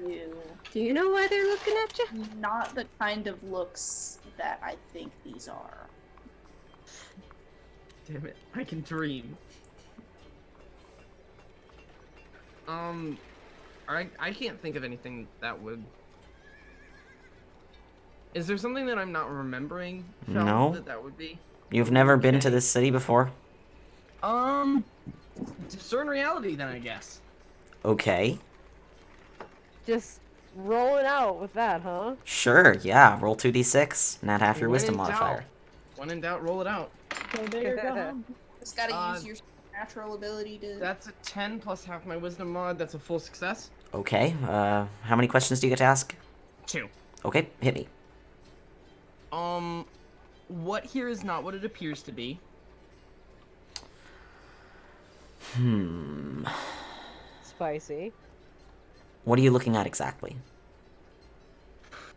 you, do you know why they're looking at you? not the kind of looks that I think these are. Damn it, I can dream. I can't think of anything that would. Is there something that I'm not remembering? Fel, No. That would be. You've never been to Okay. this city before? Discern reality then, I guess. Okay. Just rolling out with that, huh? Sure, yeah. Roll 2d6 and add half your When wisdom in doubt. modifier. When in doubt, roll it out. Go big or go home. Just gotta Uh, use your natural ability to. That's a 10 plus half my wisdom mod. That's a full success. Okay, how many questions do you get to ask? 2. Okay, hit me. What here is not what it appears to be. Spicy. What are you looking at exactly?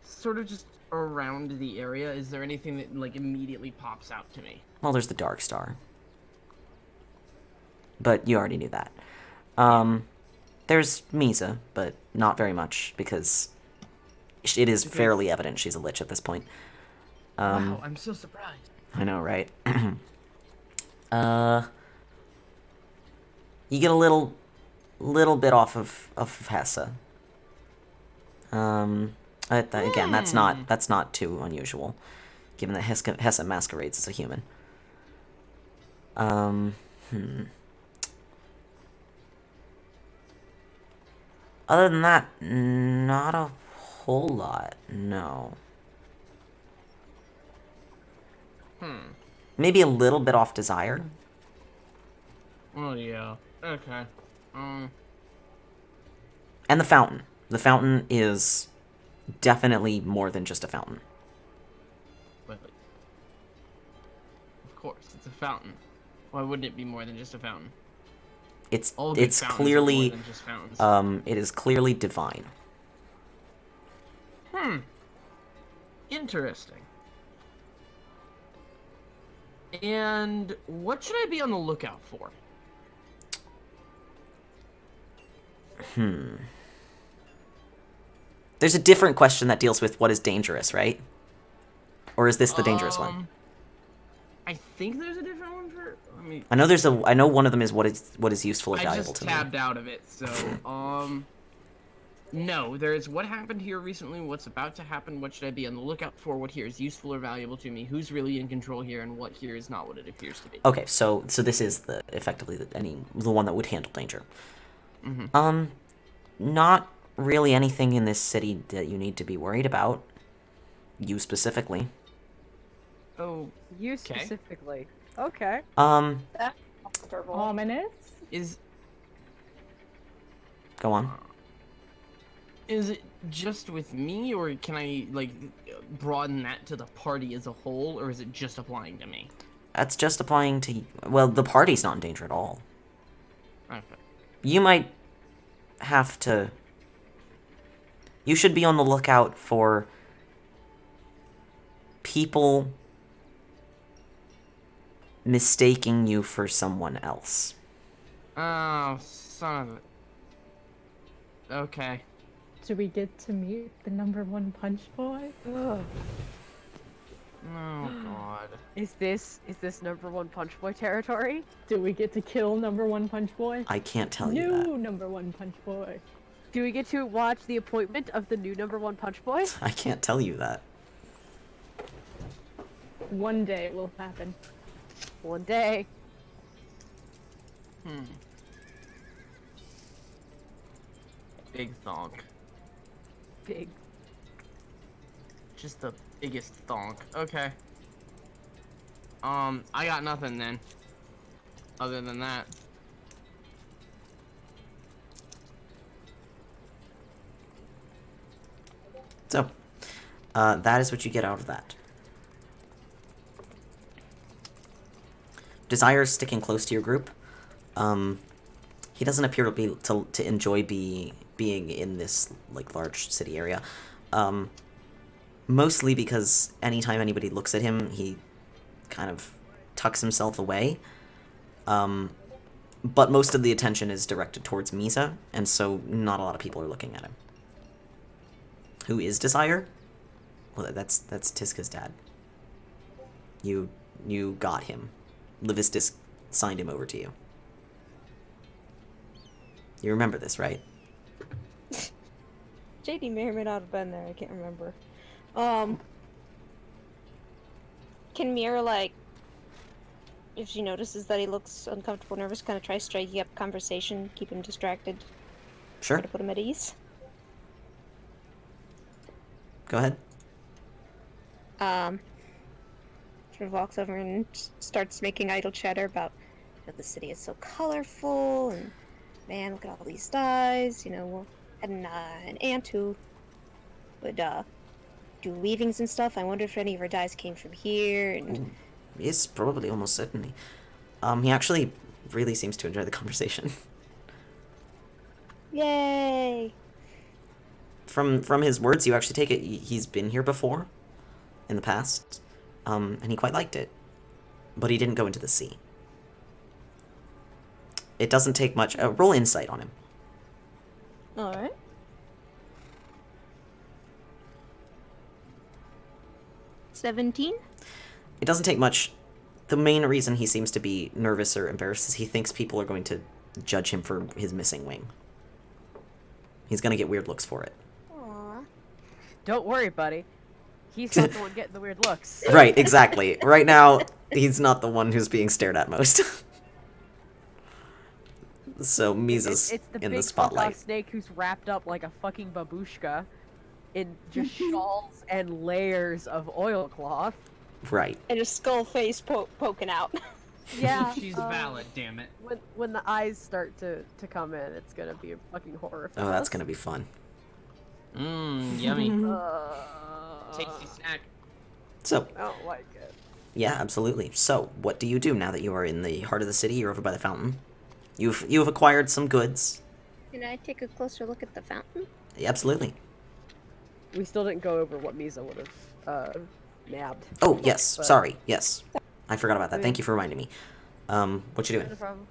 Sort of just around the area. Is there anything that like immediately pops out to me? Well, there's the Dark Star. But you already knew that. There's Misa, but not very much, because it is fairly evident she's a lich at this point. Wow, I'm so surprised. I know, right? You get a little bit off of Hessa. Again, that's not too unusual, given that Hessa masquerades as a human. Other than that, not a whole lot, no. Maybe a little bit off Desire. Oh, yeah. Okay. And the fountain. The fountain is definitely more than just a fountain. Wait. Of course, it's a fountain. Why wouldn't it be more than just a fountain? All good It's fountains are clearly more than just fountains. it is clearly divine. Interesting. And what should I be on the lookout for? There's a different question that deals with what is dangerous, right? Or is this the dangerous one? I think there's a different one for. I know one of them is what is useful or I valuable just to me. tabbed out of it, so no, there is what happened here recently, what's about to happen, what should I be on the lookout for, what here is useful or valuable to me, who's really in control here, and what here is not what it appears to be. Okay, so this is effectively the one that would handle danger. Not really anything in this city that you need to be worried about. You specifically. Oh, You specifically. Okay. That's comfortable. Ominous? Go on. Is it just with me, or can I, like, broaden that to the party as a whole, or is it just applying to me? That's just applying to... Well, the party's not in danger at all. Okay. You might have to... You should be on the lookout for people mistaking you for someone else. Oh, son of a... Okay. Do we get to meet the #1 punch boy? Ugh. Oh, God. Is this #1 punch boy territory? Do we get to kill #1 punch boy? I can't tell you that. New #1 punch boy. Do we get to watch the appointment of the new #1 punch boy? I can't tell you that. One day it will happen. One day. Big thonk. Big. Just the biggest thonk. Okay. I got nothing then. Other than that. So, that is what you get out of that. Desire is sticking close to your group. He doesn't appear to enjoy being in this like large city area. Mostly because anytime anybody looks at him, he kind of tucks himself away. But most of the attention is directed towards Misa, and so not a lot of people are looking at him. Who is Desire? Well, that's Tiska's dad. You got him. Livistus signed him over to you. You remember this, right? JD may or may not have been there, I can't remember. Can Mira, like, if she notices that he looks uncomfortable, nervous, kind of try striking up conversation, keep him distracted? Sure. Try to put him at ease? Uh, Desire is sticking close to your group. He doesn't appear to be Go ahead. Sort of walks over and starts making idle chatter about the city is so colorful, and man, look at all these dyes. We're had an aunt who would do weavings and stuff. I wonder if any of her dyes came from here. And Ooh, yes, probably, almost certainly. He actually really seems to enjoy the conversation. yay! From his words, you actually take it he's been here before, in the past, and he quite liked it, but he didn't go into the sea. It doesn't take much. Roll insight on him. All right. $17. It doesn't take much. The main reason he seems to be nervous or embarrassed is he thinks people are going to judge him for his missing wing. He's going to get weird looks for it. Aww. Don't worry, buddy. He's not the one getting the weird looks. Right, exactly. Right now, he's not the one who's being stared at most. So Misa's It's the in big the spotlight. snake who's wrapped up like a fucking babushka in just shawls and layers of oilcloth. Right. And a skull face poking out. Yeah. She's valid, damn it. When the eyes start to come in, it's gonna be a fucking horror. Oh, that's gonna be fun. Mmm, yummy. Uh, Tasty snack. So, I don't like it. yeah, absolutely. So, what do you do now that you are in the heart of the city? You're over by the fountain. You've acquired some goods. Can I take a closer look at the fountain? Absolutely. We still didn't go over what Misa would have nabbed. Oh, yes. But- Sorry. Yes. I forgot about that. Thank you for reminding me. What you doing? No problem.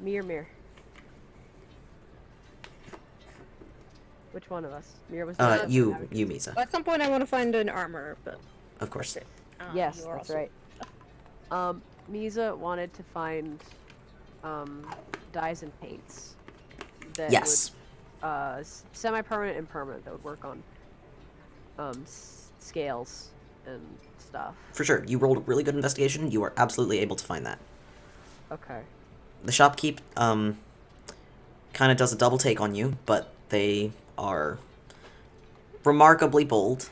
Me or Mir? Which one of us? Mir was the you, Misa. At some point, I want to find an armor, but Of course. Yes, you are that's also- right. Misa wanted to find dyes and paints that Yes. would semi-permanent and permanent that would work on scales and stuff. For sure. You rolled a really good investigation. You are absolutely able to find that. Okay. The shopkeep kind of does a double take on you, but they are remarkably bold.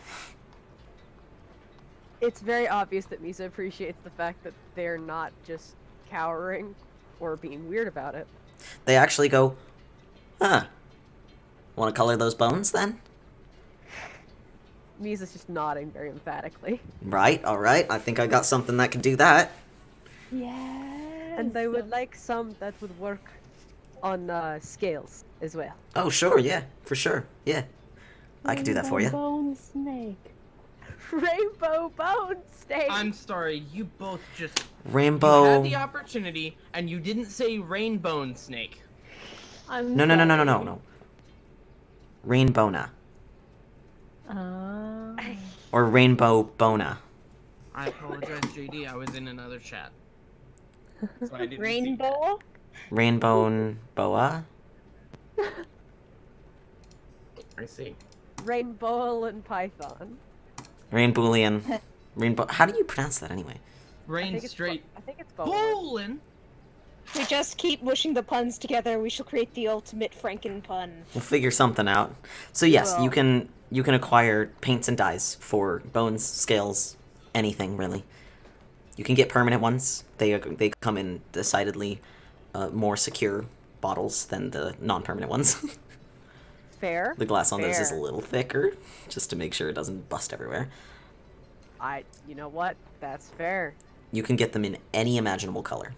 It's very obvious that Misa appreciates the fact that they're not just cowering or being weird about it. They actually go, huh. Want to color those bones, then? Misa's just nodding very emphatically. Right, alright. I think I got something that can do that. Yes. And they would like some that would work on scales as well. Oh, sure, yeah. For sure, yeah. I can do that for you. Bone snake. Rainbow bone steak! I'm sorry, you both just Rainbow... you had the opportunity and you didn't say rainbow snake. I'm No. Rainbowna. Or Rainbow Bona. I apologize, JD. I was in another chat. So I didn't see Rainbow? Rainbow Boa? that. I see. Rainbow and python. Rainbowlian. Rainbow... How do you pronounce that, anyway? Rain straight. I think it's both. Bowlin'. We just keep mushing the puns together. We shall create the ultimate Franken pun. We'll figure something out. So yes, Well- you can acquire paints and dyes for bones, scales, anything really. You can get permanent ones. They come in decidedly more secure bottles than the non-permanent ones. Fair. The glass on those is a Fair. little thicker, just to make sure it doesn't bust everywhere. You know what? That's fair. You can get them in any imaginable color.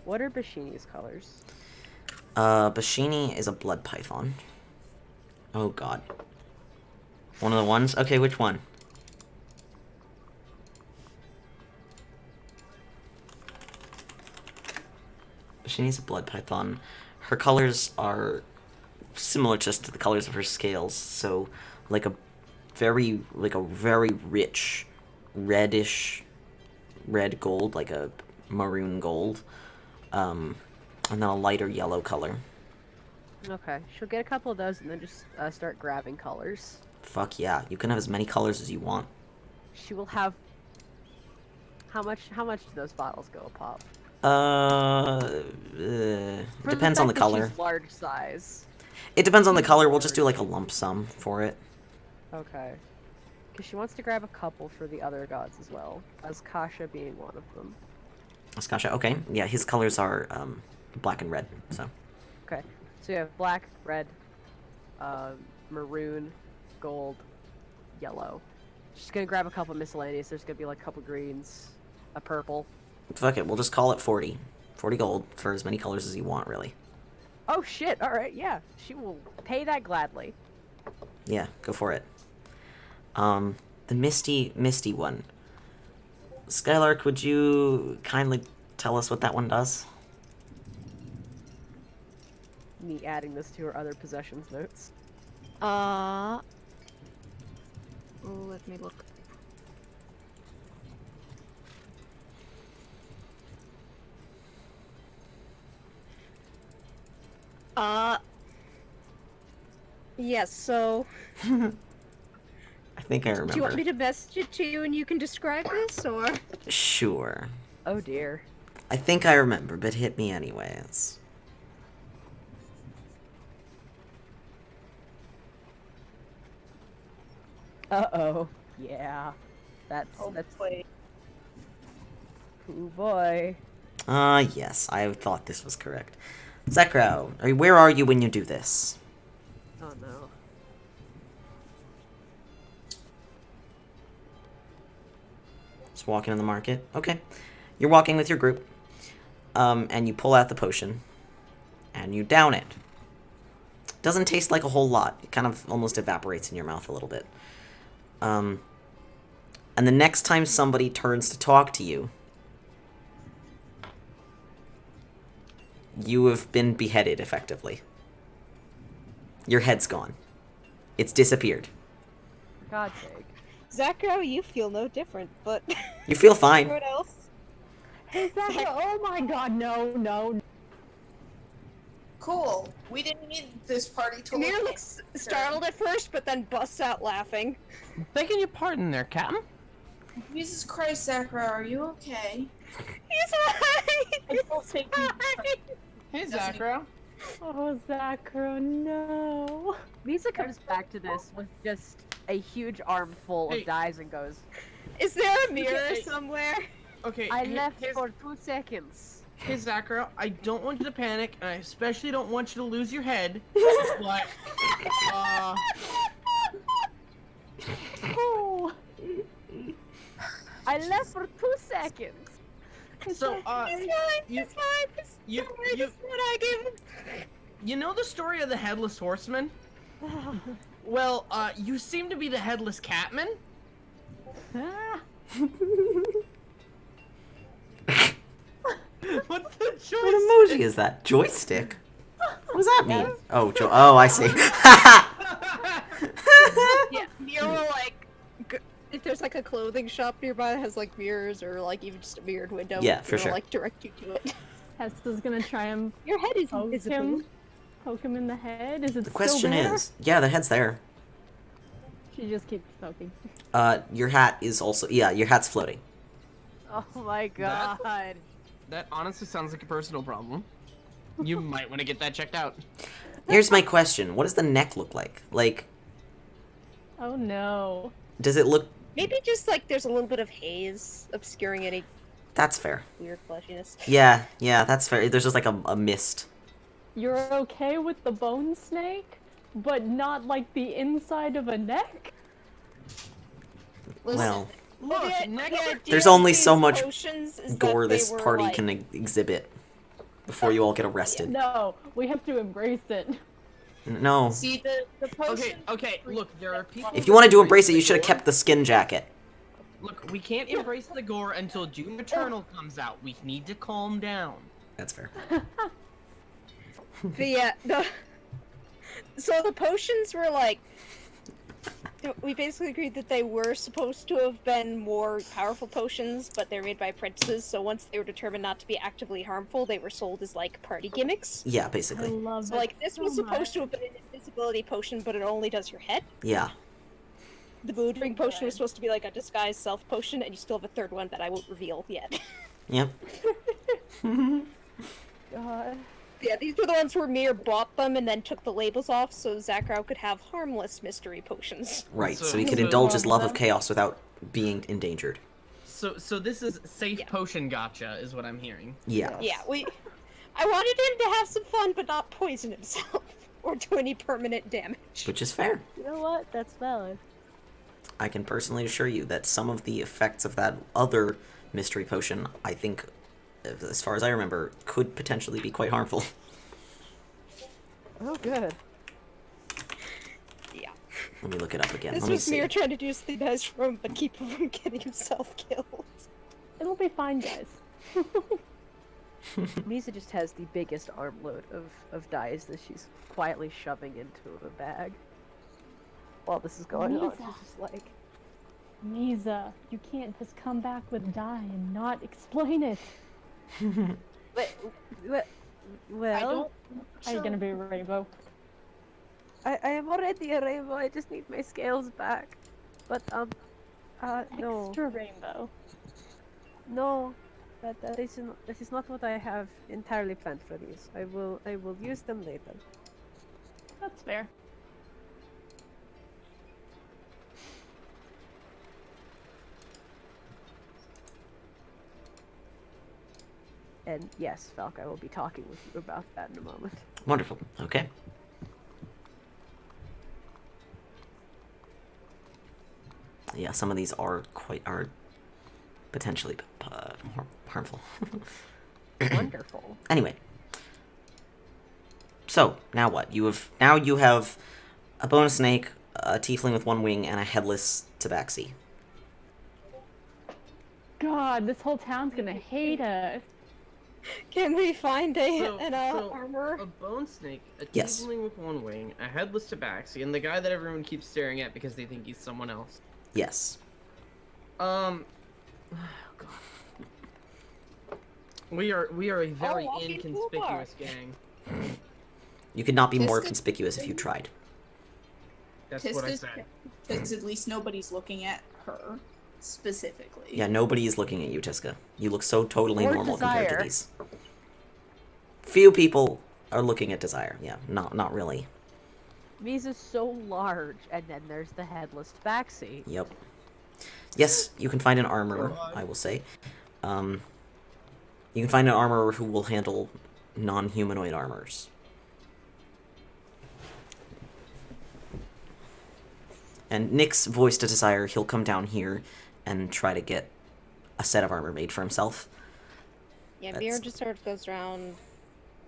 What are Bashini's colors? Bashini is a blood python. Oh god. One of the ones? Okay, which one? Bashini's a blood python. Her colors are similar just to the colors of her scales, so like a very rich reddish red gold, like a maroon gold, and then a lighter yellow color. Okay, she'll get a couple of those and then just start grabbing colors. Fuck yeah, you can have as many colors as you want. She will have. How much do those bottles go a pop? Depends on the fact that color. She's large size. It depends on the color. We'll just do like a lump sum for it. Okay. Because she wants to grab a couple for the other gods as well, as Kasha being one of them. Skasha, okay. Yeah, his colors are black and red, so. Okay. So you have black, red, maroon, gold, yellow. She's gonna grab a couple miscellaneous. There's gonna be like a couple greens, a purple. Fuck it, we'll just call it 40. 40 gold for as many colors as you want, really. Oh shit, alright, yeah. She will pay that gladly. Yeah, go for it. The misty one. Skylark, would you kindly tell us what that one does? Me adding this to her other possessions notes. Let me look. Yes, so I think I remember. Do you want me to message it to you and you can describe this, or? Sure. Oh dear. I think I remember, but hit me anyways. Uh-oh. Yeah. That's... Boy. Oh boy. Yes, I thought this was correct. Zekro, where are you when you do this? Oh no. Just walking in the market? Okay. You're walking with your group, and you pull out the potion, and you down it. Doesn't taste like a whole lot. It kind of almost evaporates in your mouth a little bit. And the next time somebody turns to talk to you, you have been beheaded, effectively. Your head's gone. It's disappeared. For God's sake. Zakro, you feel no different, but You feel fine. everyone else. Hey, Zach, oh my god, no. Cool. We didn't need this party to Amir look looks startled at first, but then busts out laughing. Begging your pardon there, Captain. Jesus Christ, Zakra, are you okay? He's fine! Hey, Zakra. Oh, Zakro, no. Lisa comes back to this with just a huge armful Hey. of dice and goes, Is there a mirror Okay. somewhere? Okay, I left here's- for 2 seconds. Hey, Zakra, I don't want you to panic, and I especially don't want you to lose your head, but, Oh. I left for 2 seconds. so, He's fine, you- he's fine. you- Don't worry, you- this is what I gave him. you know the story of the Headless Horseman? Well, you seem to be the Headless Catman? Ah. What's the choice? What emoji is that? Joystick? What does that mean? Oh, oh, I see. Yeah, mirror will if there's like a clothing shop nearby that has like mirrors or like even just a mirrored window, Yeah, for it'll, sure. like direct you to it. Hesta's gonna try and Your head is poke invisible. him in the head. Is it The still question there? is, yeah, the head's there. She just keeps poking. Your hat is also, yeah, your hat's floating. Oh my god. That honestly sounds like a personal problem. You might want to get that checked out. Here's my question. What does the neck look like? Like, Oh no. does it look... Maybe just like there's a little bit of haze obscuring any That's fair. weird fleshiness. Yeah, that's fair. There's just like a mist. You're okay with the bone snake, but not like the inside of a neck? Well, Look, The next idea There's of only these so much potions is that gore they this were, party like- can exhibit before you all get arrested. No, we have to embrace it. No. See, the potion... Okay, look, there are people... If you wanted to embrace it, you should have kept the skin jacket. Look, we can't embrace the gore until Doom Eternal comes out. We need to calm down. That's fair. But yeah, so the potions were like, we basically agreed that they were supposed to have been more powerful potions, but they're made by apprentices, so once they were determined not to be actively harmful, they were sold as like party gimmicks. Yeah, I basically. love So it like this so was supposed to much. have been an invisibility potion, but it only does your head. Yeah. The mood ring potion was supposed to be like a disguised self potion, and you still have a third one that I won't reveal yet. Yep. God. Yeah, these were the ones where Mir bought them and then took the labels off so Zakrau could have harmless mystery potions. Right, so So- he could so- indulge his love of chaos without being endangered. So this is safe potion gotcha, is what I'm hearing. Yeah. Yeah, I wanted him to have some fun, but not poison himself or do any permanent damage. Which is fair. You know what? That's valid. I can personally assure you that some of the effects of that other mystery potion, I think, as far as I remember, could potentially be quite harmful. Oh, good. Yeah. Let me look it up again. This Let me was see. Mir trying to do something nice for him, but keep him from getting himself killed. It'll be fine, guys. Misa just has the biggest armload of dyes that she's quietly shoving into a bag. While this is going on, Misa. she's just like, Misa, you can't just come back with dye and not explain it. well, Are you gonna be a rainbow? I am already a rainbow, I just need my scales back. But, no. Extra rainbow. No. That is not what I have entirely planned for these. I will use them later. That's fair. And yes, Falk, I will be talking with you about that in a moment. Wonderful. Okay. Yeah, some of these are potentially harmful. Wonderful. Anyway. So, now what? You have a bone snake, a tiefling with one wing, and a headless tabaxi. God, this whole town's gonna hate us. Can we find an So, armor? a bone snake, a Yes. tiefling with one wing, a headless tabaxi, and the guy that everyone keeps staring at because they think he's someone else. Yes. Oh God. We are a very walking inconspicuous gang. You could not be more Just- conspicuous if you tried. That's what I Just said. because at least nobody's looking at her specifically. Yeah, nobody is looking at you, Tiska. You look so totally Or normal compared to Desire. these. Few people are looking at Desire. Yeah, not really. Misa's so large, and then there's the headless tabaxi. Yep. Yes, you can find an armorer, I will say. You can find an armorer who will handle non-humanoid armors. And Nick's voiced a desire he'll come down here and try to get a set of armor made for himself. Yeah, That's- Mir just sort of goes around,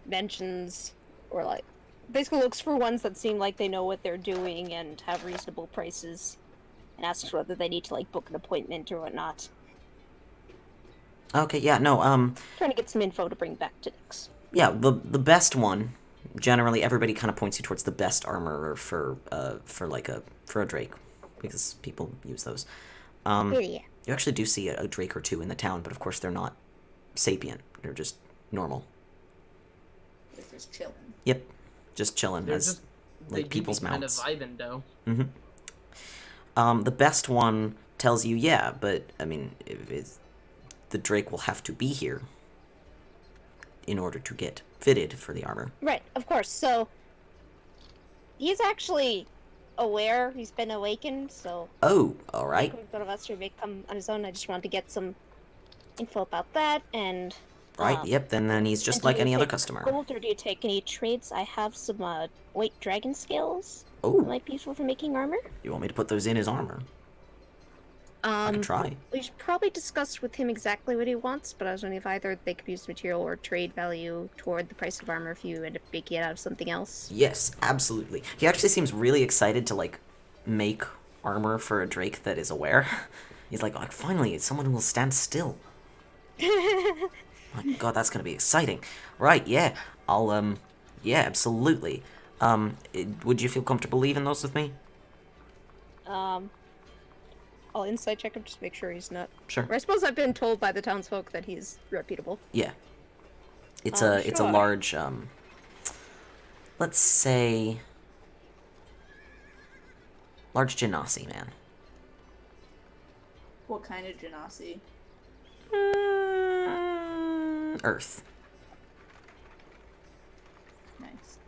mentions, or like, basically looks for ones that seem like they know what they're doing and have reasonable prices, and asks whether they need to like book an appointment or whatnot. Okay, yeah, no, Trying to get some info to bring back to Nix. yeah, the best one. Generally, everybody kind of points you towards the best armorer for a drake, because people use those. Yeah. You actually do see a drake or two in the town, but of course they're not sapient. They're just normal. They're just chilling. Yep, just chilling They're as just like they people's kind of mounts. vibing though. The best one tells you, yeah, but I mean, the drake will have to be here in order to get fitted for the armor. Right, of course. So he's actually aware he's been awakened, so Oh, all right. none of us may come on his own. I just wanted to get some info about that and Right, yep, then he's just and do like you any other take customer. gold, or do you take any trades? I have some white dragon scales that Oh, might be useful for making armor. you want me to put those in his armor? I can try. We should probably discuss with him exactly what he wants, but I was wondering if either they could use material or trade value toward the price of armor if you end up making it out of something else. Yes, absolutely. He actually seems really excited to, like, make armor for a drake that is aware. He's like, oh, finally, someone who will stand still. My god, that's gonna be exciting. Right, yeah. Yeah, absolutely. Would you feel comfortable leaving those with me? I'll insight check him just to make sure he's not. Sure. Or I suppose I've been told by the townsfolk that he's reputable. Yeah. It's Oh, it's a sure. large, let's say, large genasi, man. What kind of genasi? Earth. Nice.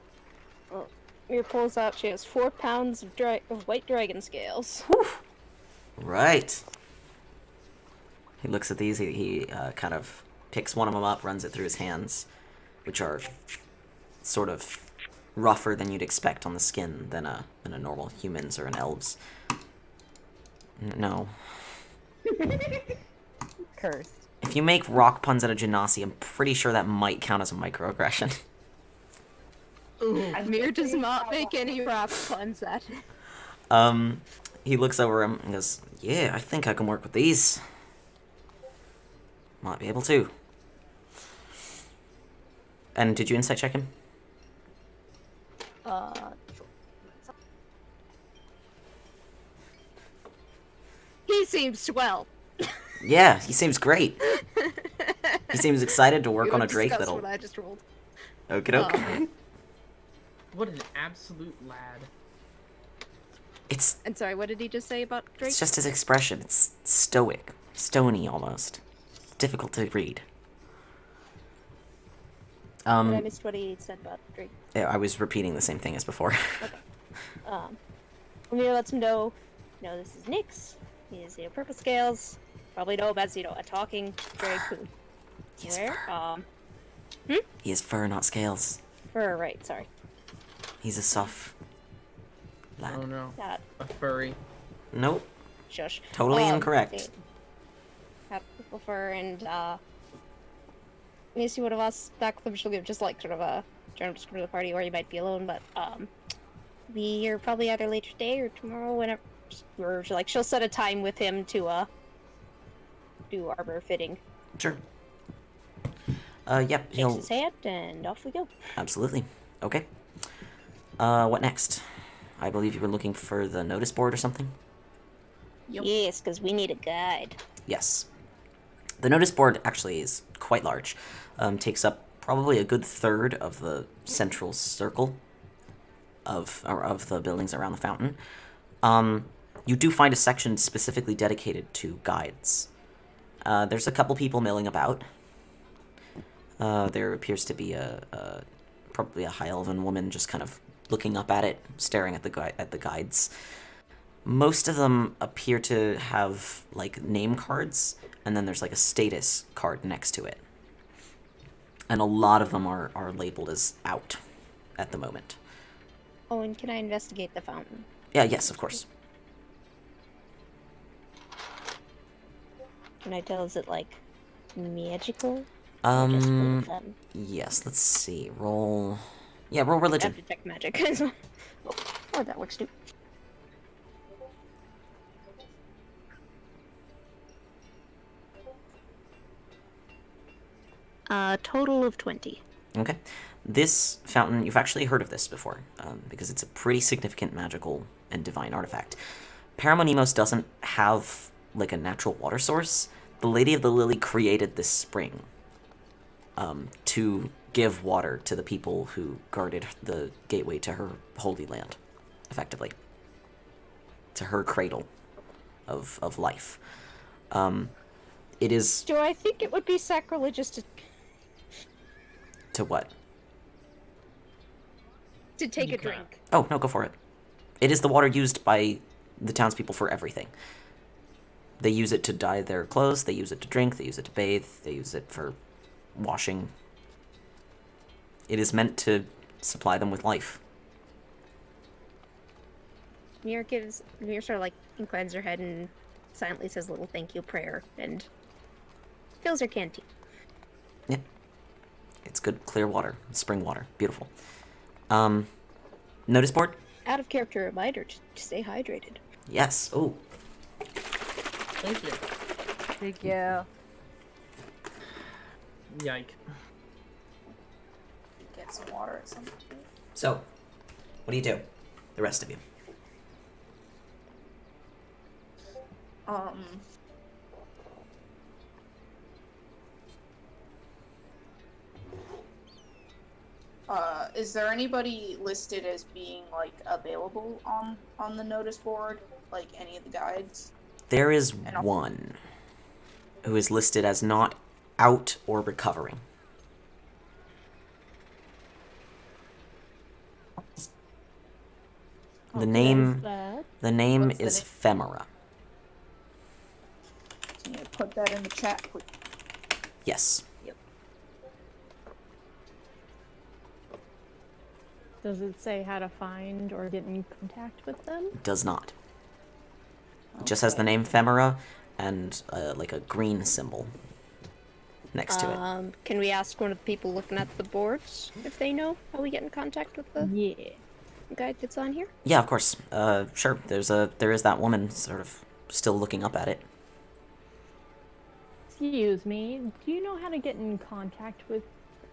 Mir pulls out. She has 4 pounds of white dragon scales. Right. He looks at these. He kind of picks one of them up, runs it through his hands, which are sort of rougher than you'd expect on the skin than a normal human's or an elf's. No. Cursed. If you make rock puns out of Genasi, I'm pretty sure that might count as a microaggression. Mir does not make any rock puns at He looks over him and goes, "Yeah, I think I can work with these. Might be able to." And did you insight check him? He seems swell. Yeah, he seems great. He seems excited to work on a drake that'll... what I just rolled. Okie doke. What an absolute lad. It's And sorry, what did he just say about Drake? just his expression. It's stoic. Stony, almost. Difficult to read. But I missed what he said about Drake. Yeah, I was repeating the same thing as before. Mir lets him know, this is Nyx. He has, purple scales. Probably know about, a talking Drake who... He has Where? fur. He has fur, not scales. Fur, right, sorry. He's a soft lad. Oh no. That, A furry. Nope. shush. Totally incorrect. They have purple fur, and, Macy would have asked back with him, she'll give just, sort of a general description of the party, or you might be alone, but, be here probably either later today or tomorrow, whenever, or, she'll set a time with him to, do armor fitting. Sure. Yep, Shakes he'll... his hand, and off we go. Absolutely. Okay. What next? I believe you were looking for the notice board or something? Yep. Yes, because we need a guide. Yes. The notice board actually is quite large. Takes up probably a good third of the central circle of the buildings around the fountain. You do find a section specifically dedicated to guides. There's a couple people milling about. There appears to be probably a high elven woman just kind of looking up at it, staring at the guides. Most of them appear to have name cards, and then there's a status card next to it. And a lot of them are labeled as out at the moment. Oh, and can I investigate the fountain? Yeah, yes, of course. Can I tell, is it magical? Or just for fun? Yes, let's see. Roll... Yeah, roll religion. I have to check magic. Oh, that works too. Total of 20. Okay. This fountain, you've actually heard of this before, because it's a pretty significant magical and divine artifact. Paramonimos doesn't have, a natural water source. The Lady of the Lily created this spring to give water to the people who guarded the gateway to her holy land, effectively. To her cradle of life. It is... Do I think it would be sacrilegious To what? to take You a can. drink? Oh, no, go for it. It is the water used by the townspeople for everything. They use it to dye their clothes, they use it to drink, they use it to bathe, they use it for washing. It is meant to supply them with life. Mir sort of inclines her head and silently says a little thank you prayer and fills her canteen. Yeah. It's good, clear water. Spring water. Beautiful. Notice board? Out of character reminder to stay hydrated. Yes. Oh. Thank you. Thank you. Yike. Get some water at some point. So, what do you do? The rest of you. Is there anybody listed as being available on the notice board? Any of the guides? There is And I'll- one who is listed as not out or recovering. The Okay, name, is that? the name What's the is name? Femera. Can you put that in the chat, please? Yes. Does it say how to find or get in contact with them? Does not. It just has the name Femera and like a green symbol next to it. Can we ask one of the people looking at the boards if they know how we get in contact with the Yeah. guide that's on here? Yeah, of course. Sure. There is that woman sort of still looking up at it. Excuse me. Do you know how to get in contact with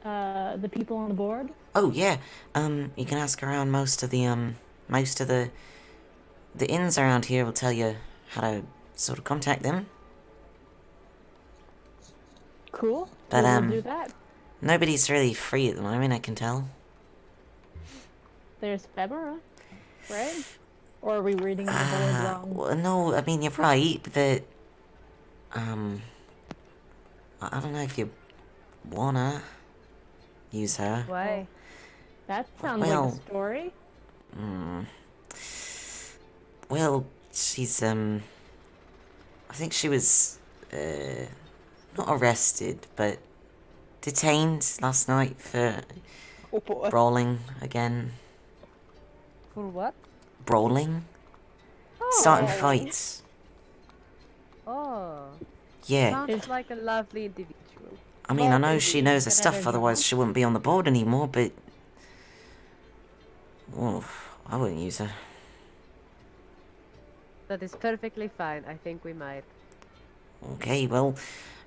the people on the board? Oh yeah. You can ask around most of the inns around here will tell you how to sort of contact them. Cool. But, We'll do that. Nobody's really free at the moment, I can tell. There's Femera, right? Or are we reading the board wrong? Well, no, I mean, you're right, but, I don't know if you wanna use her. Why? That sounds Well- like a story. Well, she's, I think she was, not arrested, but detained last night for Oh boy. brawling again. For what? Brawling? Oh. Starting fights. Oh. Yeah. Sounds like a lovely individual. I mean, I know Well, she knows her get stuff, out of otherwise here. she wouldn't be on the board anymore, but... Oh, I wouldn't use her. That is perfectly fine. I think we might. Okay, well,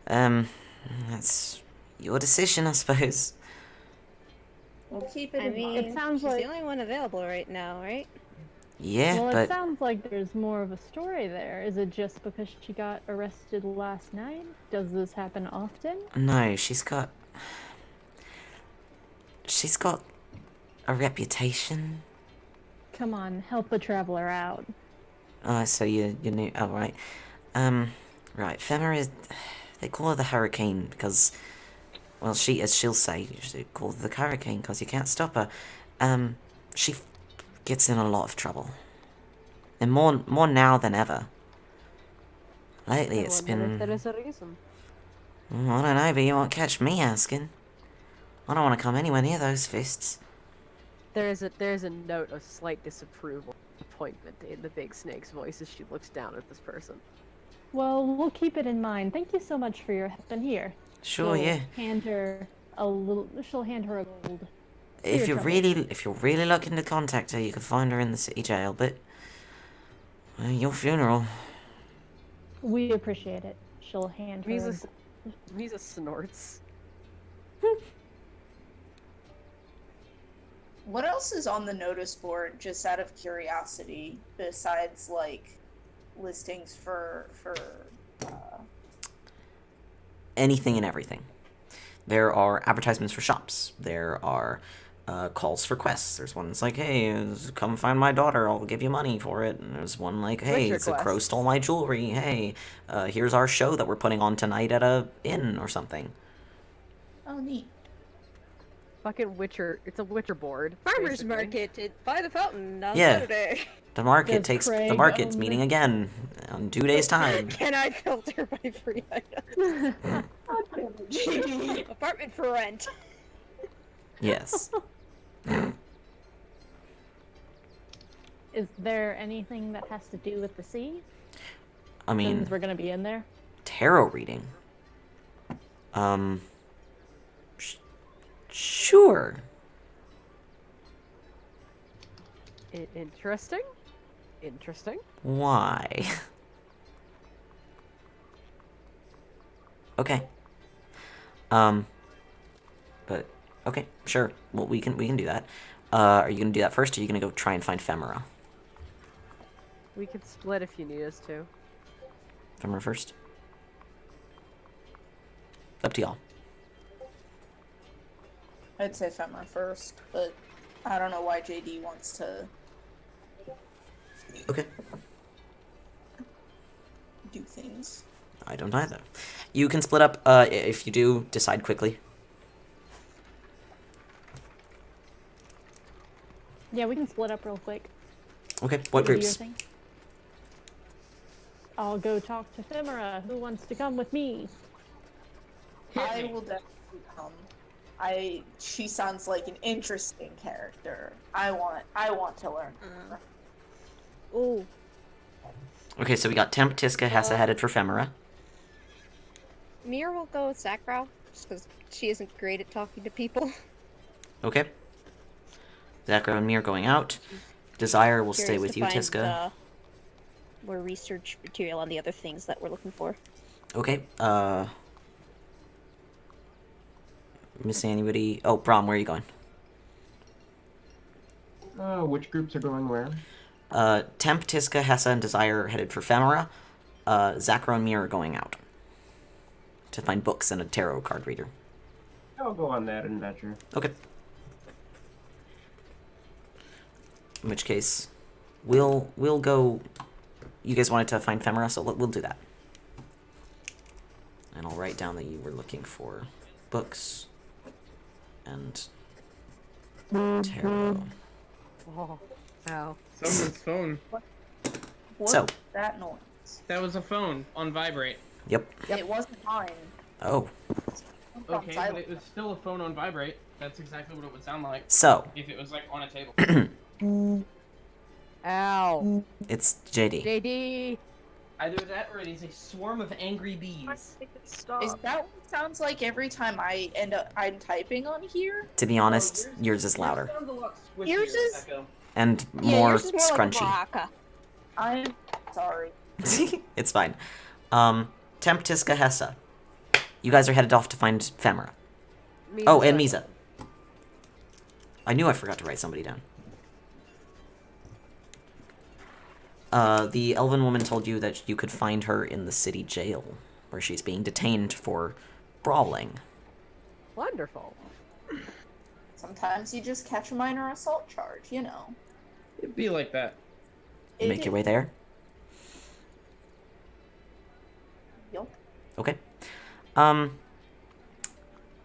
that's your decision, I suppose. We'll keep it I in mean, mind. It sounds she's like- the only one available right now, right? Yeah, Well, it but... sounds like there's more of a story there. Is it just because she got arrested last night? Does this happen often? No, she's got a reputation. Come on, help a traveler out. Oh, so you knew... Oh, right. Right, Femmer is... They call her the Hurricane because... Well, as she'll say, they call her the Hurricane because you can't stop her. She gets in a lot of trouble. And more now than ever. Lately, I it's wonder been... if there is a reason. I don't know, but you won't catch me asking. I don't want to come anywhere near those fists. There is a note of slight disapproval, disappointment in the big snake's voice as she looks down at this person. Well, we'll keep it in mind. Thank you so much for your help in here. Sure, She'll yeah. Hand her a little. She'll hand her a gold. If your you're really looking to contact her, you can find her in the city jail. But your funeral. We appreciate it. She'll hand her. Misa snorts. What else is on the notice board, just out of curiosity, besides like listings for Anything and everything. There are advertisements for shops. There are calls for quests. There's one that's like, hey, come find my daughter. I'll give you money for it. And there's one like, hey, Witcher it's a crow quests. stole my jewelry. Hey, here's our show that we're putting on tonight at a inn or something. Oh, neat. Fucking Witcher. It's a Witcher board. Farmer's basically. market by the fountain on Yeah. Saturday. The market Does the Craig market's own meeting the- again in 2 days' time. Can I filter my free items? Apartment for rent. Yes. Is there anything that has to do with the sea? I mean, Since we're gonna be in there. tarot reading. Sure. Interesting. Interesting. Why? Okay. But okay, sure. Well, we can do that. Are you gonna do that first, or are you gonna go try and find Femera? We could split if you need us to. Femera first. Up to y'all. I'd say Femmer first, but I don't know why JD wants to Okay. do things. I don't either. You can split up. If you do, decide quickly. Yeah, we can split up real quick. Okay, what Do your groups? thing. I'll go talk to Femera. Who wants to come with me? I will definitely come. She sounds like an interesting character. I want to learn her. Oh, Okay, so we got Temp, Tiska, Hessa headed for Femera. Mir will go with Sakrow, just because she isn't great at talking to people. Okay. Zakra and Mir going out. Desire will stay Curious with to you, find, Tiska. more research material on the other things that we're looking for. Okay, missing anybody? Oh, Brom, where are you going? Which groups are going where? Temp, Tiska, Hessa, and Desire are headed for Femera. Zakra and Mir are going out to find books and a tarot card reader. I'll go on that adventure. Okay. In which case, we'll go. You guys wanted to find Femera, so we'll do that. And I'll write down that you were looking for books and tarot. Oh, ow. Someone's phone. What's So. that noise? That was a phone on vibrate. Yep. It wasn't mine. Oh. Okay, but it was still a phone on vibrate. That's exactly what it would sound like So. if it was like on a table. Ow. It's JD. JD. Either that or it is a swarm of angry bees. Stop. Is that what it sounds like every time I'm typing on here? To be honest, yours is louder Sounds a lot squishier, Yours is- Echo. and Yeah, more yours is more scrunchy. like a baraka. I'm sorry. It's fine. Temp, Tiska, Hessa. You guys are headed off to find Femera. Oh, and Misa. I knew I forgot to write somebody down. The elven woman told you that you could find her in the city jail, where she's being detained for brawling. Wonderful. Sometimes you just catch a minor assault charge, you know. It'd be like that. You make your way there? Yup. Okay.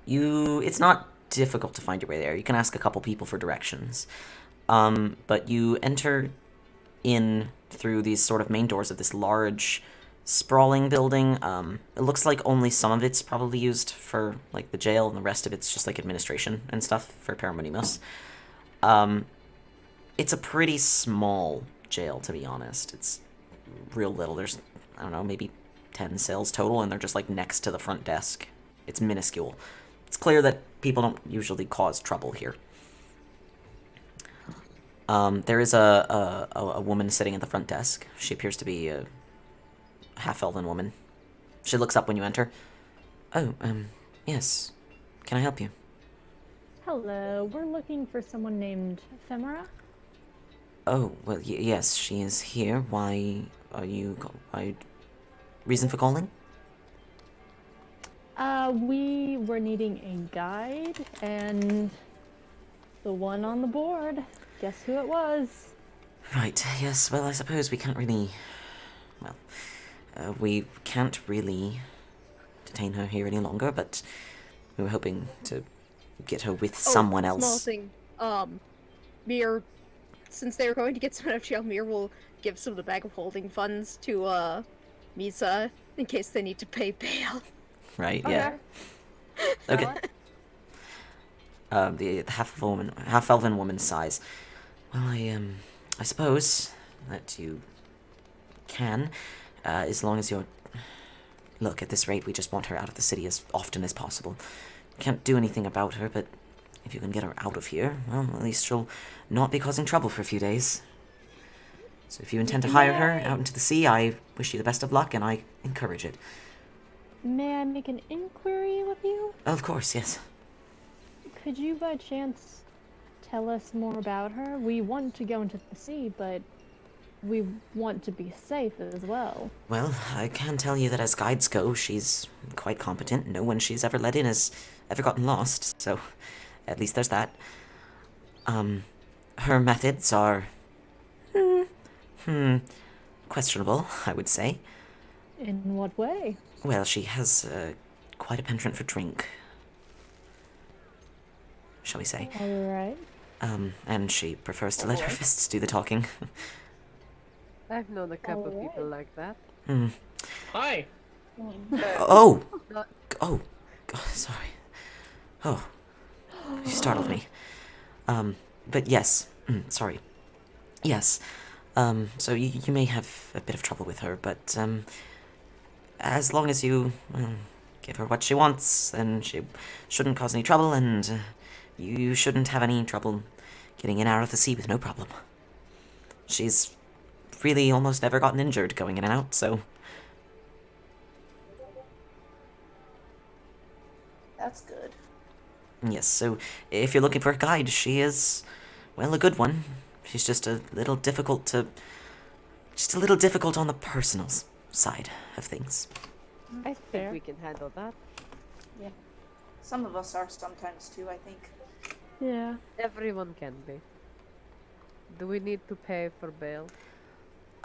It's not difficult to find your way there. You can ask a couple people for directions. But you enter in through these sort of main doors of this large, sprawling building. It looks like only some of it's probably used for, like, the jail, and the rest of it's just, like, administration and stuff for Paramonimos. It's a pretty small jail, to be honest. It's real little. There's, I don't know, maybe 10 cells total, and they're just, like, next to the front desk. It's minuscule. It's clear that people don't usually cause trouble here. There is a woman sitting at the front desk. She appears to be a half-elven woman. She looks up when you enter. Oh, yes. Can I help you? Hello, we're looking for someone named Femera. Oh, well, yes, she is here. Why are you... Reason for calling? We were needing a guide, and the one on the board. Guess who it was? Right, yes, well, I suppose we can't really... Well, we can't really detain her here any longer, but we were hoping to get her with someone Small else. thing. Mir, since they were going to get someone out of jail, Mir will give some of the bag of holding funds to, Misa in case they need to pay bail. Right, yeah. Okay. The half-elven woman's sighs. Well, I suppose that you can, as long as you're... Look, at this rate, we just want her out of the city as often as possible. Can't do anything about her, but if you can get her out of here, well, at least she'll not be causing trouble for a few days. So if you intend to hire her out into the sea, I wish you the best of luck, and I encourage it. May I make an inquiry with you? Of course, yes. Could you by chance tell us more about her? We want to go into the sea, but we want to be safe as well. Well, I can tell you that as guides go, she's quite competent. No one she's ever let in has ever gotten lost, so at least there's that. Her methods are... questionable, I would say. In what way? Well, she has quite a penchant for drink, shall we say. Alright. And she prefers to let her fists do the talking. I've known a couple of people like that. Hmm. Hi. Oh! Not Oh! God, sorry. Oh. You startled me. But yes. Sorry. Yes. So you may have a bit of trouble with her, but, as long as you, give her what she wants, then she shouldn't cause any trouble, and you shouldn't have any trouble getting in and out of the sea with no problem. She's really almost never gotten injured going in and out, so... That's good. Yes, so if you're looking for a guide, she is, well, a good one. She's just a little difficult to... just a little difficult on the personal side of things. I think Fair. we can handle that. Some of us are sometimes too, I think. Yeah. Everyone can be. Do we need to pay for bail?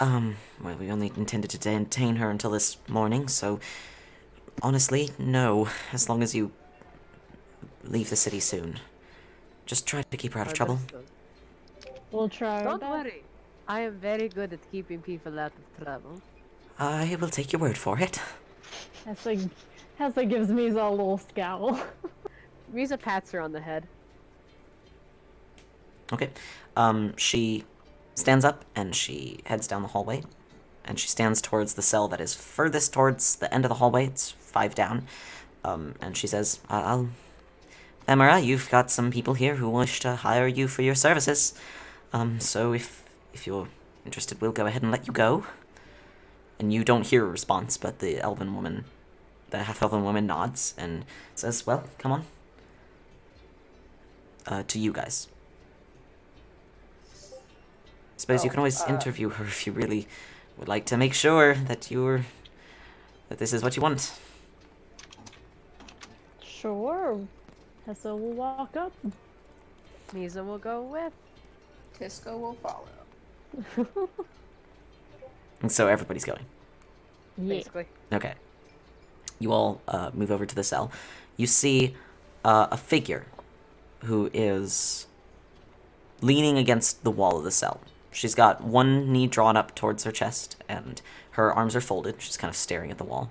Well, we only intended to detain her until this morning, so... honestly, no. As long as you leave the city soon. Just try to keep her out of trouble. Understood. We'll try our Don't best. worry. I am very good at keeping people out of trouble. I will take your word for it. Hessa gives Misa a little scowl. Misa pats her on the head. Okay. She stands up and she heads down the hallway. And she stands towards the cell that is furthest towards the end of the hallway. It's 5 down. And she says, Femera, you've got some people here who wish to hire you for your services. So if you're interested, we'll go ahead and let you go. And you don't hear a response, but the half-elven woman nods and says, well, come on. To you guys. Suppose you can always interview her if you really would like to make sure that that this is what you want. Sure. Hessa will walk up. Misa will go with. Tisco will follow. And so everybody's going. Yeah. Basically. Okay. You all move over to the cell. You see a figure who is leaning against the wall of the cell. She's got one knee drawn up towards her chest, and her arms are folded. She's kind of staring at the wall.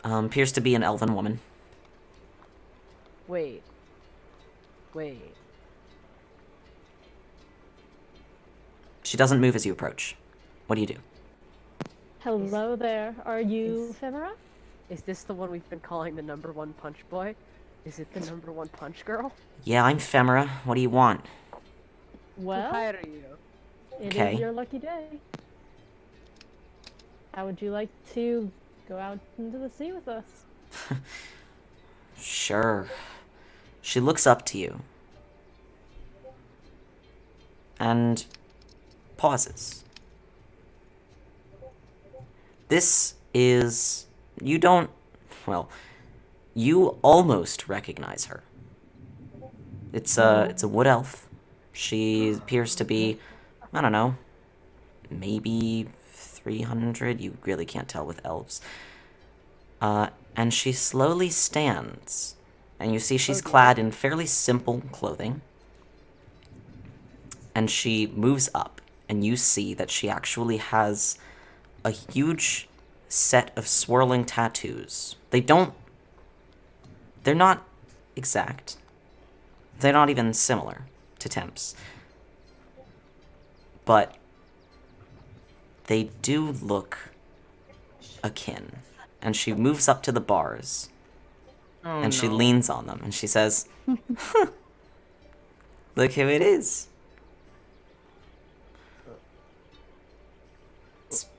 Appears to be an elven woman. Wait. She doesn't move as you approach. What do you do? Hello there. Are you Femera? Is this the one we've been calling the #1 punch boy? Is it the #1 punch girl? Yeah, I'm Femera. What do you want? To Well, hire you. it Okay. is your lucky day. How would you like to go out into the sea with us? Sure. She looks up to you. And pauses. This is... you almost recognize her. It's a wood elf. She appears to be, I don't know, maybe 300. You really can't tell with elves. And she slowly stands. And you see she's clad in fairly simple clothing. And she moves up. And you see that she actually has a huge set of swirling tattoos. They're not exact. They're not even similar to Temp's. But they do look akin. And she moves up to the bars. Oh, And she no. leans on them. And she says, look who it is.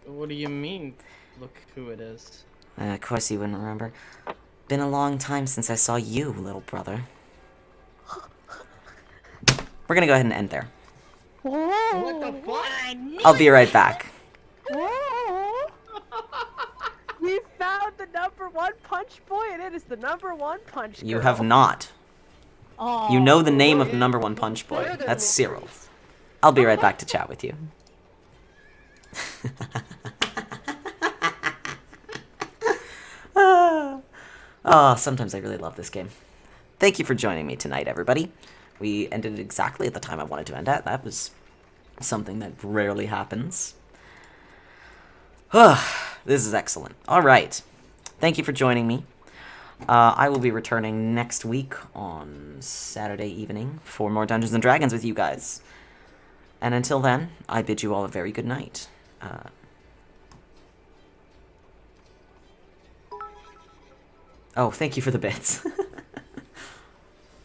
What do you mean? Look who it is. Of course you wouldn't remember. Been a long time since I saw you, little brother. We're gonna go ahead and end there. What the fuck? I'll be right back. We found the #1 punch boy, and it is the #1 punch girl. You have not. Oh, You know the name of the #1 punch boy. That's Cyril. I'll be right back to chat with you. Oh, sometimes I really love this game. Thank you for joining me tonight, everybody. We ended exactly at the time I wanted to end at. That was something that rarely happens. This is excellent. All right. Thank you for joining me. I will be returning next week on Saturday evening for more Dungeons & Dragons with you guys. And until then, I bid you all a very good night. Oh, thank you for the bits.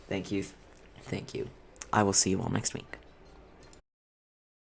Thank you. Thank you. I will see you all next week.